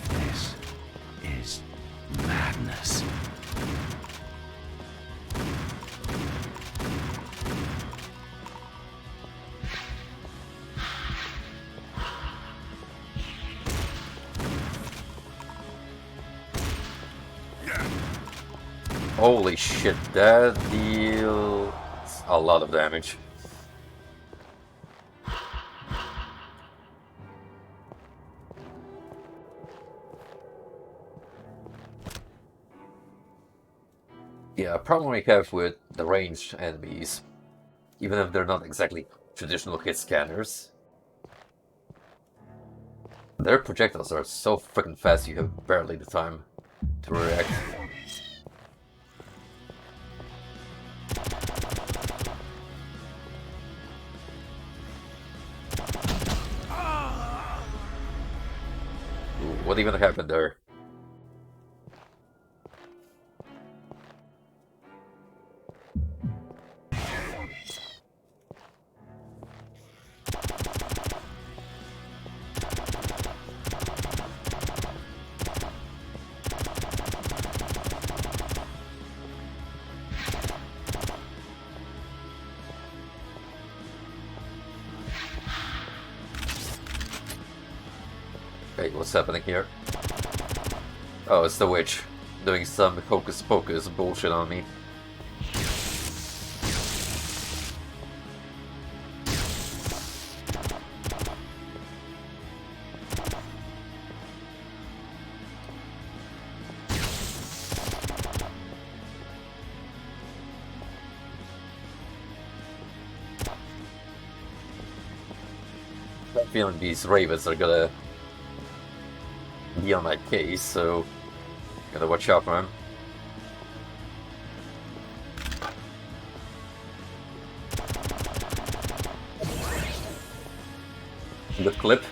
This is madness. Holy shit, that deals a lot of damage. Yeah, a problem we have with the ranged enemies, even if they're not exactly traditional hit scanners, their projectiles are so freaking fast you have barely the time to react. Ooh, what even happened there? Hey, what's happening here? Oh, it's the witch doing some hocus pocus bullshit on me. I'm feeling these ravens are gonna be on my case, so gotta watch out for him. Good clip.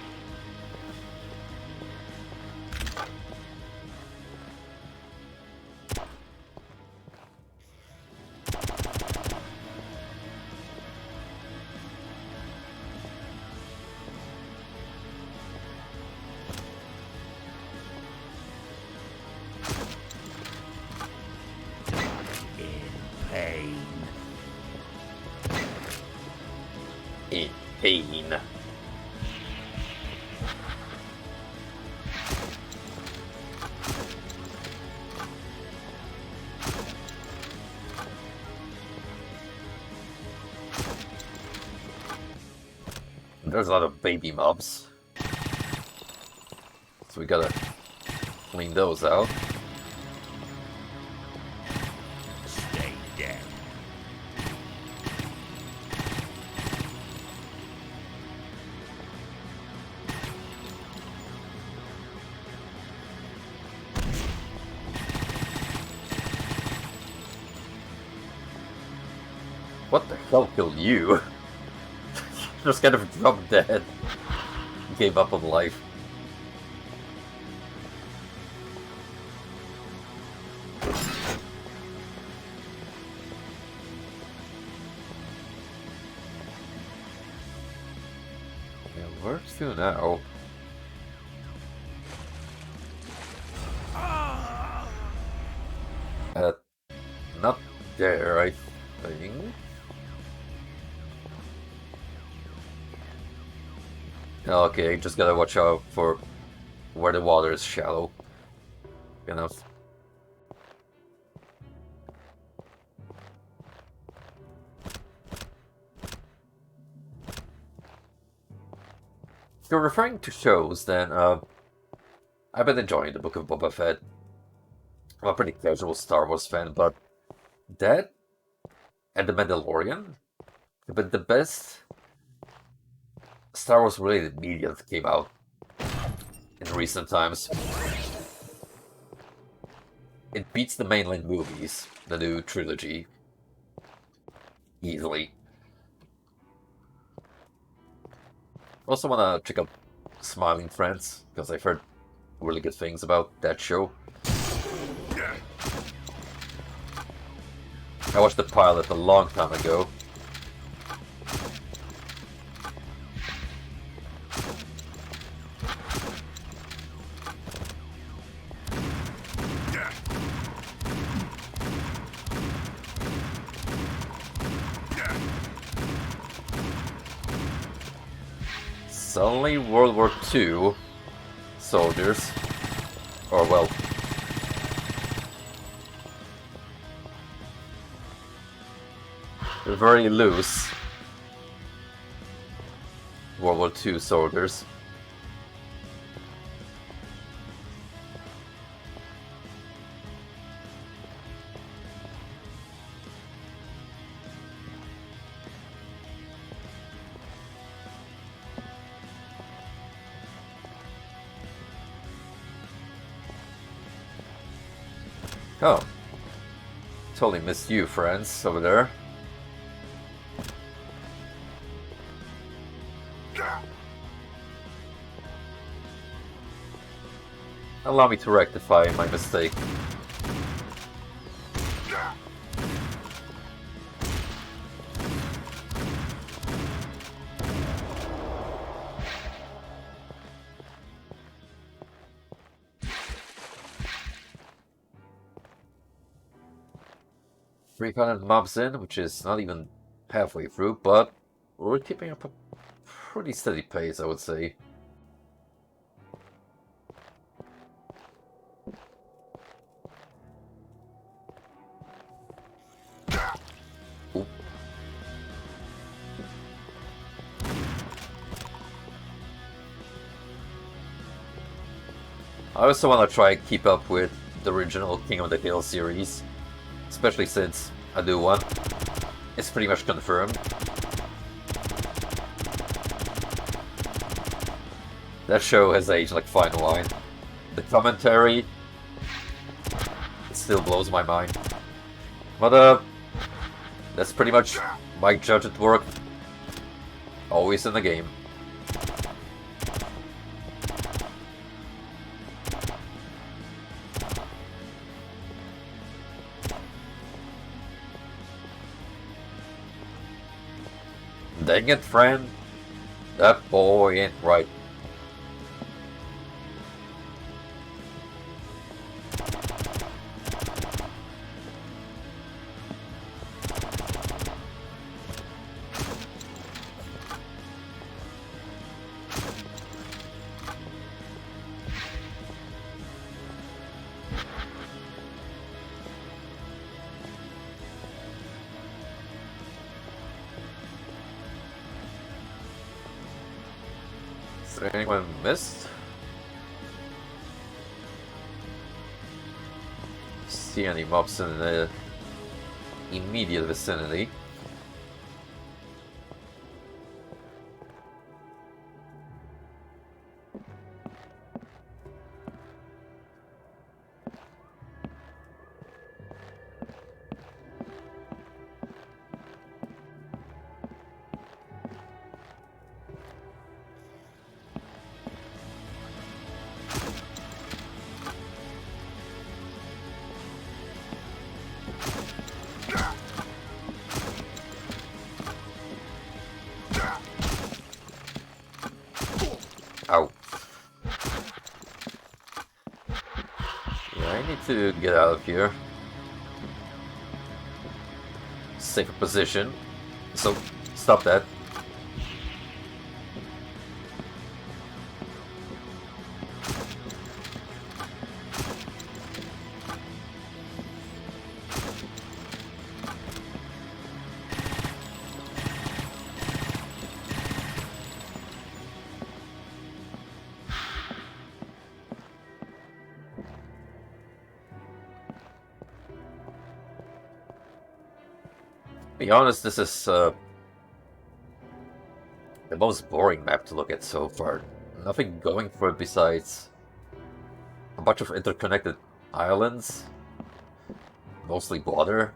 In pain. There's a lot of baby mobs, so we gotta clean those out. Stay dead. What the hell killed you? Just kind of dropped dead. Gave up on life. Yeah, where to now? Not there, I think. Okay, just gotta watch out for where the water is shallow enough. If you're referring to shows, then I've been enjoying the Book of Boba Fett. I'm a pretty casual Star Wars fan, but that and The Mandalorian have been the best Star Wars related media that came out in recent times. It beats the mainline movies, the new trilogy, easily. Also wanna check out Smiling Friends, because I've heard really good things about that show. I watched the pilot a long time ago. Suddenly World War II soldiers, or well, they're very loose World War II soldiers. Oh, totally missed you, friends, over there. Allow me to rectify my mistake. $300 mobs in, which is not even halfway through, but we're keeping up a pretty steady pace, I would say. I also want to try and keep up with the original King of the Hill series, especially since a new one is pretty much confirmed. That show has aged like fine wine. The commentary, it still blows my mind. But that's pretty much my judge at work. Always in the game. Dang it, friend. That boy ain't right. Is there anyone missed? See any mobs in the immediate vicinity? Ow. Yeah, I need to get out of here. Safer position. So, stop that. Be honest, this is the most boring map to look at so far. Nothing going for it besides a bunch of interconnected islands, mostly water.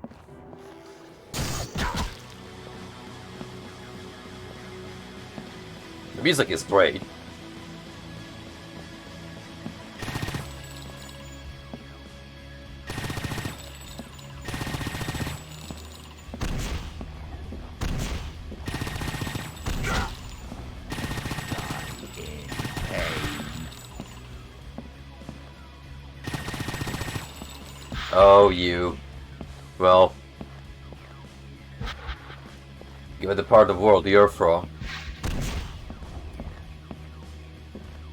The music is great. Oh, you. Well, given the part of the world you're from,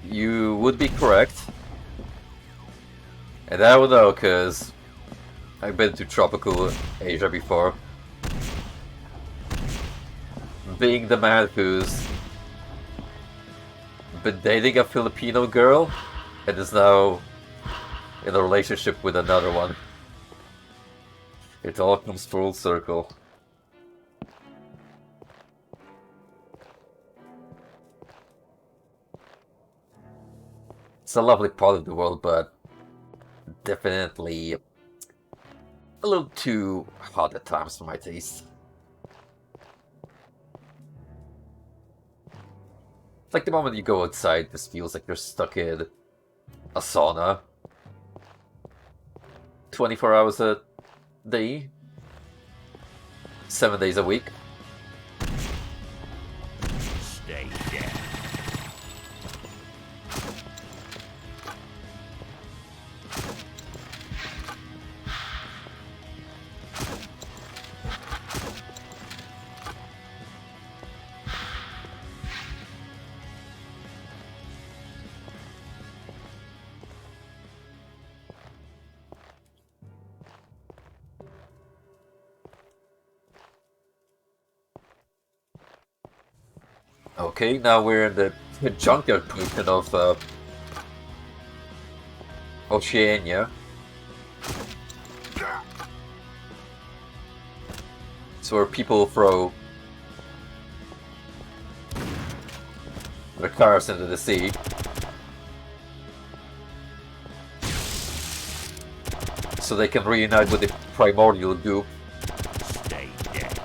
you would be correct. And I would know, because I've been to tropical Asia before. Being the man who's been dating a Filipino girl and is now in a relationship with another one. It all comes full circle. It's a lovely part of the world, but definitely a little too hot at times for my taste. It's like the moment you go outside, this feels like you're stuck in a sauna. 24 hours a day, 7 days a week. Stay dead. Okay, now we're in the junkyard portion of Oceania. It's where people throw their cars into the sea. So they can reunite with the primordial goop. Stay dead.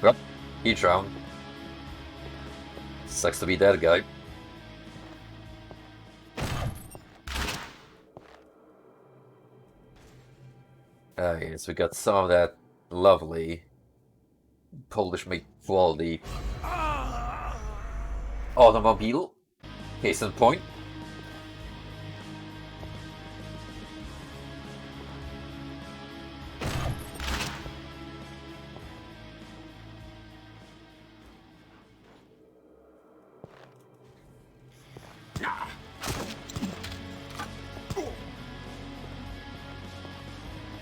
Yep, he drowned. Sucks to be that guy. Yes, we got some of that lovely Polish-made quality automobile. Case in point.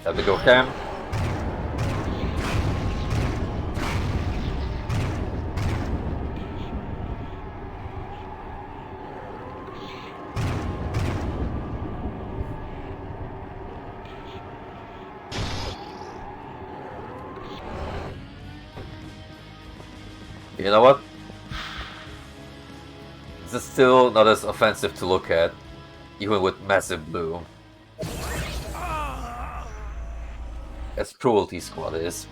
Have to go cam. You know what? This is still not as offensive to look at, even with massive blue, as Cruelty Squad is.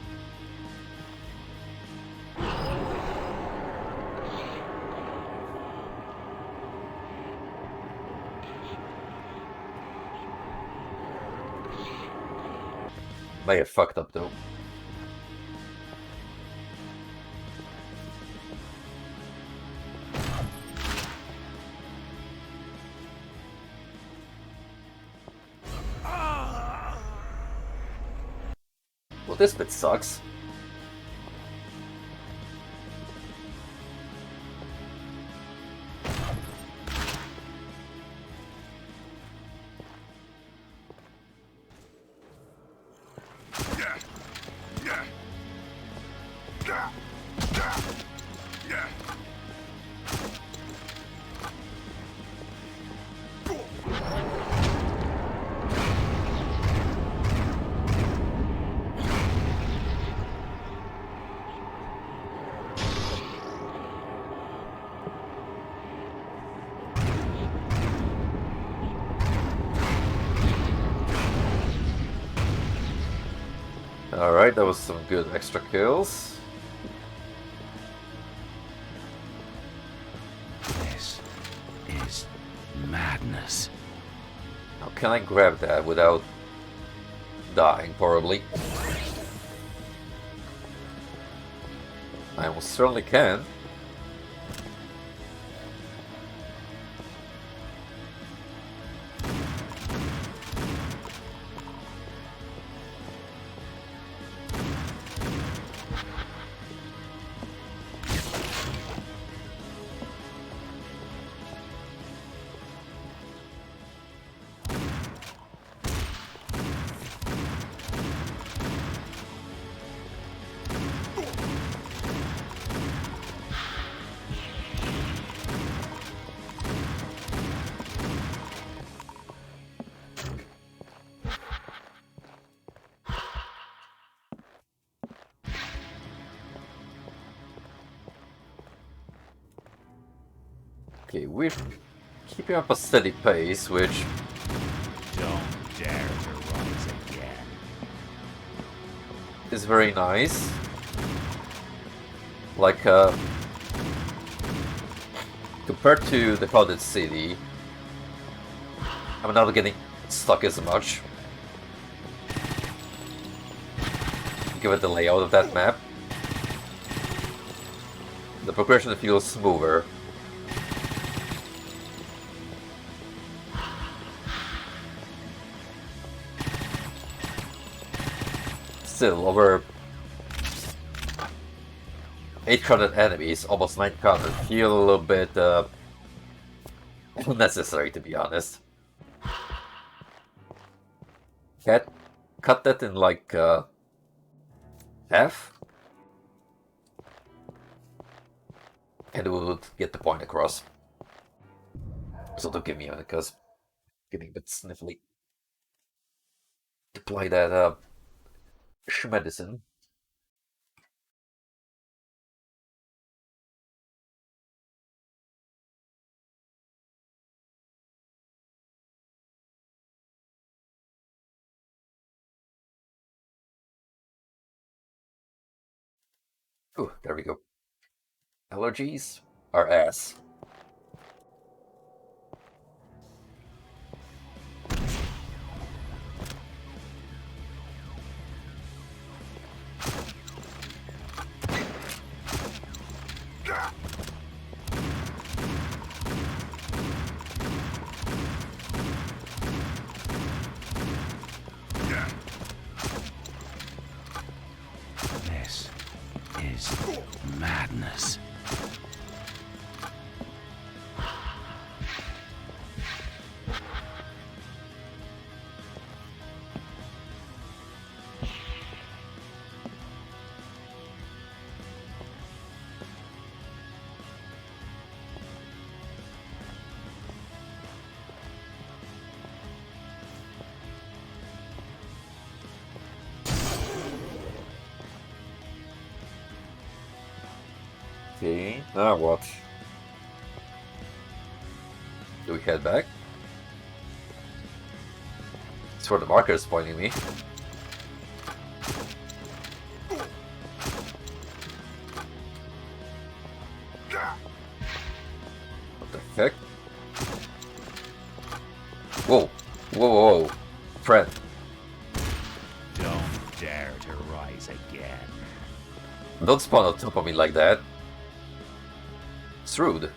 May have fucked up though. Well, this bit sucks. Alright, that was some good extra kills. This is madness. Now, can I grab that without dying horribly? I most certainly can. Okay, we're keeping up a steady pace, which Don't dare to rise again. is very nice. Like, compared to the crowded city, I'm not getting stuck as much. Given the layout of that map, the progression feels smoother. still, over 800 enemies, almost 900, feel a little bit unnecessary, to be honest. Cut that in like half, and we would get the point across. So don't give me a because getting a bit sniffly. Apply that medicine. Ooh, there we go. Allergies are ass. This is madness. Okay, now what? Do we head back? That's where the marker is pointing me. What the heck? Whoa! Whoa, whoa, whoa. Friend. Don't dare to rise again. Don't spawn on top of me like that. It's rude.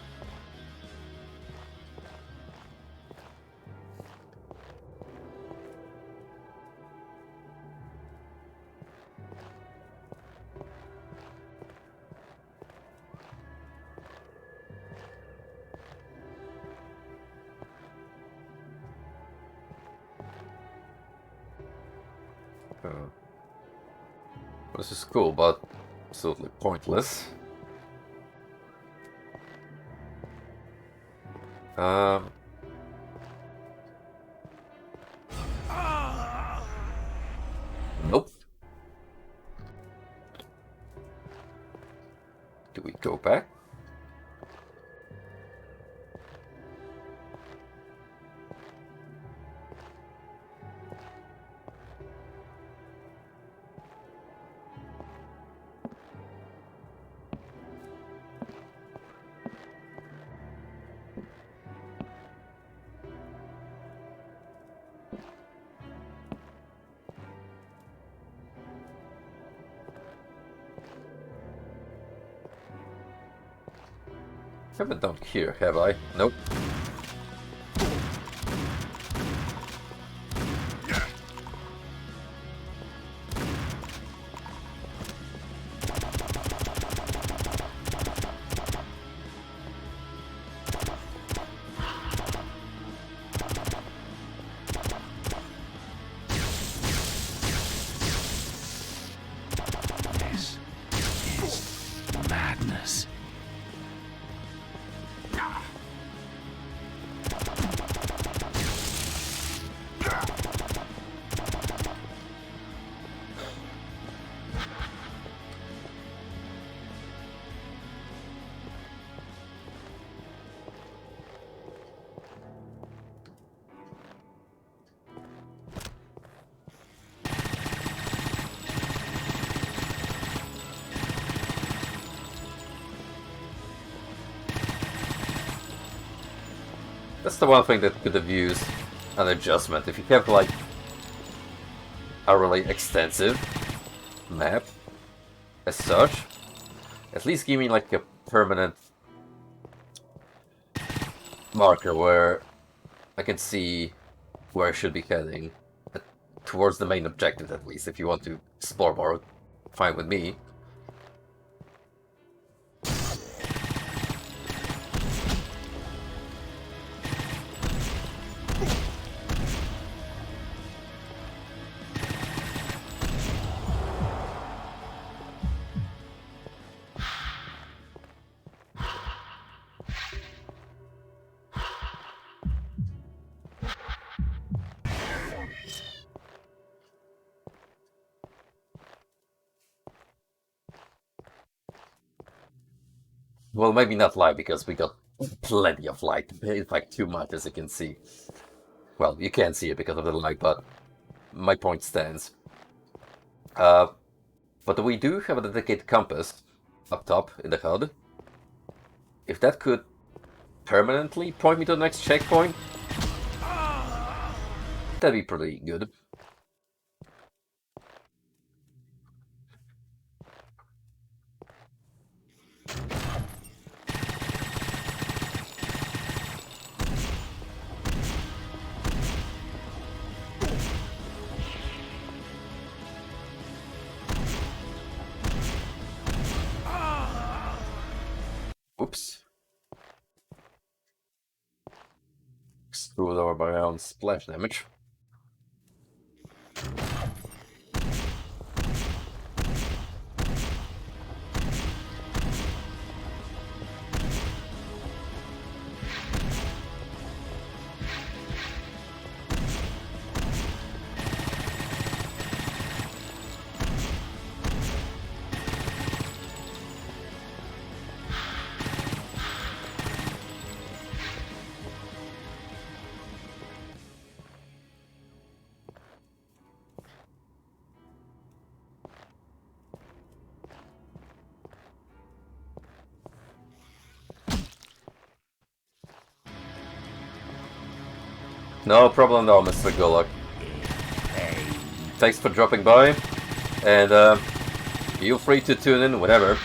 This is cool, but absolutely pointless. Nope. Do we go back? Haven't done here, have I? Nope. This is madness. That's the one thing that could have used an adjustment. If you kept like a really extensive map as such, at least give me like a permanent marker where I can see where I should be heading towards the main objective at least. If you want to explore more, fine with me. Well, maybe not light, because we got plenty of light. In fact, too much, as you can see. Well, you can't see it because of the light, but my point stands. But we do have a dedicated compass up top in the HUD. If that could permanently point me to the next checkpoint, that'd be pretty good. Oops. Screwed over by my own splash damage. No problem though, Mr. Gulak. Thanks for dropping by, and feel free to tune in whenever.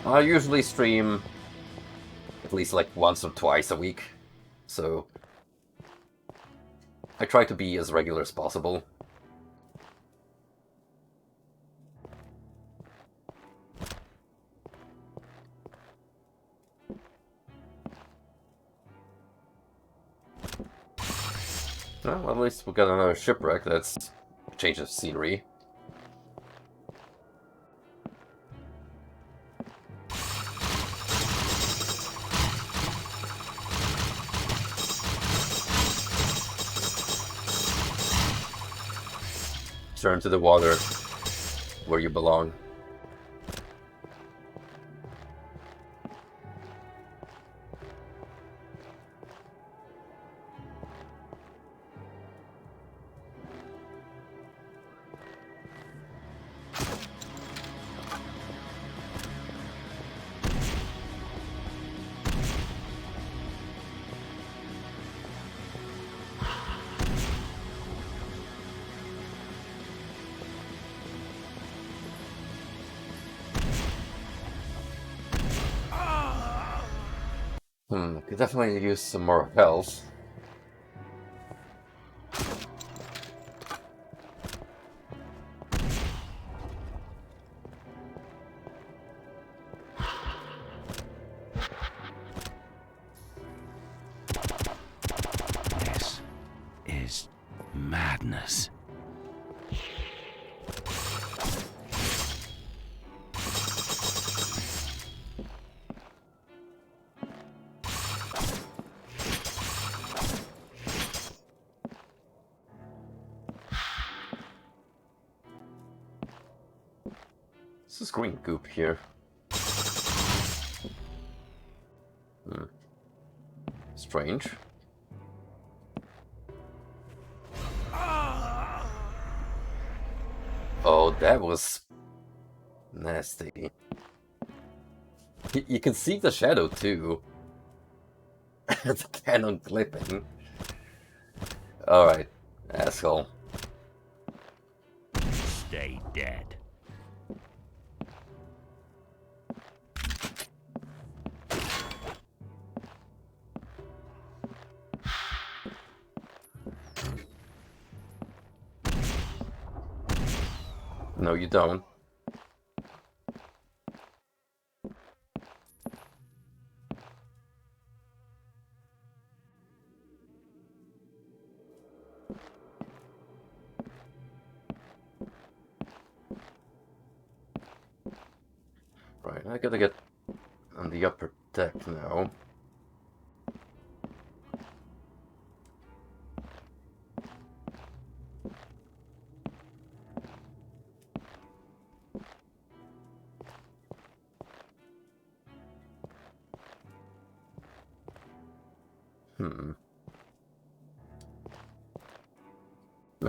I usually stream at least like once or twice a week, so I try to be as regular as possible. Well, at least we got another shipwreck. That's a change of scenery. Turn to the water where you belong. Could definitely use some more health. This is madness. This is green goop here. Strange. Oh, that was nasty. You can see the shadow too. The cannon clipping. Alright, asshole. Stay dead. No, you don't. Right, I gotta get on the upper deck now.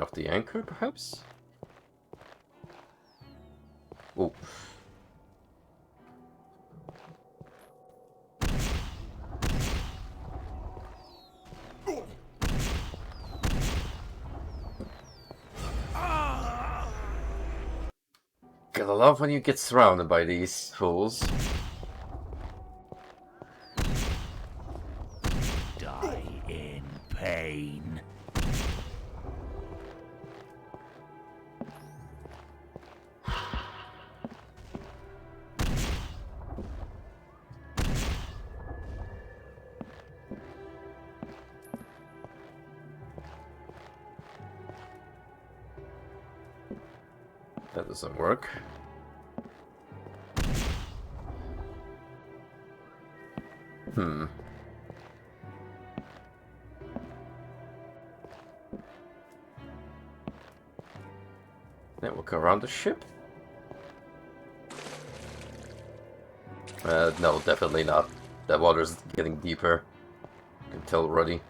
Off the anchor, perhaps? Oh. Gotta love when you get surrounded by these fools. Die in pain. That doesn't work. Then we'll go around the ship. No, definitely not. That water's getting deeper. You can tell already.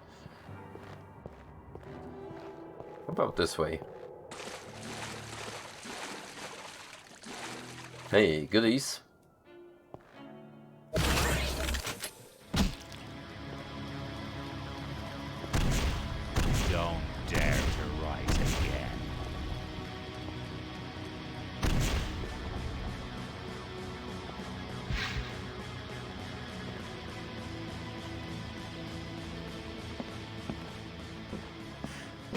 How about this way? Hey, goodies. Don't dare to rise again.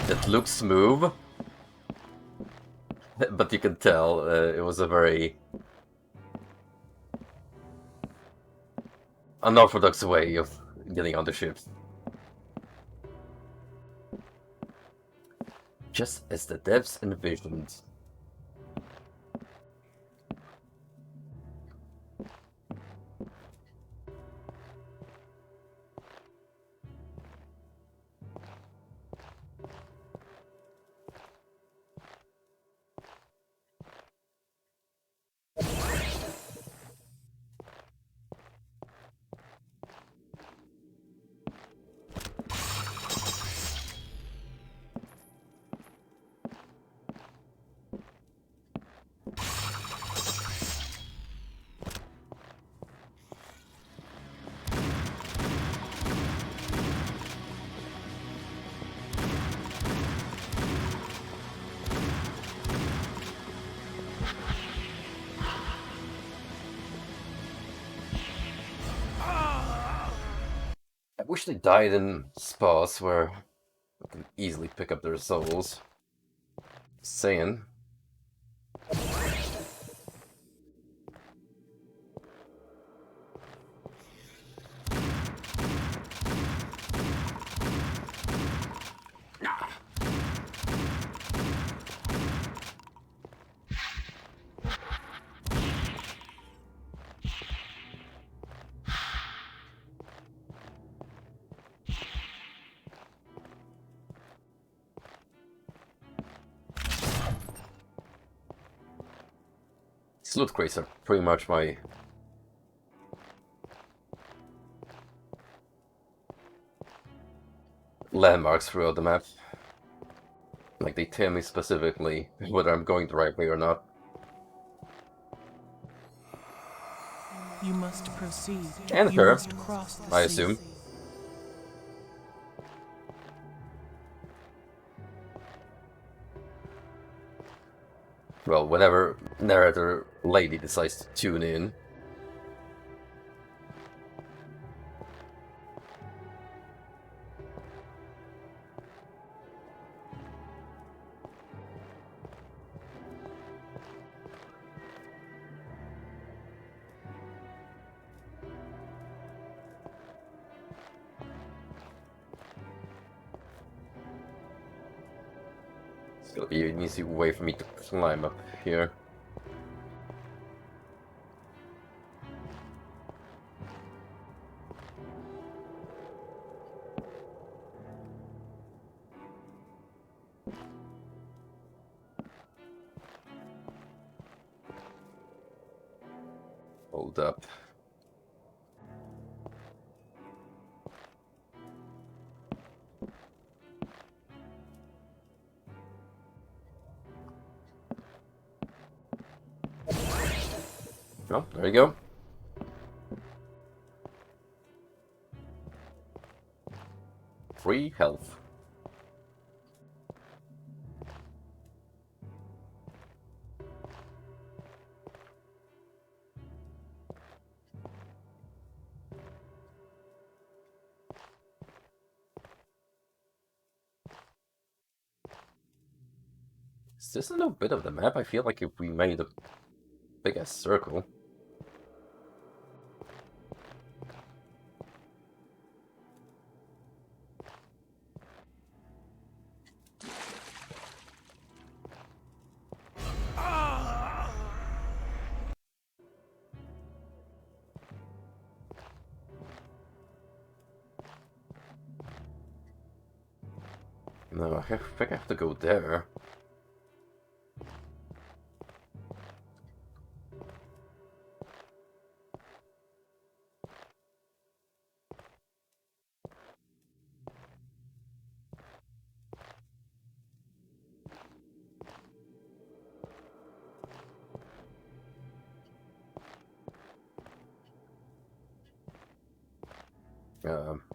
It looks smooth, but you can tell it was a very unorthodox way of getting on the ship. Just as the devs envisioned. I wish they died in spots where I can easily pick up their souls. Just saying. These loot crates are pretty much my landmarks throughout the map. Like, they tell me specifically whether I'm going the right way or not. You must proceed. And You her, must cross the I sea. assume. Well, whenever narrator lady decides to tune in. It's gonna be an easy way for me to climb up here. Hold up. Oh, there you go. Free health. Is this a new bit of the map? I feel like if we made a big-ass circle. No, I think I have to go there.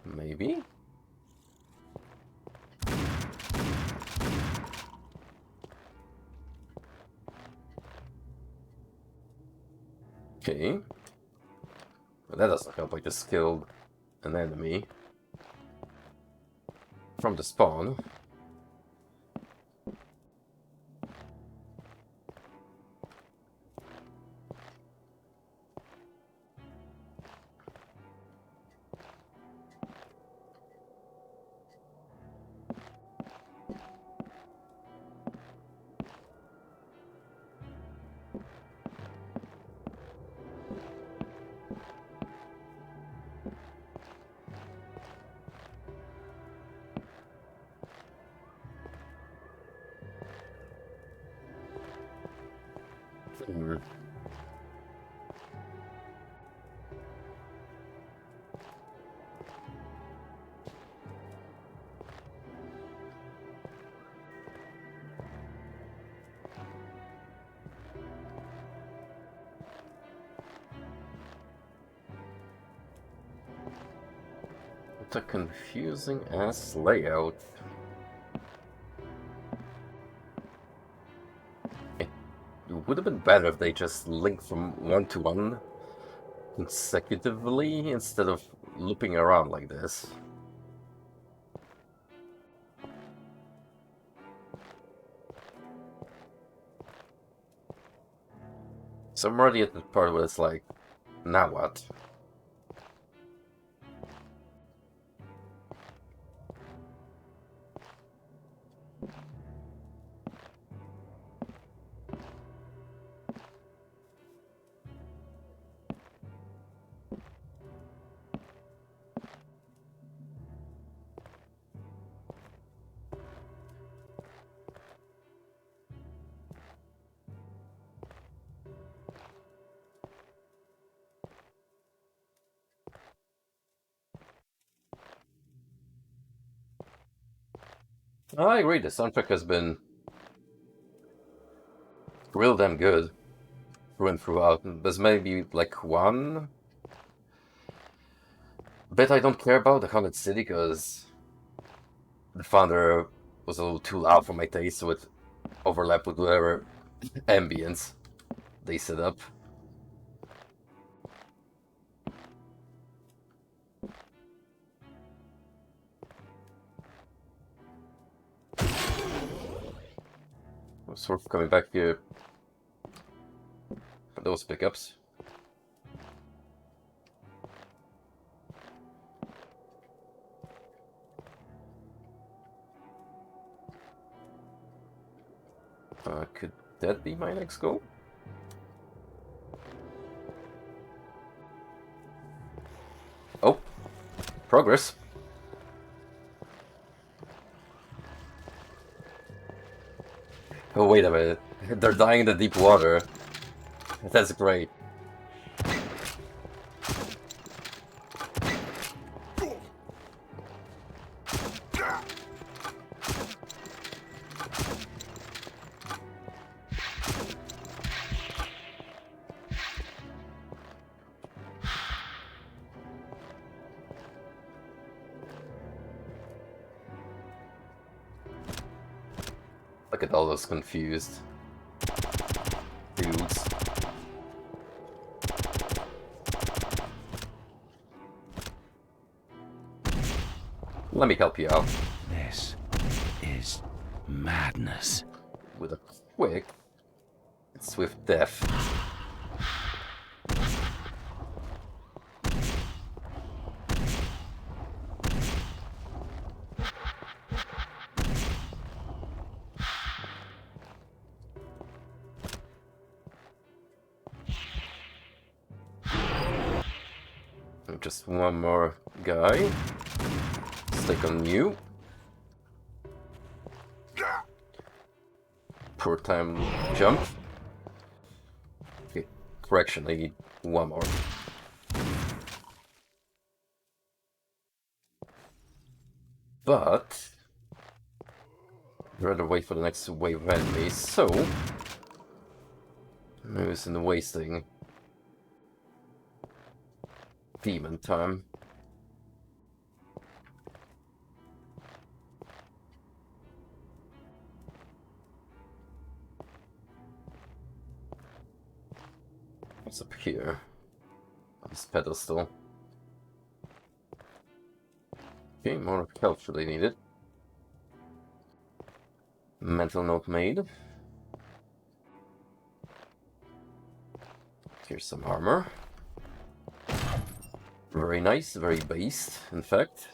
Maybe? Okay. But that doesn't help. I just killed an enemy from the spawn. Hmm. It's a confusing ass layout. It would have been better if they just linked from one to one consecutively instead of looping around like this. So I'm already at the part where it's like, now what? I agree, the soundtrack has been real damn good through and throughout. There's maybe like one bit I don't care about, the Haunted City, because the founder was a little too loud for my taste, so it overlapped with whatever ambience they set up. I'm sort of coming back here for those pickups. Could that be my next goal? Oh, progress. Oh, wait a minute. They're dying in the deep water. That's great. Look at all those confused dudes. Let me help you out. This is madness. With a quick, swift death. Just one more guy. Stick on you. Per time jump. Okay, correction, I need one more. But I'd rather wait for the next wave of enemies, so maybe it's in the wasting demon time. What's up here? This pedestal. Okay, more health really needed. Mental note made. Here's some armor. Very nice, very based, in fact.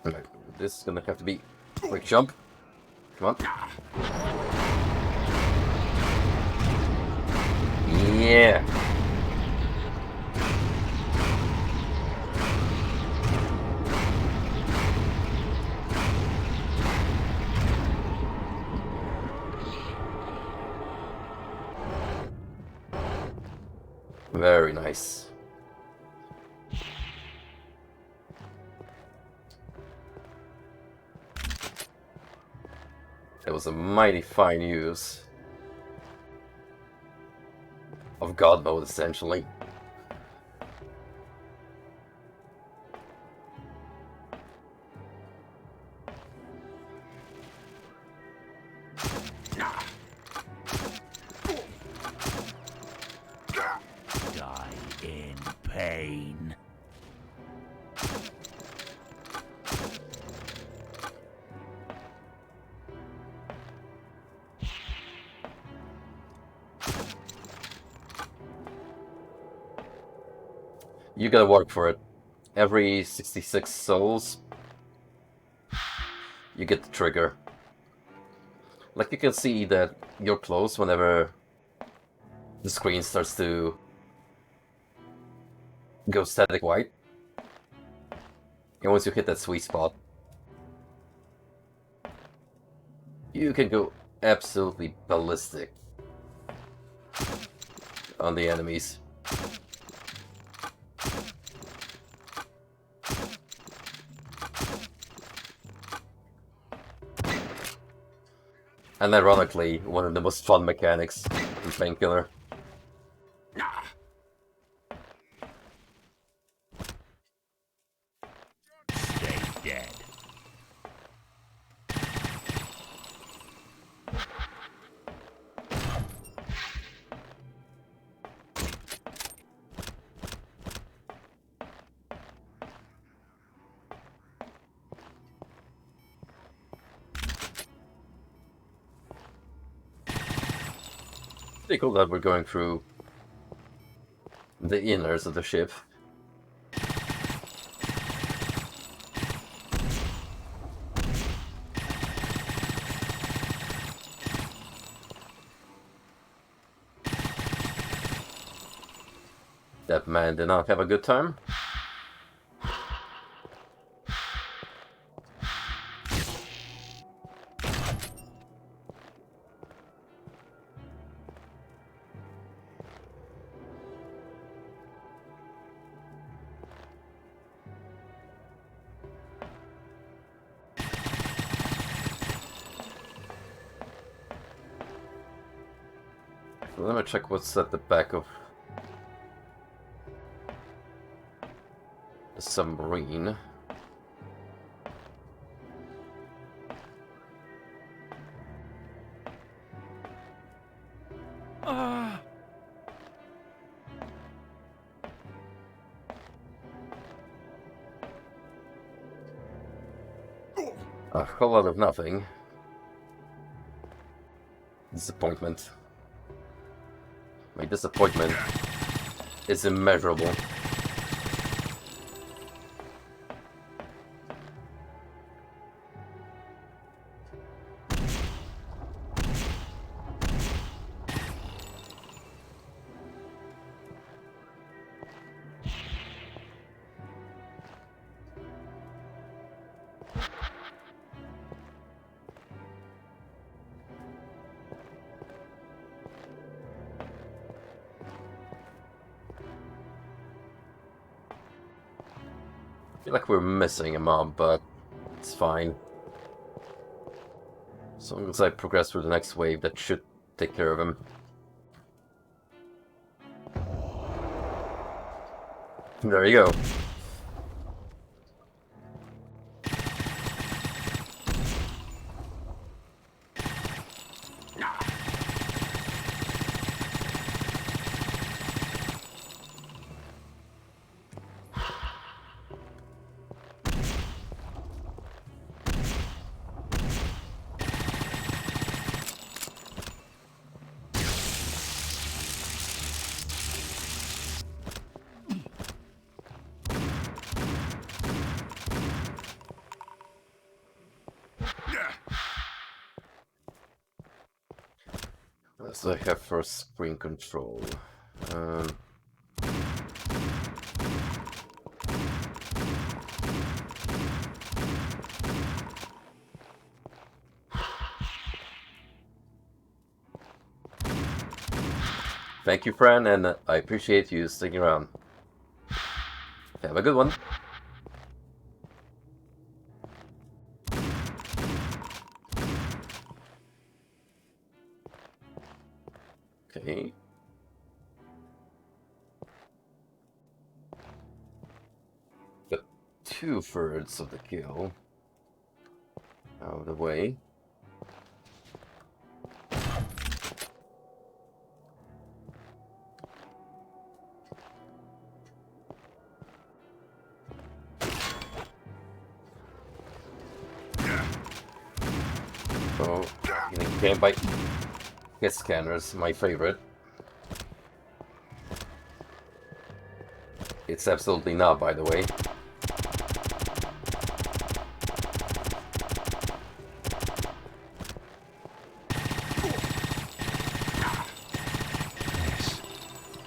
Alright, this is gonna have to be a quick jump. Come on. Yeah. Very nice. It was a mighty fine use of God mode, essentially. Die in pain. You gotta work for it. Every 66 souls, you get the trigger. Like, you can see that you're close whenever the screen starts to go static white. And once you hit that sweet spot, you can go absolutely ballistic on the enemies. And ironically, one of the most fun mechanics in Painkiller. Stay dead. Pretty cool that we're going through the inners of the ship. that man did not have a good time. So let me check what's at the back of the submarine. A whole lot of nothing. Disappointment. My disappointment is immeasurable. I feel like we're missing a mob, but it's fine. As long as I progress through the next wave, that should take care of him. There you go. So I have for screen control. Thank you, Fran, and I appreciate you sticking around. Have a good one. Okay. Got 2/3 of the kill out of the way. Oh, getting canned by hit scanners, my favorite. It's absolutely not, by the way. This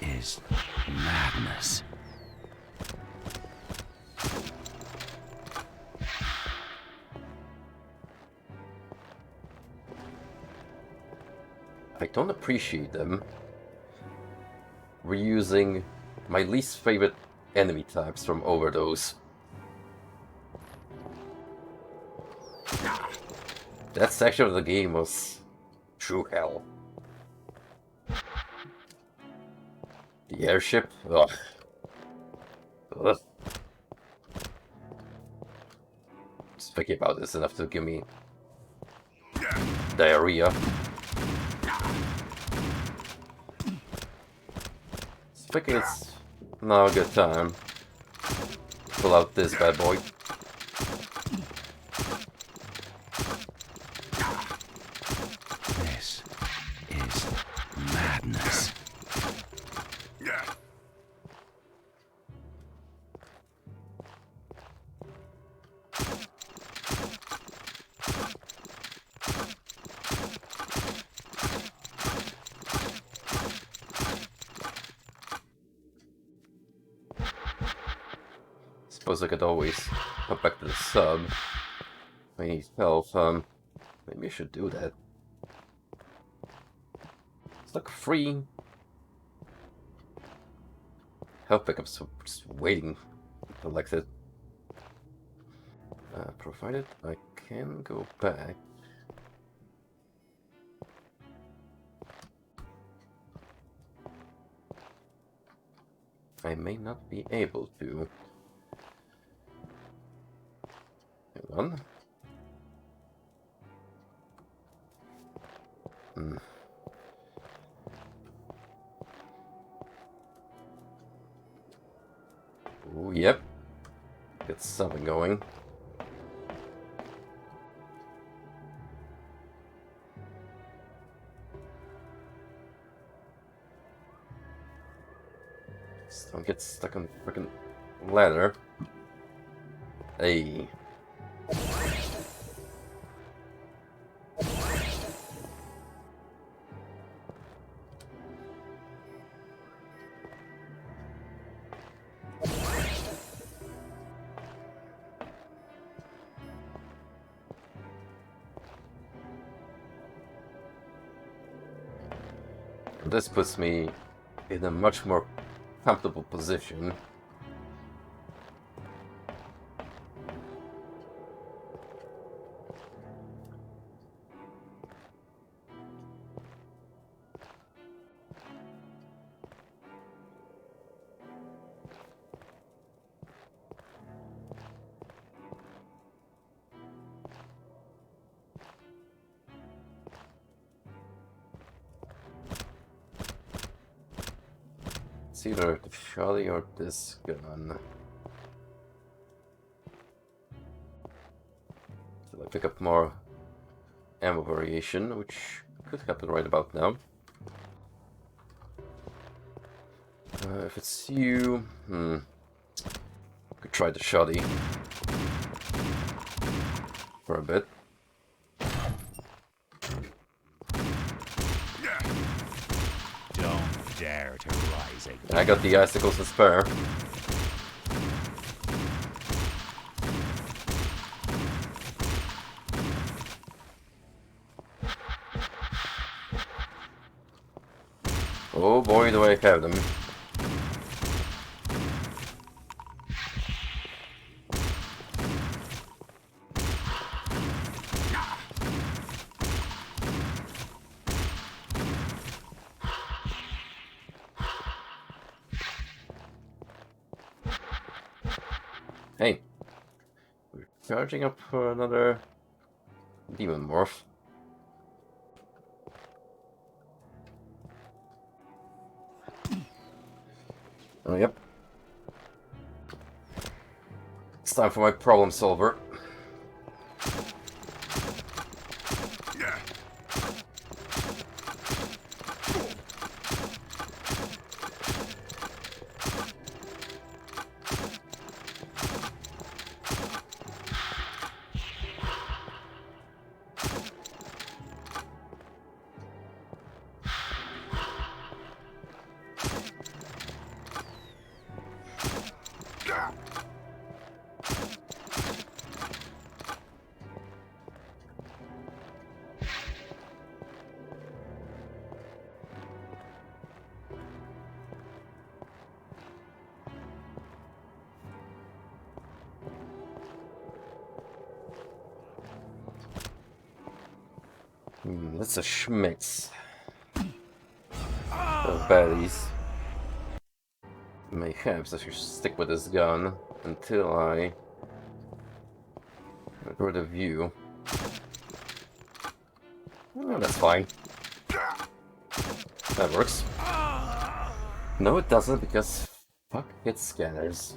is madness. I don't appreciate them reusing my least favorite enemy types from Overdose. That section of the game was true hell. The airship? Ugh. Ugh. Just thinking about this enough to give me diarrhea. I think it's now a good time to pull out this bad boy. This is madness. suppose I could always come back to the sub. If I need health, maybe I should do that. It's like free health pickups, so just waiting to collect it. Provided I can go back. I may not be able to. Hang on. Oh, yep. Get something going. Just don't get stuck on the freaking ladder. Hey. This puts me in a much more comfortable position. It's either the shotty or this gun. So I pick up more ammo variation, which could happen right about now. If it's you, could try the shotty for a bit. Don't dare to rise again. I got the icicles to spare. Oh boy, do I have them. Hey, we're charging up for another demon morph. Oh, yep. It's time for my problem solver. That's a Schmitz. Those baddies. Mayhaps I should stick with this gun until I get rid of you. Oh, that's fine. That works. No, it doesn't, because fuck its scanners.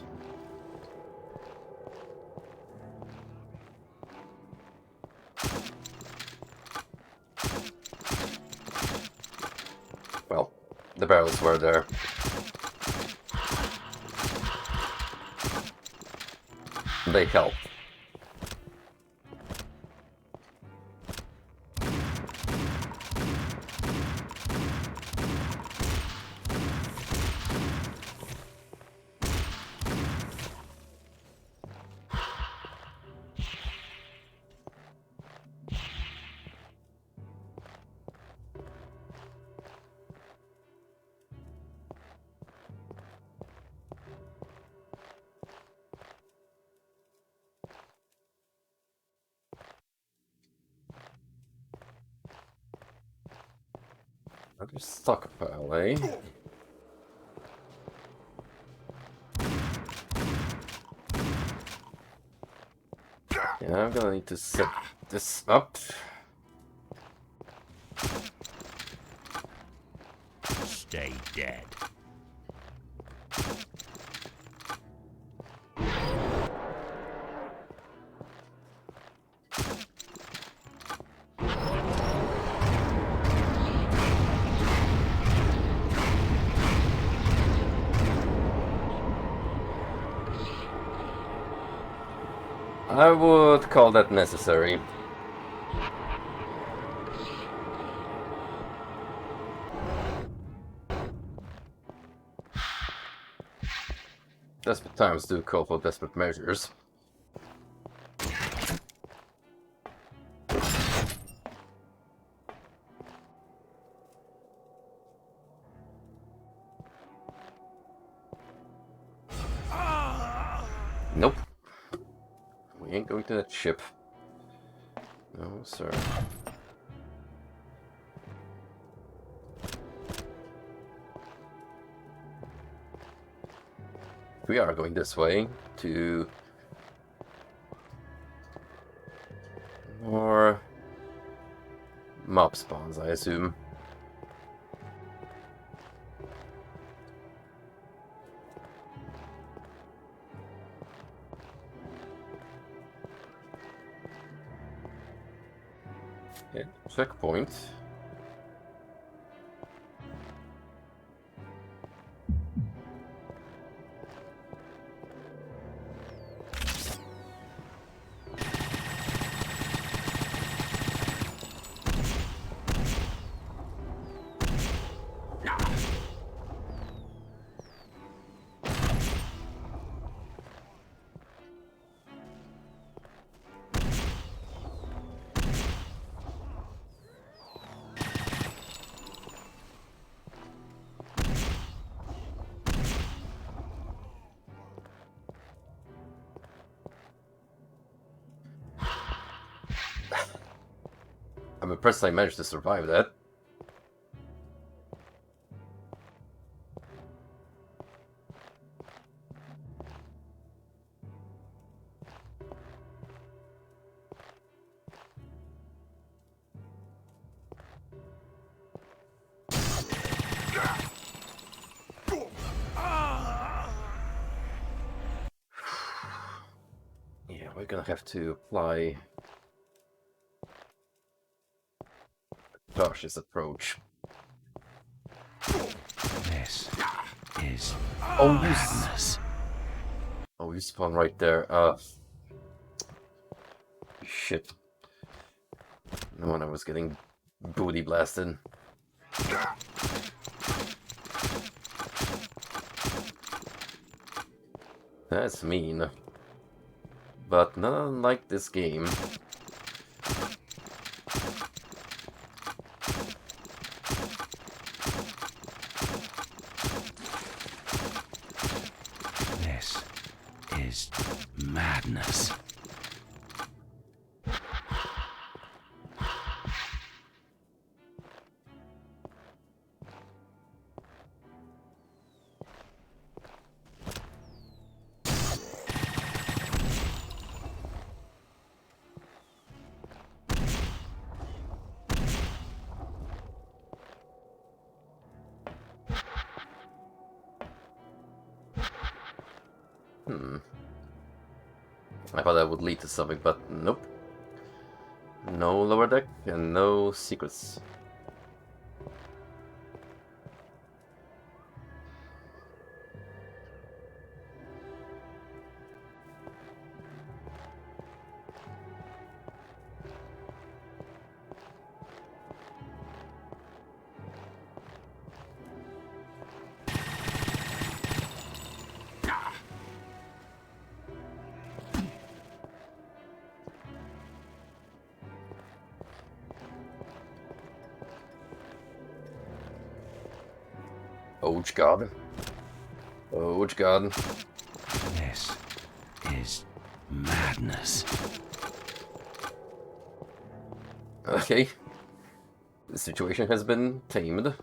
Well, the barrels were there. They help. Another stockpile, eh? Yeah, I'm gonna need to set this up. Stay dead. I would call that necessary. Desperate times do call for desperate measures. Nope. We ain't going to that ship. No, sir. We are going this way to more mob spawns, I assume. Okay, checkpoint. I'm impressed I managed to survive that. Yeah, we're gonna have to apply a cautious approach. This is Oh, madness. Oh, you spawn right there. Shit. No one I was getting booty blasted. That's mean. But not unlike this game. This is madness. I thought that would lead to something, but nope. No lower deck and no secrets. Oh god. Oh god. This is madness. Okay. The situation has been tamed.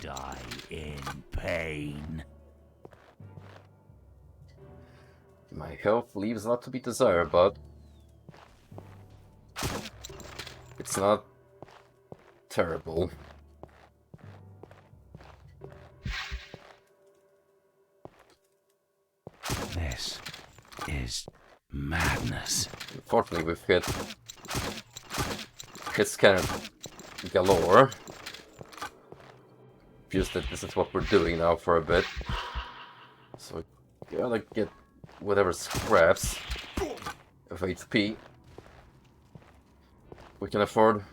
Die in pain. My health leaves a lot to be desired, but it's not terrible. This is madness. Unfortunately, we've hit scanner galore. Just that this is what we're doing now for a bit. So we gotta get whatever scraps of HP we can afford.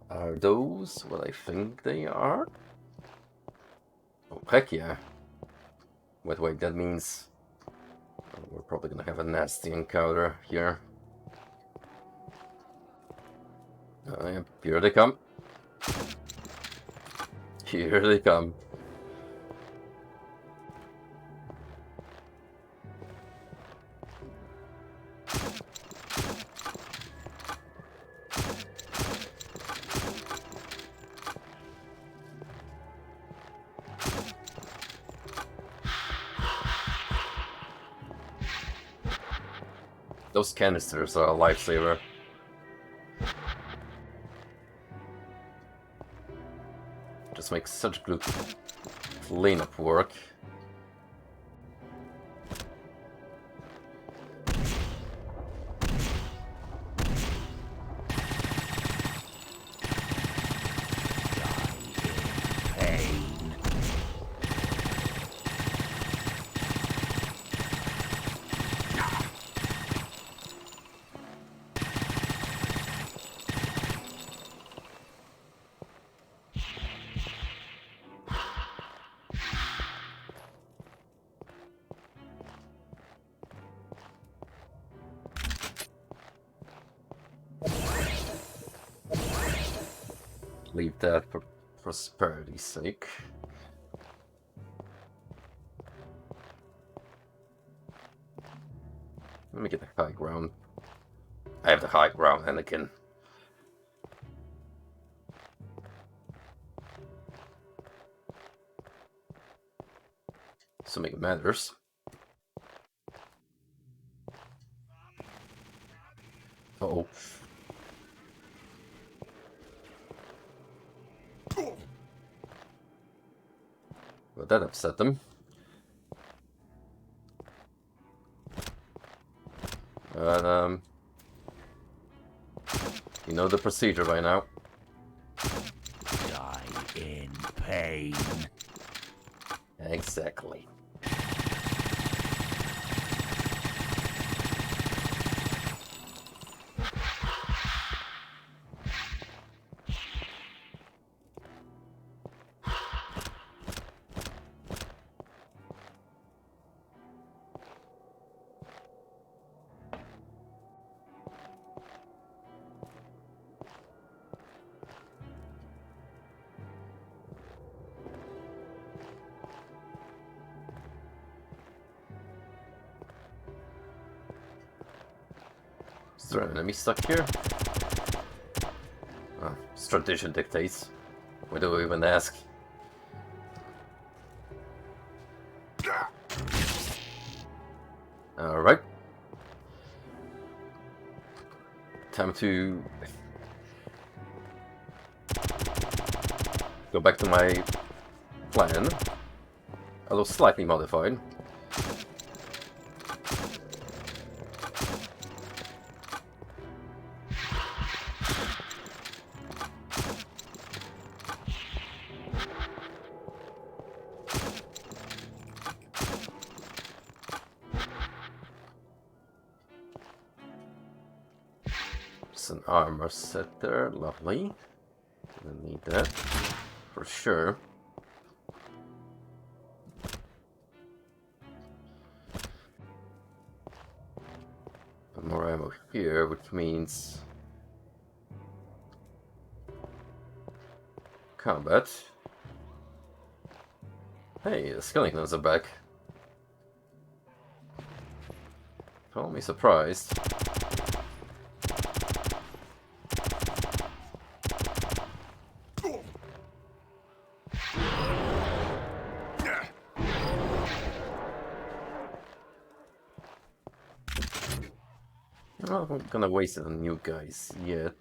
Are those what I think they are? Oh, heck yeah. Wait, that means we're probably gonna have a nasty encounter here. Yep, here they come. Here they come. Those canisters are a lifesaver. Just makes such good cleanup work. Pain. Leave that for prosperity's sake. Let me get the high ground. I have the high ground, Anakin. Assuming it matters. Uh-oh. Well, that upset them. But, you know the procedure by now. Die in pain. Exactly. Is there an enemy stuck here? Oh, tradition dictates. Why do we even ask? Alright. Time to go back to my plan, although slightly modified. There's an armor set there, lovely. Gonna need that for sure. More ammo here, which means combat. Hey, the skeletons are back. Call me surprised. I'm not gonna waste it on you guys yet.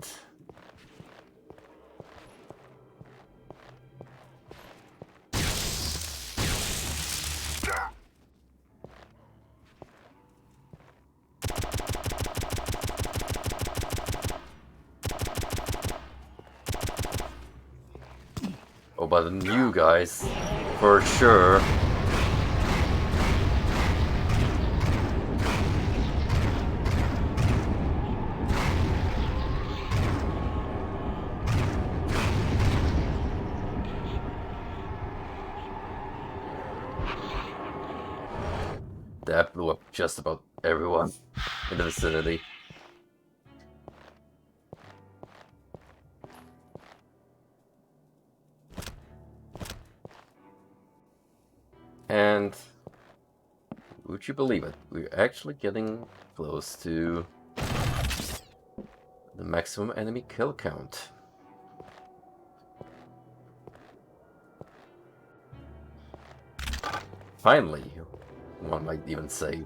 Oh, but the new guys, for sure. That blew up just about everyone in the vicinity. And would you believe it? We're actually getting close to the maximum enemy kill count. Finally, one might even say.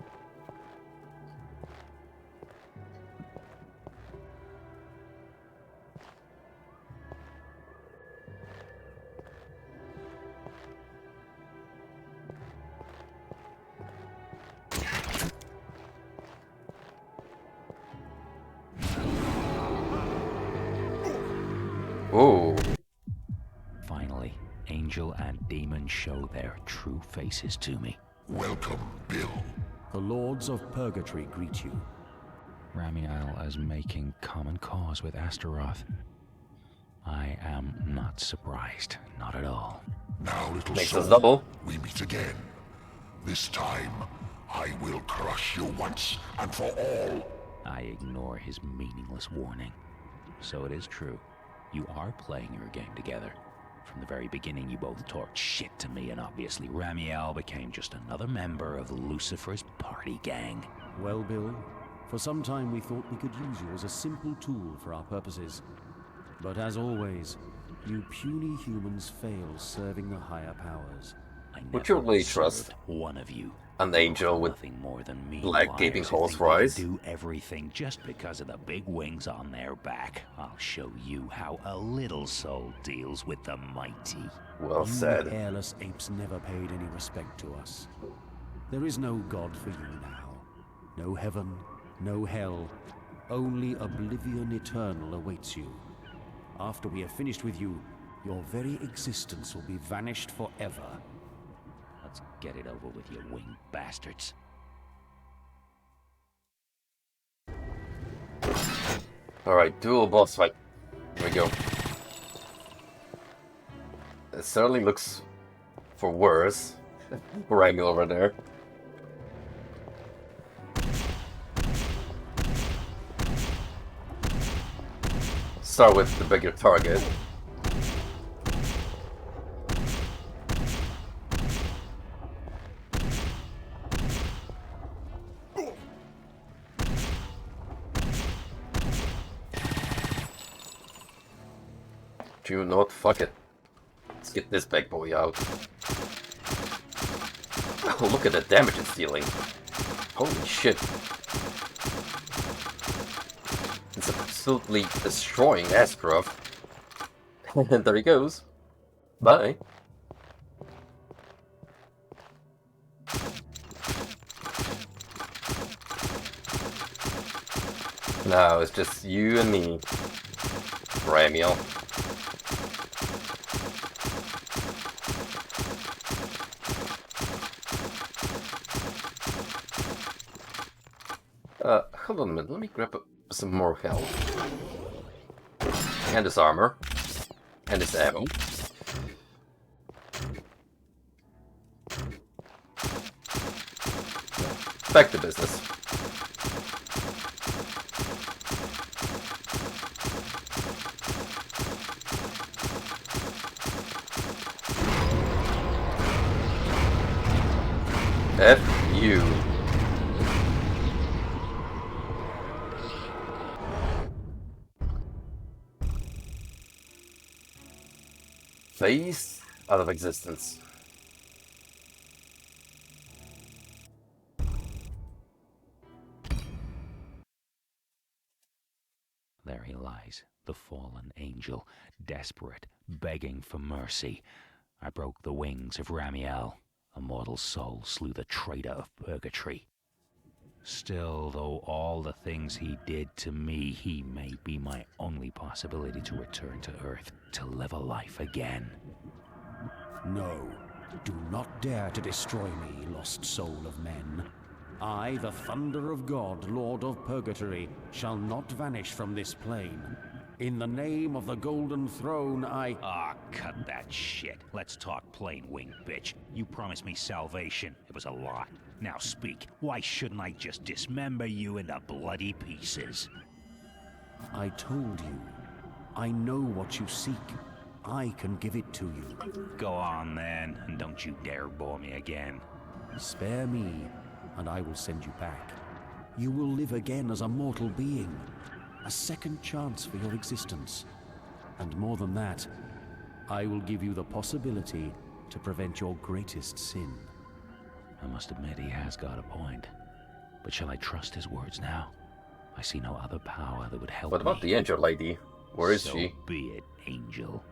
Oh. Finally, angel and demon show their true faces to me. Welcome, Bill. The Lords of Purgatory greet you. Ramiel is making common cause with Astaroth. I am not surprised, not at all. Now, little Makes soul, us double. we meet again. This time, I will crush you once and for all. I ignore his meaningless warning. So it is true. You are playing your game together. From the very beginning, you both talked shit to me, and obviously Ramiel became just another member of Lucifer's party gang. Well, Bill, for some time we thought we could use you as a simple tool for our purposes. But as always, you puny humans fail serving the higher powers. I Would you never really served trust one of you? an angel with Nothing more than me. black gaping liars who holes think for they can eyes? do everything just because of the big wings on their back. I'll show you how a little soul deals with the mighty. Well You said. hairless apes never paid any respect to us. There is no God for you now. No heaven, no hell. Only oblivion eternal awaits you. After we are finished with you, your very existence will be vanished forever. Let's get it over with, you winged bastards. Alright, dual boss fight. Here we go. It certainly looks for worse. Ramiel over there. Start with the bigger target. Do not fuck it. Let's get this bad boy out. Oh, look at the damage it's dealing. Holy shit. It's absolutely destroying Astaroth. And there he goes. Bye. Now it's just you and me, Ramiel. Hold on a minute, let me grab a some more health. And this armor. And this ammo. Back to business. F you. Phase out of existence. There he lies, the fallen angel, desperate, begging for mercy. I broke the wings of Ramiel. A mortal soul slew the traitor of purgatory. Still, though all the things he did to me, he may be my only possibility to return to Earth, to live a life again. No, do not dare to destroy me, lost soul of men. I, the Thunder of God, Lord of Purgatory, shall not vanish from this plane. In the name of the Golden Throne, I... Ah, cut that shit. Let's talk plain, wing bitch. You promised me salvation. It was a lot. Now speak. Why shouldn't I just dismember you into bloody pieces? I told you. I know what you seek. I can give it to you. Go on then, and don't you dare bore me again. Spare me, and I will send you back. You will live again as a mortal being. A second chance for your existence. And more than that, I will give you the possibility to prevent your greatest sin. I must admit he has got a point. But shall I trust his words now? I see no other power that would help me. What about the angel lady? Where is she? So be it, angel.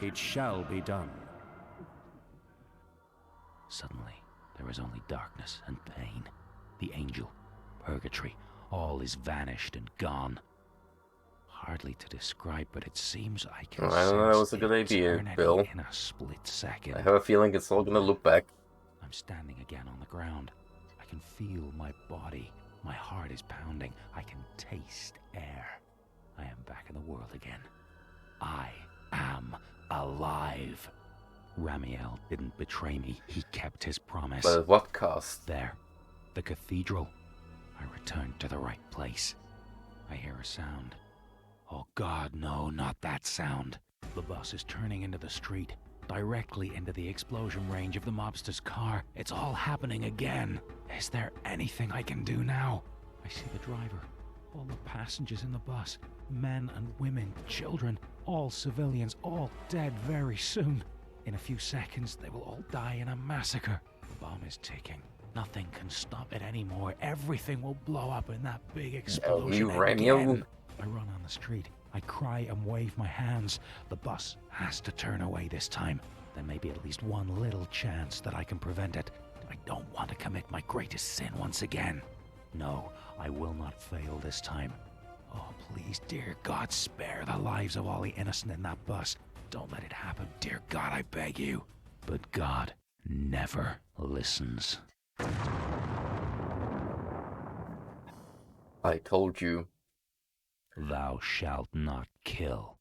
It shall be done. Suddenly, there is only darkness and pain. The angel, purgatory, all is vanished and gone. Hardly to describe, but it seems I can I don't know, that was a good idea, Bill. in a split second. I have a feeling it's all gonna look back. I'm standing again on the ground. I can feel my body. My heart is pounding. I can taste air. I am back in the world again. I am alive. Ramiel didn't betray me. He kept his promise. But at what cost? There, the cathedral. I returned to the right place. I hear a sound. Oh God, no, not that sound. The bus is turning into the street, directly into the explosion range of the mobster's car. It's all happening again. Is there anything I can do now? I see the driver, all the passengers in the bus, men and women, children, all civilians, all dead very soon. In a few seconds, they will all die in a massacre. The bomb is ticking. Nothing can stop it anymore. Everything will blow up in that big explosion again. I run on the street. I cry and wave my hands. The bus has to turn away this time. There may be at least one little chance that I can prevent it. I don't want to commit my greatest sin once again. No, I will not fail this time. Oh, please, dear God, spare the lives of all the innocent in that bus. Don't let it happen, dear God, I beg you. But God never listens. I told you. Thou shalt not kill,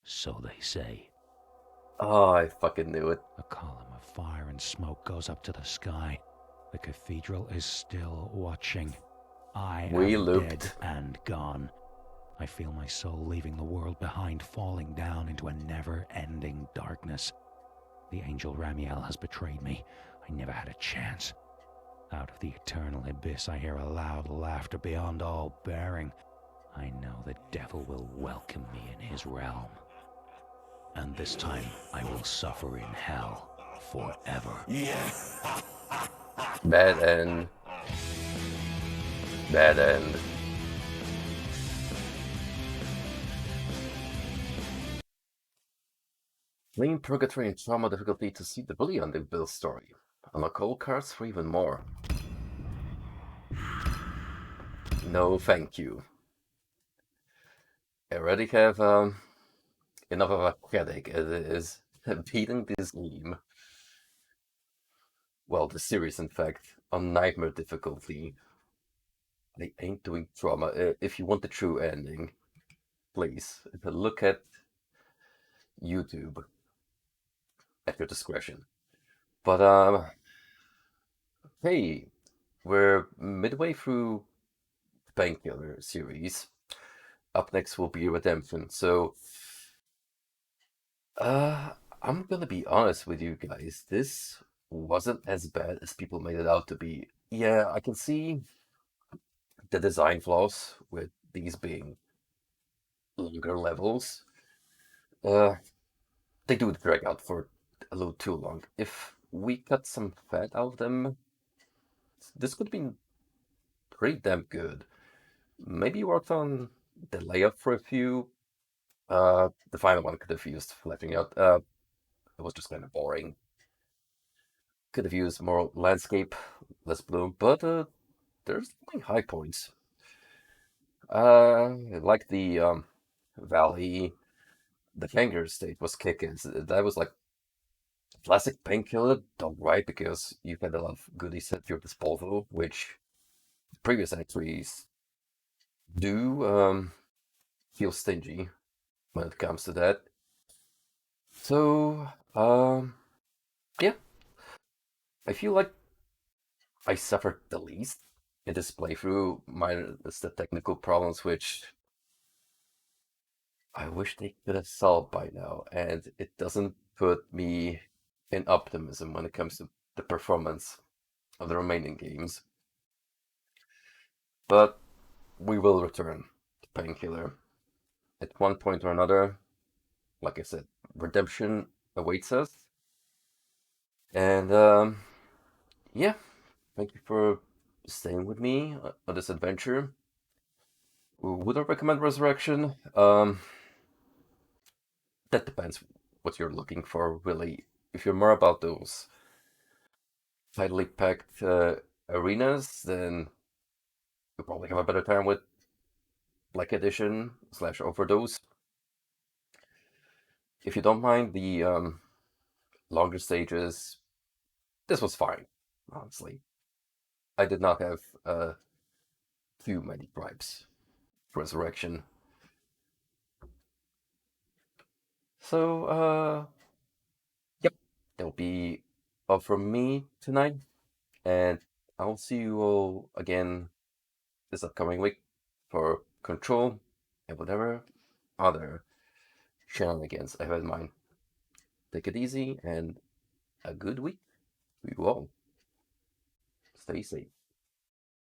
so they say. Oh, I fucking knew it. A column of fire and smoke goes up to the sky. The cathedral is still watching. I am dead and gone. I feel my soul leaving the world behind, falling down into a never-ending darkness. The angel Ramiel has betrayed me. I never had a chance. Out of the eternal abyss, I hear a loud laughter beyond all bearing. I know the devil will welcome me in his realm. And this time, I will suffer in hell forever. Yeah. Bad end. Bad end. Fleeing purgatory and trauma difficulty to see the bully on the Bill story. Unlock all cards for even more. No, thank you. I already have enough of a headache as it is beating this game. Well, the series, in fact, on nightmare difficulty. I ain't doing trauma. If you want the true ending, please look at YouTube at your discretion. But hey, we're midway through Painkiller series. Up next will be Redemption. So, I'm gonna be honest with you guys. This wasn't as bad as people made it out to be. Yeah, I can see the design flaws with these being longer levels. Uh, they do drag out for a little too long. If we cut some fat out of them, this could be pretty damn good. Maybe worked on the layout for a few. The final one could have used fleshing out. It was just kind of boring. Could have used more landscape, less bloom, but there's definitely high points. Like the valley, the Kangaroo state was kicking. That was like classic Painkiller done right because you had a lot of goodies at your disposal, which previous entries do feel stingy when it comes to that. So, yeah, I feel like I suffered the least in this playthrough, minus the technical problems, which I wish they could have solved by now, and it doesn't put me in optimism when it comes to the performance of the remaining games. But we will return to Painkiller at one point or another. Like I said, redemption awaits us. And yeah, thank you for staying with me on this adventure. Would I recommend Resurrection? That depends what you're looking for, really. If you're more about those tightly packed arenas, then you'll probably have a better time with Black Edition / Overdose. If you don't mind the longer stages, this was fine, honestly. I did not have too many gripes. Resurrection. So, yep, that'll be all from me tonight, and I'll see you all again this upcoming week for Control and whatever other shenanigans I have in mind. Take it easy and a good week to you all. Stay safe.